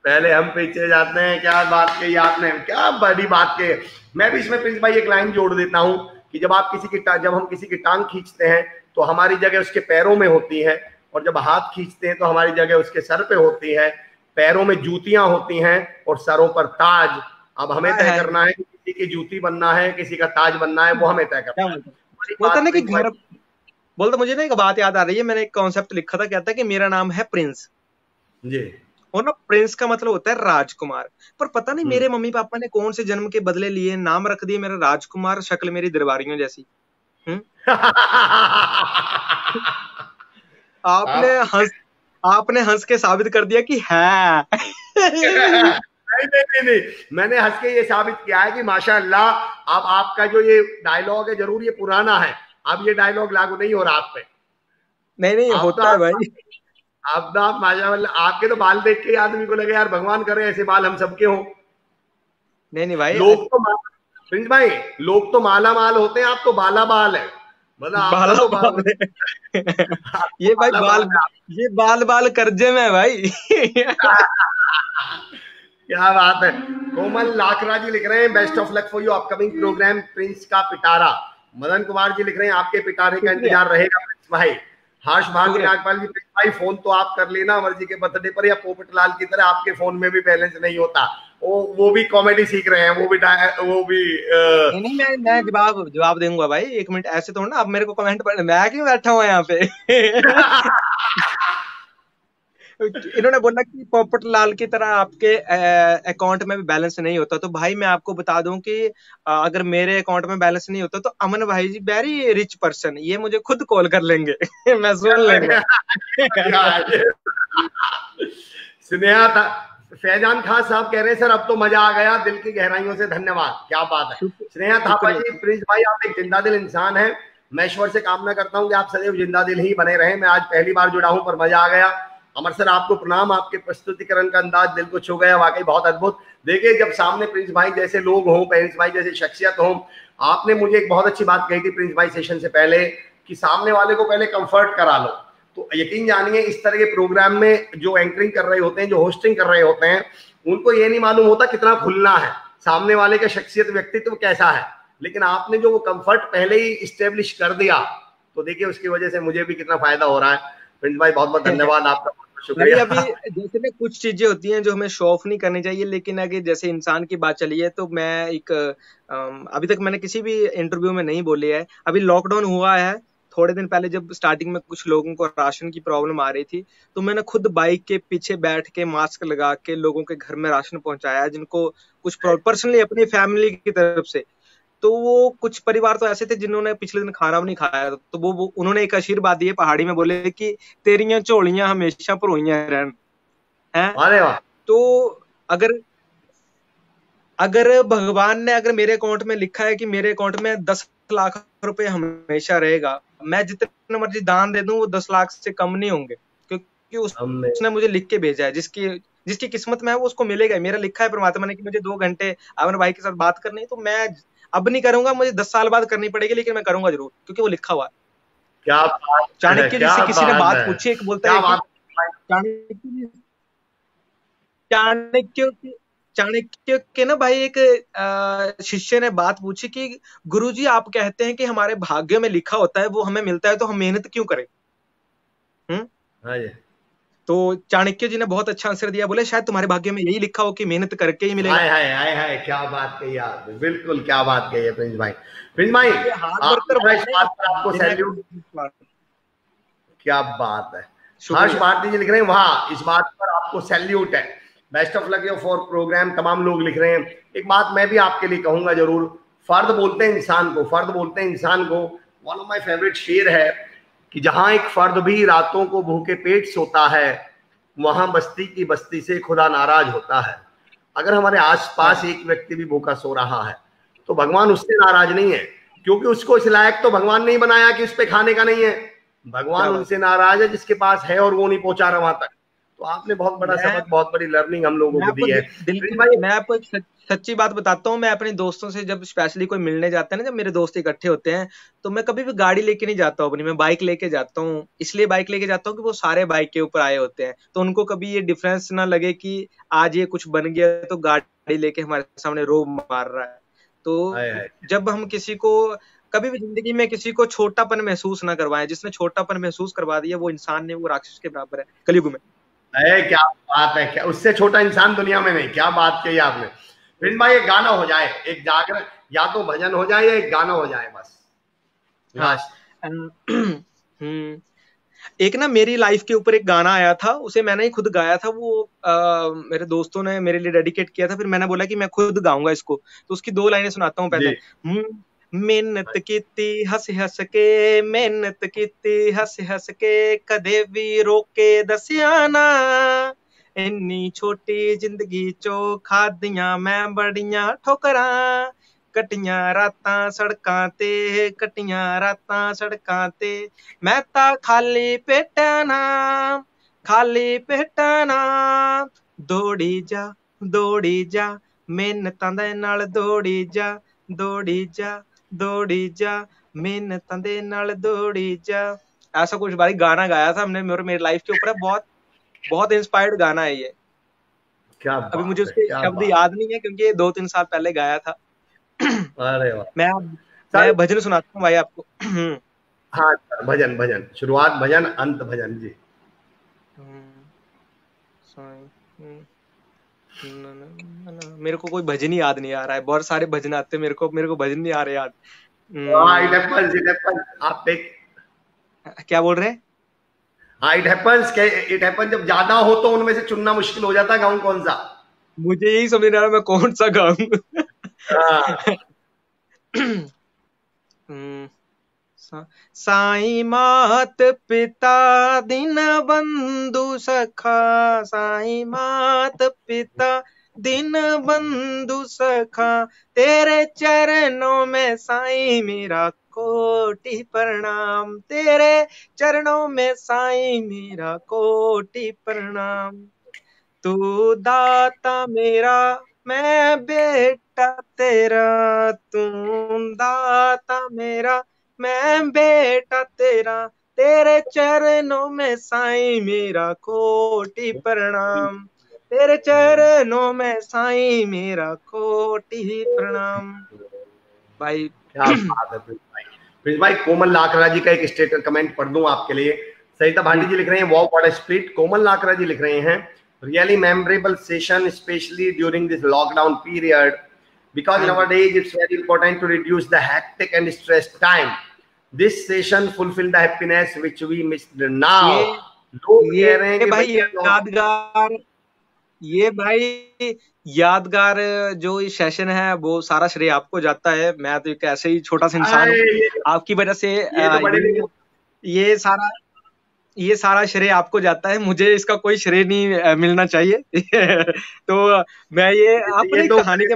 पहले हम पीछे जाते हैं। क्या बात कही आपने, क्या बड़ी बात कही। मैं भी इसमें प्रिंस भाई एक लाइन जोड़ देता हूँ कि जब हम किसी की टांग खींचते हैं तो हमारी जगह उसके पैरों में होती है, और जब हाथ खींचते हैं तो हमारी जगह उसके सर पे होती है, पैरों में जूतियां होती हैं और सरों पर ताज। अब हमें तय करना है कि किसी की जूती बनना है, किसी का ताज बनना है, वो हमें तय करना है। बोलते ना कि घर, बोलते मुझे ना एक बात याद आ रही है, मैंने एक कॉन्सेप्ट लिखा था, कहता है कि मेरा नाम है प्रिंस जी, और ना प्रिंस का मतलब होता है राजकुमार। पर पता नहीं मेरे मम्मी पापा ने कौन से जन्म के बदले लिए, नाम रख दिए मेरा राजकुमार, शक्ल मेरी दरबारियों जैसी। आपने हंस के साबित कर दिया कि है। नहीं, मैंने हंस के ये साबित किया है कि माशाअल्लाह, अब आपका जो ये डायलॉग है जरूर ये पुराना है, अब ये डायलॉग लागू नहीं हो रहा आप पे। नहीं होता है भाई। आप माशाअल्लाह, आपके तो बाल देख के आदमी को लगे यार भगवान करे ऐसे बाल हम सबके हों। नहीं भाई, लोग तो प्रिंस भाई, लोग तो माला माल होते हैं, आप तो बाला बाल है, मतलब तो बाल ये भाई बाल बाल कर्जे में भाई। क्या बात है। कोमल लाखरा जी लिख रहे हैं best of luck for you upcoming programme Prince का पिटारा। मदन कुमार जी लिख रहे हैं आपके पिटारे का इंतजार रहेगा प्रिंस भाई। हर्ष भारती नागपाल जी, प्रिंस भाई फोन तो आप कर लेना अमर जी के बर्थडे पर, या पोपट लाल की तरह आपके फोन में भी बैलेंस नहीं होता। वो भी कॉमेडी सीख रहे हैं, वो भी नहीं मैं जवाब दूंगा भाई, 1 मिनट ऐसे थोड़ा ना आप मेरे को कमेंट पर, मैं क्यों बैठा हुआ यहाँ पे। इन्होंने बोला कि पोपट लाल की तरह आपके अकाउंट में भी बैलेंस नहीं होता, तो भाई मैं आपको बता दूं कि अगर मेरे अकाउंट में बैलेंस नहीं होता तो अमन भाई जी वेरी रिच पर्सन, ये मुझे खुद कॉल कर लेंगे। मैं सुन लेंगे। स्नेहा था, फैजान खान साहब कह रहे हैं सर अब तो मजा आ गया, दिल की गहराइयों से धन्यवाद। क्या बात है स्नेहा थापा जी। प्रिंस भाई आप एक जिंदा दिल इंसान है, मैं ईश्वर से कामना करता हूँ कि आप सदैव जिंदा दिल ही बने रहें। मैं आज पहली बार जुड़ा हूँ पर मजा आ गया। अमर सर आपको प्रणाम, आपके प्रस्तुतिकरण का अंदाज दिल को छू गया, वाकई बहुत अद्भुत। देखिए जब सामने प्रिंस भाई जैसे लोग हों, प्रिंस भाई जैसे शख्सियत हों, आपने मुझे एक बहुत अच्छी बात कही थी प्रिंस भाई सेशन से पहले कि सामने वाले को पहले कंफर्ट करा लो। तो यकीन जानिए इस तरह के प्रोग्राम में जो एंकरिंग कर रहे होते हैं, जो होस्टिंग कर रहे होते हैं, उनको ये नहीं मालूम होता कितना खुलना है, सामने वाले का शख्सियत व्यक्तित्व कैसा है, लेकिन आपने जो वो कंफर्ट पहले ही इस्टेब्लिश कर दिया, तो देखिए उसकी वजह से मुझे भी कितना फायदा हो रहा है। प्रिंस भाई बहुत बहुत धन्यवाद आपका, शुक्रिया। अभी जैसे ना कुछ चीजें होती हैं जो हमें शो ऑफ नहीं करनी चाहिए, लेकिन अगर जैसे इंसान की बात चली है तो मैं एक अभी तक मैंने किसी भी इंटरव्यू में नहीं बोली है। अभी लॉकडाउन हुआ है, थोड़े दिन पहले जब स्टार्टिंग में कुछ लोगों को राशन की प्रॉब्लम आ रही थी, तो मैंने खुद बाइक के पीछे बैठ के मास्क लगा के लोगों के घर में राशन पहुंचाया, जिनको कुछ पर्सनली अपनी फैमिली की तरफ से। तो वो कुछ परिवार तो ऐसे थे जिन्होंने पिछले दिन खाना भी नहीं खाया, तो वो उन्होंने एक आशीर्वाद दिए पहाड़ी में, बोले कि तेरियां झोलियां हमेशा भरोइयां रहन हैं। अरे वाह। तो अगर भगवान ने अगर मेरे अकाउंट में लिखा है कि मेरे अकाउंट में 10 लाख रुपए हमेशा रहेगा, मैं जितने मर्जी दान दे दूं वो 10 लाख से कम नहीं होंगे, क्योंकि उसने मुझे लिख के भेजा है। जिसकी किस्मत में है वो उसको मिलेगा। मेरा लिखा है परमात्मा ने कि मुझे 2 घंटे अमर भाई के साथ बात करनी है, तो मैं अब नहीं करूंगा, मुझे 10 साल बाद करनी पड़ेगी, लेकिन मैं करूंगा जरूर, क्योंकि वो लिखा हुआ है। क्या बात, चाणक्य जी से किसी ने बात पूछी, एक बोलता है चाणक्य के ना भाई एक शिष्य ने बात पूछी कि गुरुजी आप कहते हैं कि हमारे भाग्य में लिखा होता है, वो हमें मिलता है, तो हम मेहनत क्यों करें? तो चाणक्य जी ने बहुत अच्छा आंसर दिया, बोले शायद तुम्हारे भाग्य में यही लिखा हो कि मेहनत करके ही मिलेगा। हाय क्या बात कही आप, बिल्कुल क्या बात कही है प्रिंस भाई। प्रिंस भाई आपको सैल्यूट, क्या बात है। हर्ष भारती जी लिख रहे हैं वाह, इस बात पर आपको सैल्यूट है, best of luck for programme. तमाम लोग लिख रहे हैं। एक बात मैं भी आपके लिए कहूंगा जरूर, फर्द बोलते हैं इंसान को, वन ऑफ माय फेवरेट शेर है कि जहां एक फर्द भी रातों को भूखे पेट सोता है, वहां बस्ती की बस्ती से खुदा नाराज होता है। अगर हमारे आसपास एक व्यक्ति भी भूखा सो रहा है तो भगवान उससे नाराज नहीं है, क्योंकि उसको इस लायक तो भगवान नहीं बनाया कि उस पे खाने का नहीं है। भगवान उनसे नाराज है जिसके पास है और वो नहीं पहुंचा रहा वहां तक। तो आपने बहुत बड़ा सबक, बहुत बड़ी लर्निंग हम लोगों को दी है। मैं आपको एक सच्ची बात बताता हूँ, मैं अपने दोस्तों से जब स्पेशली कोई मिलने जाते हैं ना, जब मेरे दोस्त इकट्ठे होते हैं, तो मैं कभी भी गाड़ी लेके नहीं जाता हूँ अपनी, मैं बाइक लेके जाता हूँ। इसलिए बाइक लेके जाता हूँ कि वो सारे बाइक के ऊपर आए होते हैं, तो उनको कभी ये डिफरेंस ना लगे कि आज ये कुछ बन गया तो गाड़ी लेके हमारे सामने रोब मार रहा है। तो जब हम किसी को कभी भी जिंदगी में किसी को छोटापन महसूस ना करवाएं। जिसने छोटापन महसूस करवा दिया वो इंसान नहीं, वो राक्षस के बराबर है कलयुग में। अरे क्या बात है, क्या उससे छोटा इंसान दुनिया में नहीं, क्या बात कही आपने। प्रिंस भाई एक गाना हो जाए, एक जागरण, या तो भजन हो जाए या एक गाना हो जाए बस। हाँ। एक ना मेरी लाइफ के ऊपर एक गाना आया था, उसे मैंने ही खुद गाया था। वो मेरे दोस्तों ने मेरे लिए डेडिकेट किया था, फिर मैंने बोला कि मैं खुद गाऊंगा इसको। तो उसकी 2 लाइनें सुनाता हूँ पहले। मेहनत कीती हंस हंस के, मेहनत कीती हंस हंस के, कदे भी रोके दसिया ना, इन्नी छोटी जिंदगी चो खादियां मैं बड़ियां ठोकरां, कटियां रातां सड़कां ते, कटियां रातां सड़कां ते, मैं ता खाली पेटा ना, खाली पेटा ना, दौड़ी जा मेहनतां दे नाल दौड़ी जा, दौड़ी जा दौड़ी जा, मेहनतां दे नाल दौड़ी जा। ऐसा कुछ भाई गाना गाया था हमने, मेरे लाइफ के ऊपर है, बहुत बहुत इंस्पायर्ड गाना है ये। क्या अभी मुझे बात है, उसके क्या शब्द बात। याद नहीं है क्योंकि 2-3 साल पहले गाया था। अरे वाह मैं सर। भजन सुनाता हूँ भाई आपको। हाँ सर, भजन भजन, शुरुआत भजन अंत भजन जी। मेरे को कोई भजन ही याद नहीं आ रहा है, बहुत सारे भजन आते हैं, मेरे को भजन नहीं आ रहे याद। आप एक, क्या बोल रहे हैं? हाँ इट हैपन्स, जब ज्यादा हो तो उनमें से चुनना मुश्किल हो जाता है गाऊं कौन सा। मुझे यही समझ नहीं आ रहा मैं कौन सा गाऊं। साई मात पिता दीन बंधु सखा, साई मात पिता दीन बंधु सखा, तेरे चरणों में साई मेरा कोटि प्रणाम, तेरे चरणों में साई मेरा कोटि प्रणाम। तू दाता मेरा मैं बेटा तेरा, तू दाता मेरा मैं बेटा तेरा, तेरे चरणों में साईं मेरा कोटि प्रणाम, तेरे चरणों में साईं मेरा कोटि प्रणाम। भाई क्या बात है प्रिंस भाई। कोमल लाकरा जी का एक स्टेटस कमेंट पढ़ दूं आपके लिए। सरिता भाटी जी लिख रहे हैं वाओ व्हाट अ स्पिरिट। कोमल लाकरा जी लिख रहे हैं really memorable session specially during this lockdown period because nowadays it's very important to reduce the hectic and stressed time. This session fulfill the happiness which we missed now. लोग कह रहे हैं कि भाई यादगार, ये भाई यादगार जो ये सेशन है वो सारा श्रेय आपको जाता है। मैं तो एक ऐसे ही छोटा सा इंसान हूँ, आपकी वजह से ये सारा श्रेय आपको जाता है, मुझे इसका कोई श्रेय नहीं मिलना चाहिए। तो मैं ये अपनी कहानी के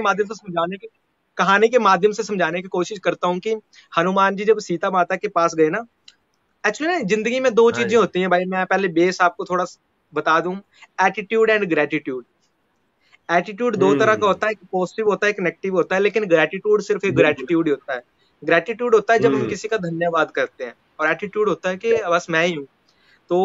माध्यम से समझाने की कोशिश करता हूँ कि हनुमान जी जब सीता माता के पास गए ना, एक्चुअली ना जिंदगी में 2 चीजें होती हैं भाई। मैं पहले बेस आपको थोड़ा बता दूं, एटीट्यूड एंड ग्रेटिट्यूड। एटीट्यूड 2 तरह का होता है, एक पॉजिटिव होता है, एक नेगेटिव होता है, लेकिन ग्रेटिट्यूड सिर्फ एक ग्रेटिट्यूड ही होता है। ग्रेटिट्यूड होता है जब हम किसी का धन्यवाद करते हैं, और एटीट्यूड होता है कि बस मैं ही हूँ। तो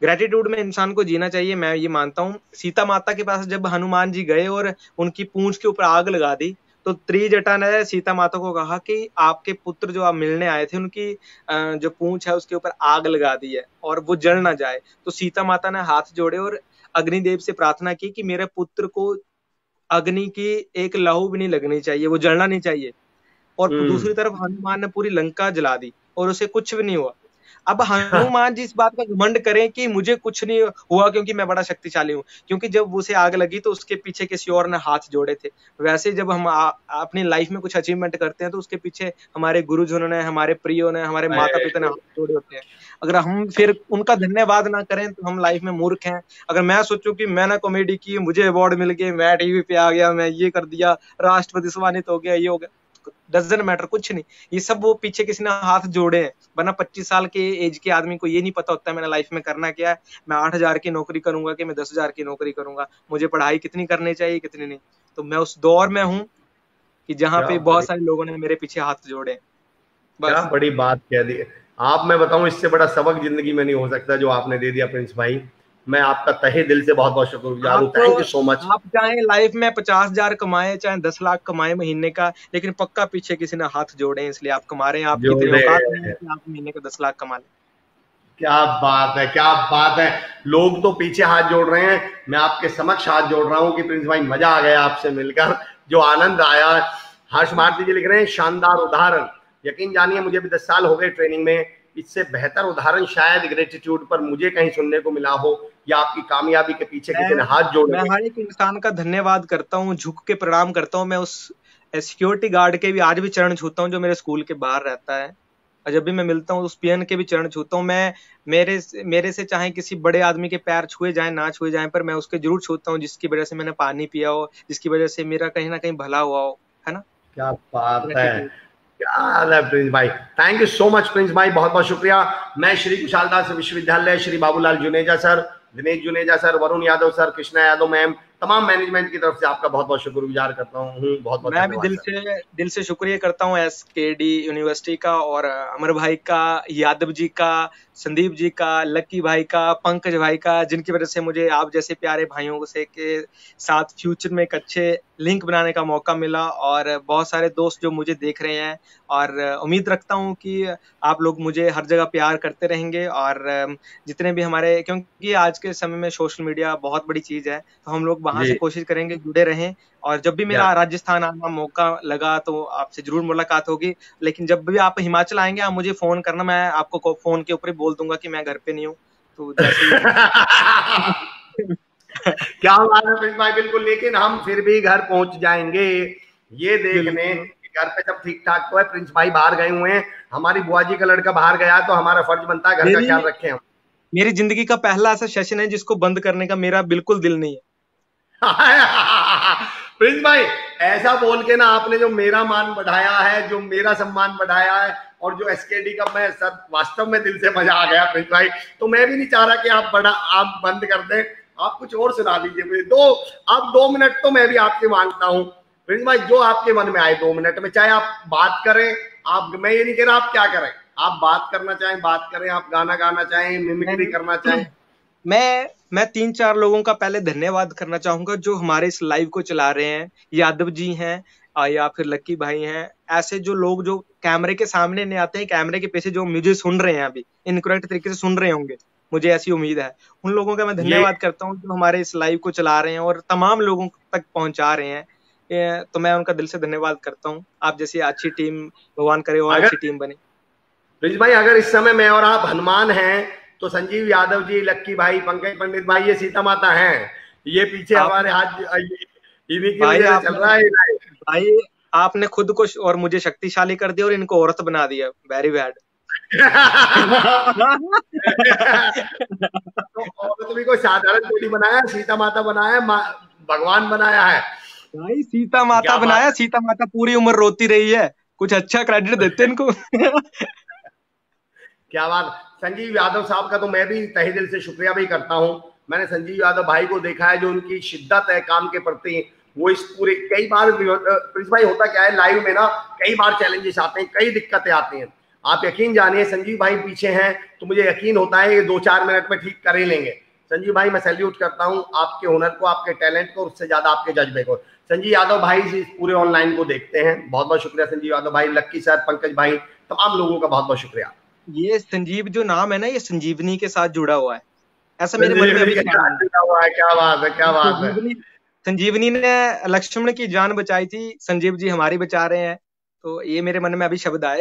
ग्रेटिट्यूड में इंसान को जीना चाहिए, मैं ये मानता हूँ। सीता माता के पास जब हनुमान जी गए और उनकी पूंछ के ऊपर आग लगा दी, तो त्रिजटा ने सीता माता को कहा कि आपके पुत्र जो आप मिलने आए थे उनकी जो पूंछ है उसके ऊपर आग लगा दी है और वो जल ना जाए। तो सीता माता ने हाथ जोड़े और अग्निदेव से प्रार्थना की कि मेरे पुत्र को अग्नि की एक लहू भी नहीं लगनी चाहिए, वो जलना नहीं चाहिए। और दूसरी तरफ हनुमान ने पूरी लंका जला दी और उसे कुछ भी नहीं हुआ। अब हनुमान जी इस बात का घमंड करें कि मुझे कुछ नहीं हुआ क्योंकि मैं बड़ा शक्तिशाली हूँ, क्योंकि जब उसे आग लगी तो उसके पीछे किसी और ने हाथ जोड़े थे। वैसे जब हम अपनी लाइफ में कुछ अचीवमेंट करते हैं तो उसके पीछे हमारे गुरुजनों ने, हमारे प्रियो ने, हमारे माता पिता ने हाथ जोड़े होते हैं। अगर हम फिर उनका धन्यवाद ना करें तो हम लाइफ में मूर्ख हैं। अगर मैं सोचूं कि मैंने कॉमेडी की, मुझे अवार्ड मिल गए, मैं टीवी पे आ गया, मैं ये कर दिया, राष्ट्रपति सम्मानित हो गया, ये हो गया, डजंट मैटर, कुछ नहीं। ये सब वो पीछे किसी ने हाथ जोड़े हैं। वरना 25 साल के एज के आदमी को ये नहीं पता होता है मैंने लाइफ में करना क्या है, मैं 8,000 की नौकरी करूंगा कि मैं 10,000 की नौकरी करूंगा, मुझे पढ़ाई कितनी करनी चाहिए कितनी नहीं। तो मैं उस दौर में हूँ कि जहाँ पे बहुत सारे लोगों ने मेरे पीछे हाथ जोड़े। बस क्या बड़ी बात कह दी आप। मैं बताऊं इससे बड़ा सबक जिंदगी में नहीं हो सकता जो आपने दे दिया प्रिंस भाई। मैं आपका तहे दिल से बहुत बहुत शुक्रगुजार हूँ। Thank you so much. आप चाहे लाइफ में 50,000 कमाए, चाहे 10 लाख कमाए महीने का, लेकिन पक्का पीछे किसी ने हाथ जोड़े हैं, इसलिए आप कमा रहे हैं। आपकी इतनी औकात नहीं है कि आप महीने का 10 लाख कमा लें। क्या बात है, क्या बात है। लोग तो पीछे हाथ जोड़ रहे हैं, मैं आपके समक्ष हाथ जोड़ रहा हूँ कि प्रिंस भाई मजा आ गया आपसे मिलकर, जो आनंद आया। हर्ष भारती जी लिख रहे हैं शानदार उदाहरण, यकीन जानिए मुझे भी 10 साल हो गए ट्रेनिंग में, इससे बेहतर उदाहरण शायद ग्रेटिट्यूड पर मुझे कहीं सुनने को मिला हो, या आपकी कामयाबी के पीछे किसी ने हाथ जोड़े। मैं हर एक इंसान का धन्यवाद करता हूँ, झुक के प्रणाम करता हूँ। मैं उस सिक्योरिटी गार्ड के भी आज भी चरण छूता हूँ जो मेरे स्कूल के बाहर रहता है, और जब भी मैं मिलता हूँ उस पीएन के भी चरण छूता हूँ। मैं मेरे से चाहे किसी बड़े आदमी के पैर छुए जाए ना छुए जाए, पर मैं उसके जरूर छूता हूँ जिसकी वजह से मैंने पानी पिया हो, जिसकी वजह से मेरा कहीं ना कहीं भला हुआ हो, है ना। क्या बात है, क्या हाल है प्रिंस भाई। Thank you so much Prince भाई, बहुत बहुत शुक्रिया। मैं श्री कुशालदास विश्वविद्यालय, Shri Babulal Juneja sir, Dinesh Juneja sir, Varun Yadav sir, Krishna Yadav ma'am, तमाम मैनेजमेंट की तरफ से आपका बहुत बहुत शुक्रगुजार करता हूँ। बहुत बहुत मैं भी दिल से शुक्रिया करता हूँ एसकेडी यूनिवर्सिटी का, और अमर भाई का, यादव जी का, संदीप जी का, लक्की भाई का, पंकज भाई का, जिनकी वजह से मुझे आप जैसे प्यारे भाइयों से के साथ फ्यूचर में एक अच्छे लिंक बनाने का मौका मिला, और बहुत सारे दोस्त जो मुझे देख रहे हैं, और उम्मीद रखता हूँ कि आप लोग मुझे हर जगह प्यार करते रहेंगे। और जितने भी हमारे, क्योंकि आज के समय में सोशल मीडिया बहुत बड़ी चीज है, तो हम लोग वहां से कोशिश करेंगे जुड़े रहें। और जब भी मेरा राजस्थान आना मौका लगा तो आपसे जरूर मुलाकात होगी, लेकिन जब भी आप हिमाचल आएंगे आप मुझे फोन करना, मैं आपको फोन के ऊपर ही बोल दूंगा कि मैं घर पे नहीं हूँ, तो जैसे क्या बात है प्रिंस भाई, बिल्कुल। लेकिन हम फिर भी घर पहुंच जाएंगे ये देखने कि घर पे सब ठीक ठाक तो है। प्रिंस भाई बाहर गए हुए हैं, हमारी बुआ जी का लड़का बाहर गया, तो हमारा फर्ज बनता है घर का ख्याल रखें हम। मेरी जिंदगी का पहला ऐसा सेशन है जिसको बंद करने का मेरा बिल्कुल दिल नहीं है। प्रिंस भाई ऐसा बोल के ना आपने जो मेरा मान बढ़ाया है, जो मेरा सम्मान बढ़ाया है, और जो एसकेडी का, मैं सर वास्तव में दिल से मजा आ गया प्रिंस भाई। तो मैं भी नहीं चाह रहा कि आप बंद कर दें, आप कुछ और सुना दीजिए मुझे। आप 2 मिनट तो मैं भी आपसे मांगता हूँ प्रिंस भाई, जो आपके मन में आए 2 मिनट में, चाहे आप बात करें, मैं ये नहीं कह रहा आप क्या करें, आप बात करना चाहें बात करें, आप गाना गाना चाहें, मिमिक्री करना चाहें। मैं 3-4 लोगों का पहले धन्यवाद करना चाहूंगा जो हमारे इस लाइव को चला रहे हैं। यादव जी हैं, या फिर लक्की भाई हैं, ऐसे जो लोग जो कैमरे के सामने नहीं आते हैं, कैमरे के पीछे जो मुझे सुन रहे हैं, अभी इनकरेक्ट तरीके से सुन रहे होंगे, मुझे ऐसी उम्मीद है, उन लोगों का मैं धन्यवाद करता हूँ जो हमारे इस लाइव को चला रहे हैं और तमाम लोगों तक पहुंचा रहे हैं। तो मैं उनका दिल से धन्यवाद करता हूँ। आप जैसी अच्छी टीम भगवान करे और अच्छी टीम बने। प्रिंस भाई अगर इस समय मैं और आप हनुमान हैं, तो संजीव यादव जी, लक्की भाई, पंकज पंडित भाई ये सीता माता हैं, ये पीछे हमारे हाथ इन्हीं की वजह से चल रहा है। भाई आपने खुद को और मुझे शक्तिशाली कर दिया और इनको औरत बना दिया। Very bad. तो औरत भी कोई साधारण थोड़ी बनाया, सीता माता बनाया, भगवान बनाया है भाई। सीता माता बनाया, सीता माता पूरी उम्र रोती रही है, कुछ अच्छा क्रेडिट देते इनको। क्या बात। संजीव यादव साहब का तो मैं भी तहे दिल से शुक्रिया भी करता हूं। मैंने संजीव यादव भाई को देखा है, जो उनकी शिद्दत है काम के प्रति, वो इस पूरे, कई बार प्रिंस भाई होता क्या है लाइव में ना, कई बार चैलेंजेस आते हैं, कई दिक्कतें आती हैं। आप यकीन जानिए संजीव भाई पीछे हैं तो मुझे यकीन होता है ये 2-4 मिनट में ठीक कर ही लेंगे। संजीव भाई मैं सैल्यूट करता हूं आपके हुनर को, आपके टैलेंट को, उससे ज्यादा आपके जज्बे को। संजीव यादव भाई इस पूरे ऑनलाइन को देखते हैं, बहुत बहुत शुक्रिया संजीव यादव भाई, लक्की सर, पंकज भाई, तमाम लोगों का बहुत बहुत शुक्रिया। ये संजीव जो नाम है ना, ये संजीवनी के साथ जुड़ा हुआ है, ऐसा मेरे मन में अभी जुड़ा हुआ है। क्या बात है, क्या बात है। संजीवनी ने लक्ष्मण की जान बचाई थी, संजीव जी हमारी बचा रहे हैं, तो ये मेरे मन में अभी शब्द आए।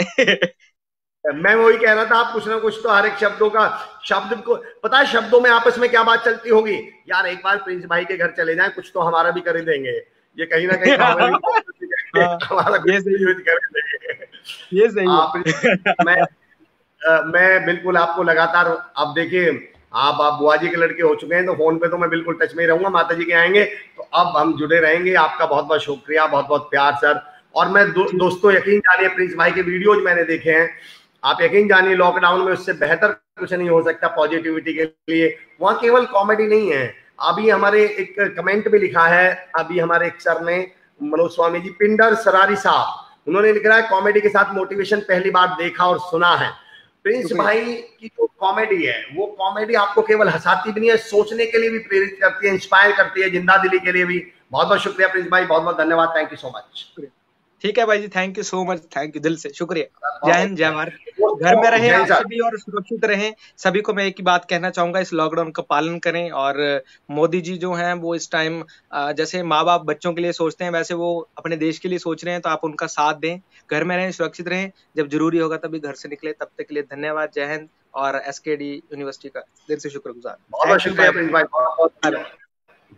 मैं वही कह रहा था, आप कुछ ना कुछ तो हर एक शब्दों का, शब्द को पता है शब्दों में आपस में क्या बात चलती होगी। यार एक बार प्रिंस भाई के घर चले जाएं, कुछ तो हमारा भी कर ही देंगे, ये कहीं ना कहीं हमारा ये सही है। मैं बिल्कुल आपको लगातार, अब देखिए आप बुआ जी के लड़के हो चुके हैं, तो फोन पे तो मैं बिल्कुल टच में ही रहूंगा, माता जी के आएंगे तो अब हम जुड़े रहेंगे। आपका बहुत बहुत शुक्रिया, बहुत बहुत प्यार सर। और मैं दोस्तों यकीन जानिए, प्रिंस भाई के वीडियोज मैंने देखे हैं, आप यकीन जानिए लॉकडाउन में उससे बेहतर कुछ नहीं हो सकता पॉजिटिविटी के लिए। वहां केवल कॉमेडी नहीं है, अभी हमारे एक कमेंट भी लिखा है, अभी हमारे एक सर ने, मनोज स्वामी जी, पिंडर सरारी साहब, उन्होंने लिखा है कॉमेडी के साथ मोटिवेशन पहली बार देखा और सुना है। प्रिंस भाई की जो कॉमेडी है वो कॉमेडी आपको केवल हंसाती भी नहीं है, सोचने के लिए भी प्रेरित करती है, इंस्पायर करती है, जिंदा दिली के लिए भी। बहुत बहुत शुक्रिया प्रिंस भाई, बहुत बहुत धन्यवाद, थैंक यू सो मच। ठीक है भाई जी, thank you so much, thank you दिल से, शुक्रिया। जय हिंद, जय भारत। घर में रहें आप सभी और सुरक्षित रहें। सभी को मैं एक ही बात कहना चाहूंगा, इस लॉकडाउन का पालन करें। और मोदी जी जो हैं वो इस टाइम जैसे माँ बाप बच्चों के लिए सोचते हैं वैसे वो अपने देश के लिए सोच रहे हैं, तो आप उनका साथ दें, घर में रहें, सुरक्षित रहें, जब जरूरी होगा तभी घर से निकले। तब तक के लिए धन्यवाद, जय हिंद, और एसकेडी यूनिवर्सिटी का दिल से शुक्रगुजार। बहुत शुक्रिया प्रिंस भाई, बहुत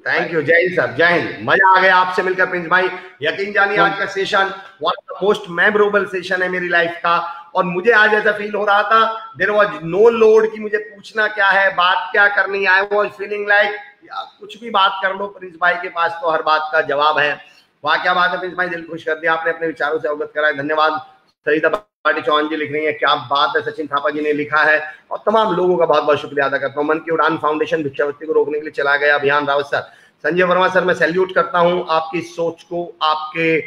थैंक यू, जय हिंद सर, जय हिंद। मजा आ गया आपसे मिलकर प्रिंस भाई। यकीन जानिए आज का session one of the most memorable session है मेरी लाइफ का। और मुझे आज ऐसा फील हो रहा था, देयर वाज नो लोड कि मुझे पूछना क्या है, बात क्या करनी है। आई वाज फीलिंग लाइक कुछ भी बात कर लो, प्रिंस भाई के पास तो हर बात का जवाब है। वाह क्या बात है प्रिंस भाई, दिल खुश कर दिया आपने, अपने विचारों से अवगत कराया, धन्यवाद। सरिता पाटी चौहान जी लिख रही है, क्या बात है, सचिन थापा जी ने लिखा है, और तमाम लोगों का बहुत बहुत शुक्रिया अदा करता हूँ। मन की उड़ान फाउंडेशन भिक्षावृत्ति को रोकने के लिए चला गया अभियान, रावत सर, संजय वर्मा सर, मैं सैल्यूट करता हूं आपकी सोच को, आपके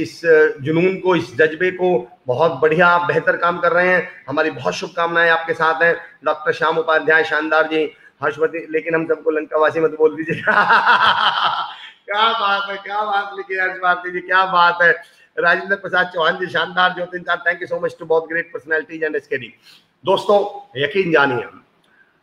इस जुनून को, इस जज्बे को। बहुत बढ़िया, आप बेहतर काम कर रहे हैं, हमारी बहुत शुभकामनाएं आपके साथ हैं। डॉक्टर श्याम उपाध्याय शानदार जी, हर्षवर्ती, लेकिन हम सबको लंकावासी मत बोल दीजिए। क्या बात है, क्या बात लिखी हर्ष भारती जी, क्या बात है। राजेंद्र प्रसाद चौहान जी शानदार, ज्योतिन साहब thank you so much to both great personalities and SKD. दोस्तों यकीन जानिए,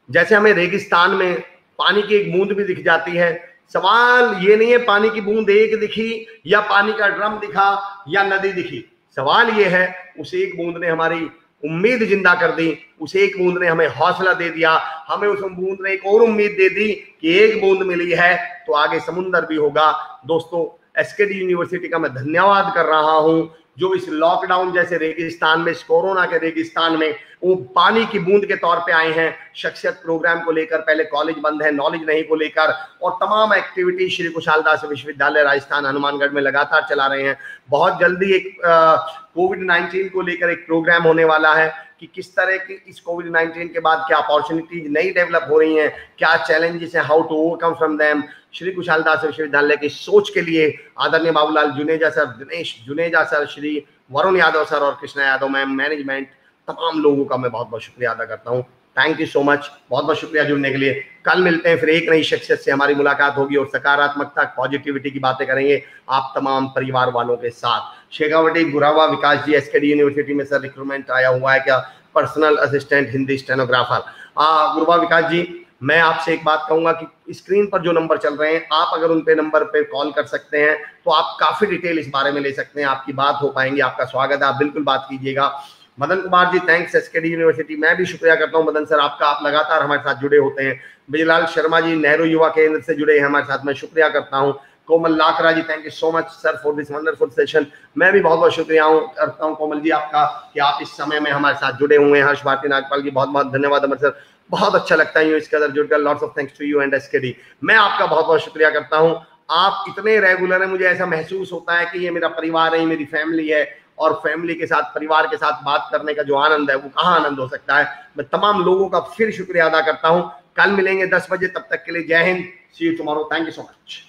जैसे हमें रेगिस्तान में पानी की एक बूंद भी दिख जाती है, सवाल ये नहीं है पानी की बूंद एक दिखी या पानी का ड्रम दिखा या नदी दिखी, सवाल ये है उस एक बूंद ने हमारी उम्मीद जिंदा कर दी, उस एक बूंद ने हमें हौसला दे दिया, हमें उस बूंद ने एक और उम्मीद दे दी कि एक बूंद मिली है तो आगे समुंदर भी होगा। दोस्तों एसकेडी यूनिवर्सिटी का मैं धन्यवाद कर रहा हूं, जो इस लॉकडाउन जैसे रेगिस्तान में, इस कोरोना के रेगिस्तान में वो पानी की बूंद के तौर पे आए हैं, शख्सियत प्रोग्राम को लेकर। पहले कॉलेज बंद है, नॉलेज नहीं को लेकर, और तमाम एक्टिविटी श्री कुशाल दास विश्वविद्यालय राजस्थान हनुमानगढ़ में लगातार चला रहे हैं। बहुत जल्दी एक कोविड-19 को लेकर एक प्रोग्राम होने वाला है कि किस तरह की इस कोविड-19 के बाद क्या अपॉर्चुनिटीज नई डेवलप हो रही हैं, क्या चैलेंजेस हैं, how to overcome from them. Shri Kushal Das विश्वविद्यालय की सोच के लिए आदरणीय Babulal Juneja sir, Dinesh Juneja sir, Shri Varun Yadav sir और कृष्णा यादव मैम, मैनेजमेंट, तमाम लोगों का मैं बहुत बहुत शुक्रिया अदा करता हूँ। थैंक यू सो मच, बहुत बहुत शुक्रिया जुड़ने के लिए। कल मिलते हैं, फिर एक नई शख्सियत से हमारी मुलाकात होगी और सकारात्मकता, पॉजिटिविटी की बातें करेंगे आप तमाम परिवार वालों के साथ। शेखावटी गुरावा विकास जी, एसकेडी यूनिवर्सिटी में सर रिक्रूटमेंट आया हुआ है क्या, पर्सनल असिस्टेंट हिंदी स्टेनोग्राफर। गुरुवा विकास जी, मैं आपसे एक बात कहूंगा कि स्क्रीन पर जो नंबर चल रहे हैं, आप अगर उन पे नंबर पे कॉल कर सकते हैं तो आप काफी डिटेल इस बारे में ले सकते हैं, आपकी बात हो पाएंगी, आपका स्वागत है, आप बिल्कुल बात कीजिएगा। मदन कुमार जी, थैंक्स एसकेडी यूनिवर्सिटी, मैं भी शुक्रिया करता हूं मदन सर आपका, आप लगातार हमारे साथ जुड़े होते हैं। बिजलाल शर्मा जी, नेहरू युवा केंद्र से जुड़े हैं हमारे साथ, मैं शुक्रिया करता हूं। Komal Lakra ji, thank you so much sir for this wonderful session, मैं भी बहुत बहुत शुक्रिया करता हूँ कोमल जी आपका कि आप इस समय में हमारे साथ जुड़े हुए हैं। हर्ष भारती नागपाल जी, बहुत बहुत धन्यवाद। अमर सर, बहुत अच्छा लगता है इस कदर जुड़कर, lots of thanks to you and SKD. मैं आपका बहुत बहुत शुक्रिया करता हूँ, आप इतने रेगुलर हैं, मुझे ऐसा महसूस होता है कि ये मेरा परिवार है, मेरी फैमिली है, और फैमिली के साथ, परिवार के साथ बात करने का जो आनंद है वो कहाँ आनंद हो सकता है। मैं तमाम लोगों का फिर शुक्रिया अदा करता हूँ। कल मिलेंगे 10 बजे, तब तक के लिए जय हिंद, see you tomorrow, thank you so much.